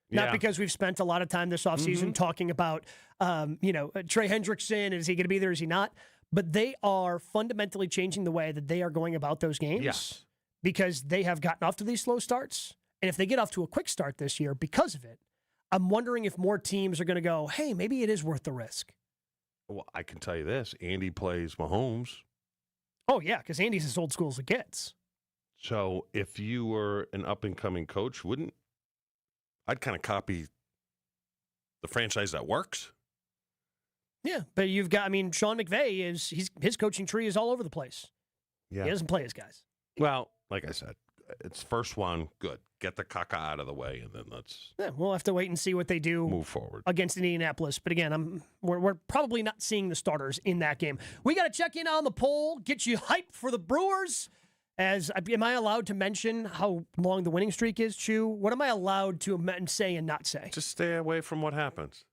Not because we've spent a lot of time this offseason talking about, Trey Hendrickson. Is he going to be there? Is he not? But they are fundamentally changing the way that they are going about those games.
Yes.
Because they have gotten off to these slow starts. And if they get off to a quick start this year because of it, I'm wondering if more teams are going to go, hey, maybe it is worth the risk.
Well, I can tell you this. Andy plays Mahomes.
Oh, yeah, because Andy's as old school as it gets.
So if you were an up-and-coming coach, I'd kind of copy the franchise that works.
Yeah, but you've got, Sean McVay, his coaching tree is all over the place.
Yeah.
He doesn't play his guys.
Well, like I said, it's first one, good. Get the caca out of the way, and then let's
we'll have to wait and see what they do
move forward
against Indianapolis. But again, we're probably not seeing the starters in that game. We got to check in on the poll, get you hyped for the Brewers. Am I allowed to mention how long the winning streak is, Chew? What am I allowed to say and not say?
Just stay away from what happens.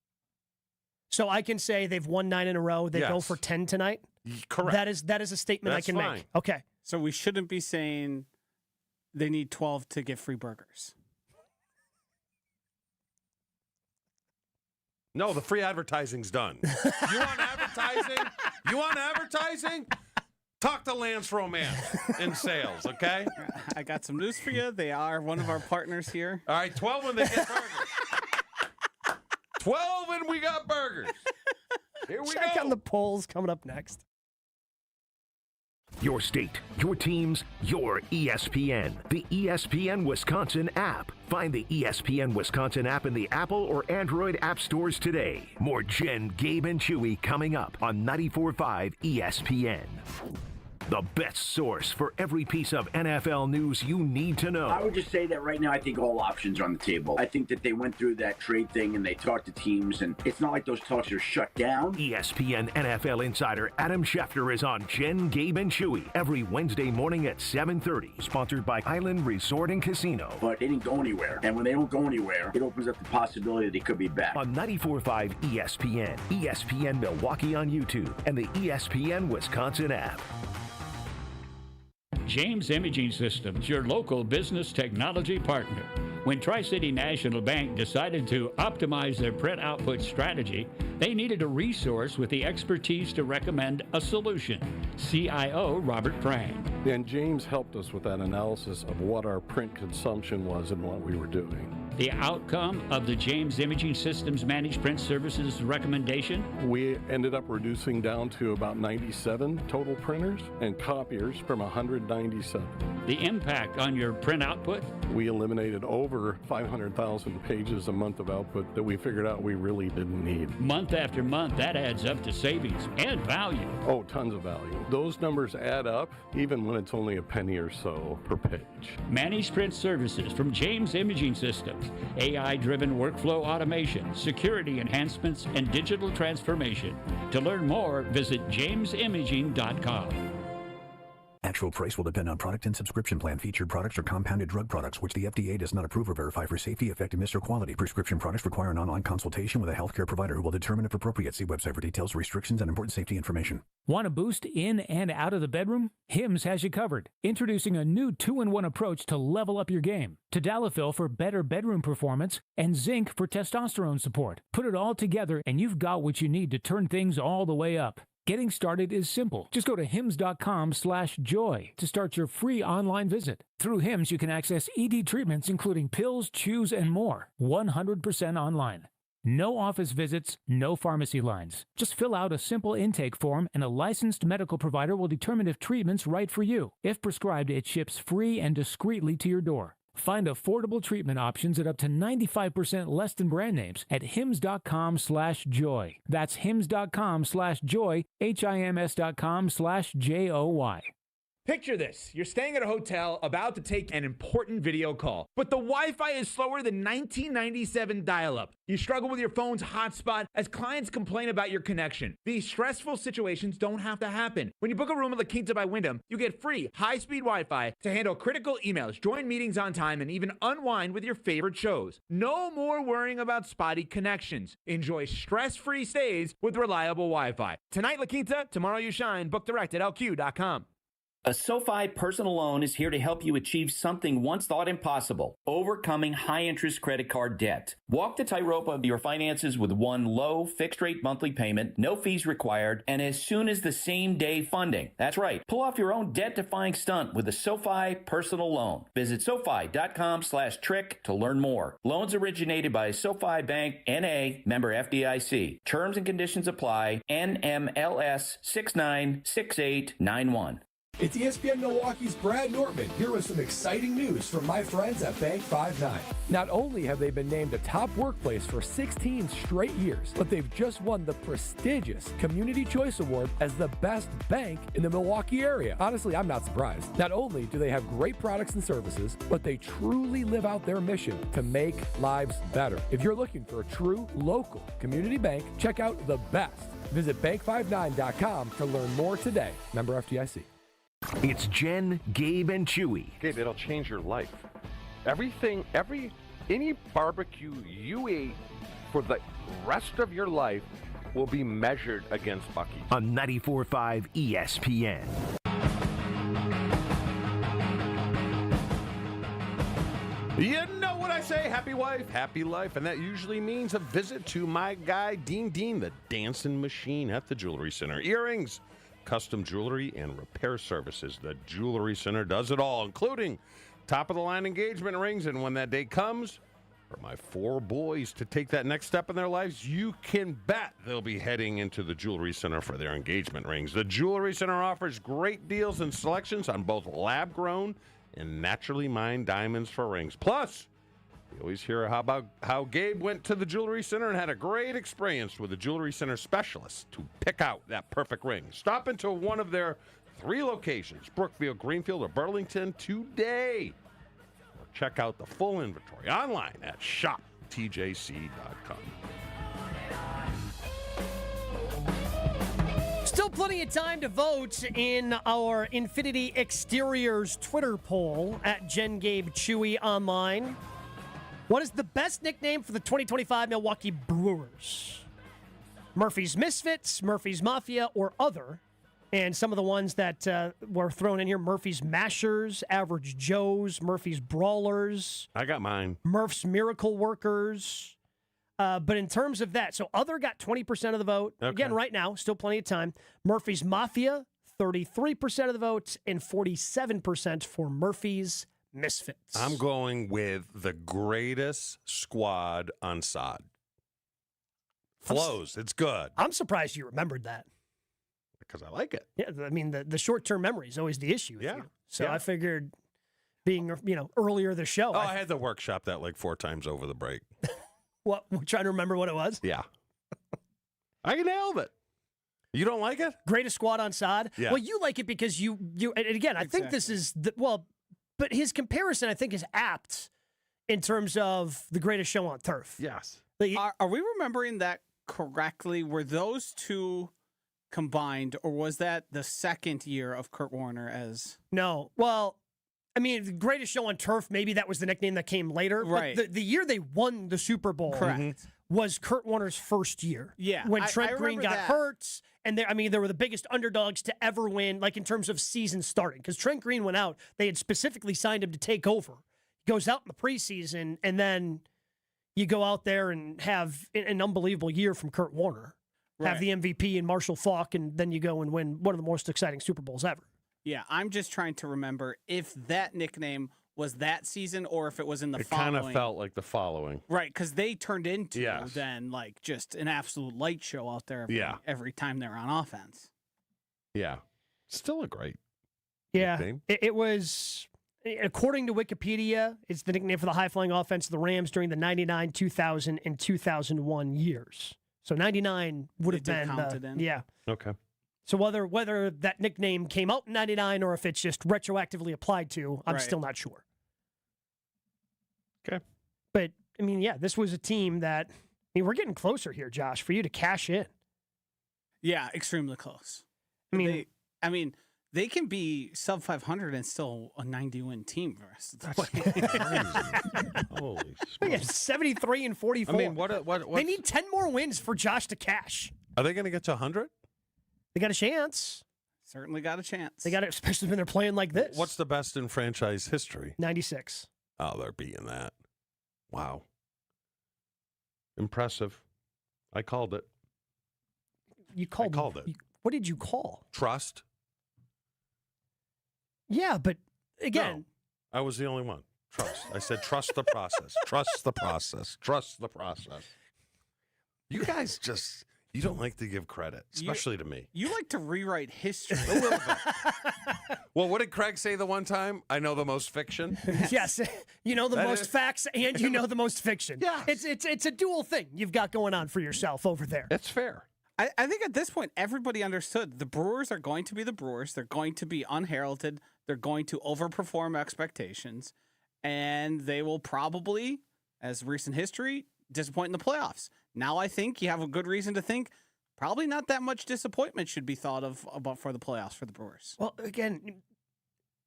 So I can say they've won 9 in a row. They go for 10 tonight?
Correct.
That is a statement
That's
I can
fine.
make. Okay.
So we shouldn't be saying they need 12 to get free burgers.
No, the free advertising's done. You want advertising? You want advertising? Talk to Lance Romance in sales, okay?
I got some news for you. They are one of our partners here.
All right, 12 when they get burgers. 12 and we got burgers. Here we
Check
go.
on the polls coming up next.
Your state, your teams, your ESPN. The ESPN Wisconsin app. Find the ESPN Wisconsin app in the Apple or Android app stores today. More Jen, Gabe, and Chewy coming up on 94.5 ESPN. The best source for every piece of NFL news you need to know.
I would just say that right now I think all options are on the table. I think that they went through that trade thing and they talked to teams, and it's not like those talks are shut down.
ESPN NFL insider Adam Schefter is on Jen, Gabe, and Chewy every Wednesday morning at 7:30. Sponsored by Island Resort and Casino.
But they didn't go anywhere. And when they don't go anywhere, it opens up the possibility they could be back.
On 94.5 ESPN, ESPN Milwaukee on YouTube, and the ESPN Wisconsin app.
James Imaging Systems, your local business technology partner. When Tri-City National Bank decided to optimize their print output strategy, they needed a resource with the expertise to recommend a solution. CIO Robert Prang.
And James helped us with that analysis of what our print consumption was and what we were doing.
The outcome of the James Imaging Systems Managed Print Services recommendation?
We ended up reducing down to about 97 total printers and copiers from 197.
The impact on your print output?
We eliminated over 500,000 pages a month of output that we figured out we really didn't need.
Month after month, that adds up to savings and value.
Oh, tons of value. Those numbers add up even when it's only a penny or so per page.
Managed Print Services from James Imaging Systems. AI-driven workflow automation, security enhancements, and digital transformation. To learn more, visit jamesimaging.com.
Actual price will depend on product and subscription plan. Featured products are compounded drug products, which the FDA does not approve or verify for safety, effectiveness, or quality. Prescription products require an online consultation with a healthcare provider who will determine if appropriate. See website for details, restrictions, and important safety information.
Want a boost in and out of the bedroom? Hims has you covered. Introducing a new 2-in-1 approach to level up your game. Tadalafil for better bedroom performance and zinc for testosterone support. Put it all together and you've got what you need to turn things all the way up. Getting started is simple. Just go to hims.com/joy to start your free online visit. Through Hims, you can access ED treatments including pills, chews, and more. 100% online. No office visits, no pharmacy lines. Just fill out a simple intake form and a licensed medical provider will determine if treatment's right for you. If prescribed, it ships free and discreetly to your door. Find affordable treatment options at up to 95% less than brand names at hims.com/joy. That's hims.com/joy, hims.com/joy.
Picture this. You're staying at a hotel about to take an important video call, but the Wi-Fi is slower than 1997 dial-up. You struggle with your phone's hotspot as clients complain about your connection. These stressful situations don't have to happen. When you book a room at La Quinta by Wyndham, you get free high-speed Wi-Fi to handle critical emails, join meetings on time, and even unwind with your favorite shows. No more worrying about spotty connections. Enjoy stress-free stays with reliable Wi-Fi. Tonight, La Quinta, tomorrow you shine. Book direct at lq.com.
A SoFi personal loan is here to help you achieve something once thought impossible, overcoming high-interest credit card debt. Walk the tightrope of your finances with one low, fixed-rate monthly payment, no fees required, and as soon as the same-day funding. That's right. Pull off your own debt-defying stunt with a SoFi personal loan. Visit SoFi.com/trick to learn more. Loans originated by SoFi Bank, N.A., member FDIC. Terms and conditions apply. NMLS 696891.
It's ESPN Milwaukee's Brad Nortman here with some exciting news from my friends at Bank 5-9. Not only have they been named a top workplace for 16 straight years, but they've just won the prestigious Community Choice Award as the best bank in the Milwaukee area. Honestly, I'm not surprised. Not only do they have great products and services, but they truly live out their mission to make lives better. If you're looking for a true local community bank, check out the best. Visit bank59.com to learn more today. Member FDIC.
It's Jen, Gabe, and Chewy.
Gabe, it'll change your life. Any barbecue you eat for the rest of your life will be measured against Buc-ee's.
On 94.5 ESPN.
You know what I say, happy wife, happy life, and that usually means a visit to my guy, Dean, the dancing machine at the Jewelry Center. Earrings, custom jewelry, and repair services. The Jewelry Center does it all, including top-of-the-line engagement rings. And when that day comes for my 4 boys to take that next step in their lives, you can bet they'll be heading into the Jewelry Center for their engagement rings. The Jewelry Center offers great deals and selections on both lab-grown and naturally mined diamonds for rings. Plus, you always hear how Gabe went to the Jewelry Center and had a great experience with the Jewelry Center specialists to pick out that perfect ring. Stop into one of their 3 locations, Brookfield, Greenfield, or Burlington today. Or check out the full inventory online at shoptjc.com.
Still plenty of time to vote in our Infinity Exteriors Twitter poll at Jen Gabe Chewy online. What is the best nickname for the 2025 Milwaukee Brewers? Murphy's Misfits, Murphy's Mafia, or other? And some of the ones that were thrown in here, Murphy's Mashers, Average Joes, Murphy's Brawlers.
I got mine.
Murph's Miracle Workers. But in terms of that, so other got 20% of the vote. Okay. Again, right now, still plenty of time. Murphy's Mafia, 33% of the vote, and 47% for Murphy's Misfits.
I'm going with the greatest squad on sod. Flows. It's good.
I'm surprised you remembered that.
Because I like it.
Yeah, I mean, the short-term memory is always the issue with you. So I figured being, earlier the show.
I had to workshop that like 4 times over the break.
What? We're trying to remember what it was?
Yeah. I nailed it. You don't like it?
Greatest squad on sod?
Yeah.
Well, you like it because you and again, I think this is, but his comparison, I think, is apt in terms of the greatest show on turf.
Yes.
Are we remembering that correctly? Were those 2 combined, or was that the second year of Kurt Warner as...
No. Well, I mean, the greatest show on turf, maybe that was the nickname that came later.
Right.
But the year they won the Super Bowl was Kurt Warner's first year.
Yeah.
When Trent Green got hurt. And they were the biggest underdogs to ever win, like in terms of season starting. Because Trent Green went out. They had specifically signed him to take over. He goes out in the preseason, and then you go out there and have an unbelievable year from Kurt Warner. Right. Have the MVP and Marshall Faulk, and then you go and win one of the most exciting Super Bowls ever.
Yeah, I'm just trying to remember if that nickname was that season or if it was in the following.
It kind of felt like the following.
Right, because they turned into then like just an absolute light show out there every time they're on offense.
Yeah. Still a great
nickname. It was, according to Wikipedia, it's the nickname for the high-flying offense of the Rams during the 99, 2000, and 2001 years. So 99 would have been
counted in.
Yeah.
Okay.
So whether that nickname came out in 99 or if it's just retroactively applied to, I'm still not sure.
Okay.
But, I mean, yeah, this was a team that, we're getting closer here, Josh, for you to cash in.
Yeah, extremely close. I mean, they can be sub 500 and still a 90-win team the rest of the way.
Holy
Yeah, 73 and 44.
I mean, what
they need 10 more wins for Josh to cash.
Are they going to get to 100?
They got a chance.
Certainly got a chance.
They got it, especially when they're playing like this.
What's the best in franchise history?
96.
Oh, they're beating that. Wow. Impressive. I called it.
You called
it.
What did you call?
Trust.
Yeah, but again.
No, I was the only one. Trust. I said trust the process. Trust the process. Trust the process. You guys just... You don't like to give credit, especially to me.
You like to rewrite history.
A little bit. Well, what did Craig say the one time? I know the most fiction.
Yes, you know the most facts, and you know the most fiction.
Yeah,
it's a dual thing you've got going on for yourself over there.
That's fair.
I think at this point, everybody understood the Brewers are going to be the Brewers. They're going to be unheralded. They're going to overperform expectations. And they will probably, as recent history, disappoint in the playoffs. Now I think you have a good reason to think probably not that much disappointment should be thought of about for the playoffs for the Brewers.
Well, again,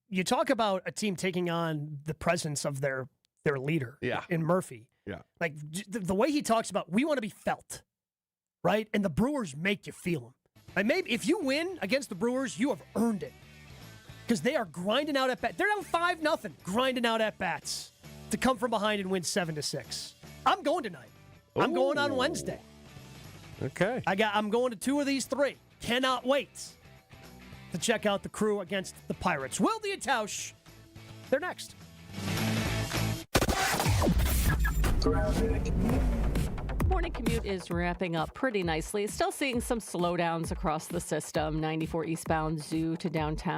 you talk about a team taking on the presence of their leader in Murphy.
Yeah.
Like the way he talks about, we want to be felt. Right? And the Brewers make you feel them. And maybe if you win against the Brewers, you have earned it. Because they are grinding out at bats. They're down 5-0, grinding out at bats to come from behind and win 7-6. I'm going tonight. I'm going on Wednesday.
Okay.
I'm going to 2 of these 3. Cannot wait to check out the Crew against the Pirates. Wildy and Tausch, they're next.
Morning commute is wrapping up pretty nicely. Still seeing some slowdowns across the system. 94 eastbound Zoo to downtown.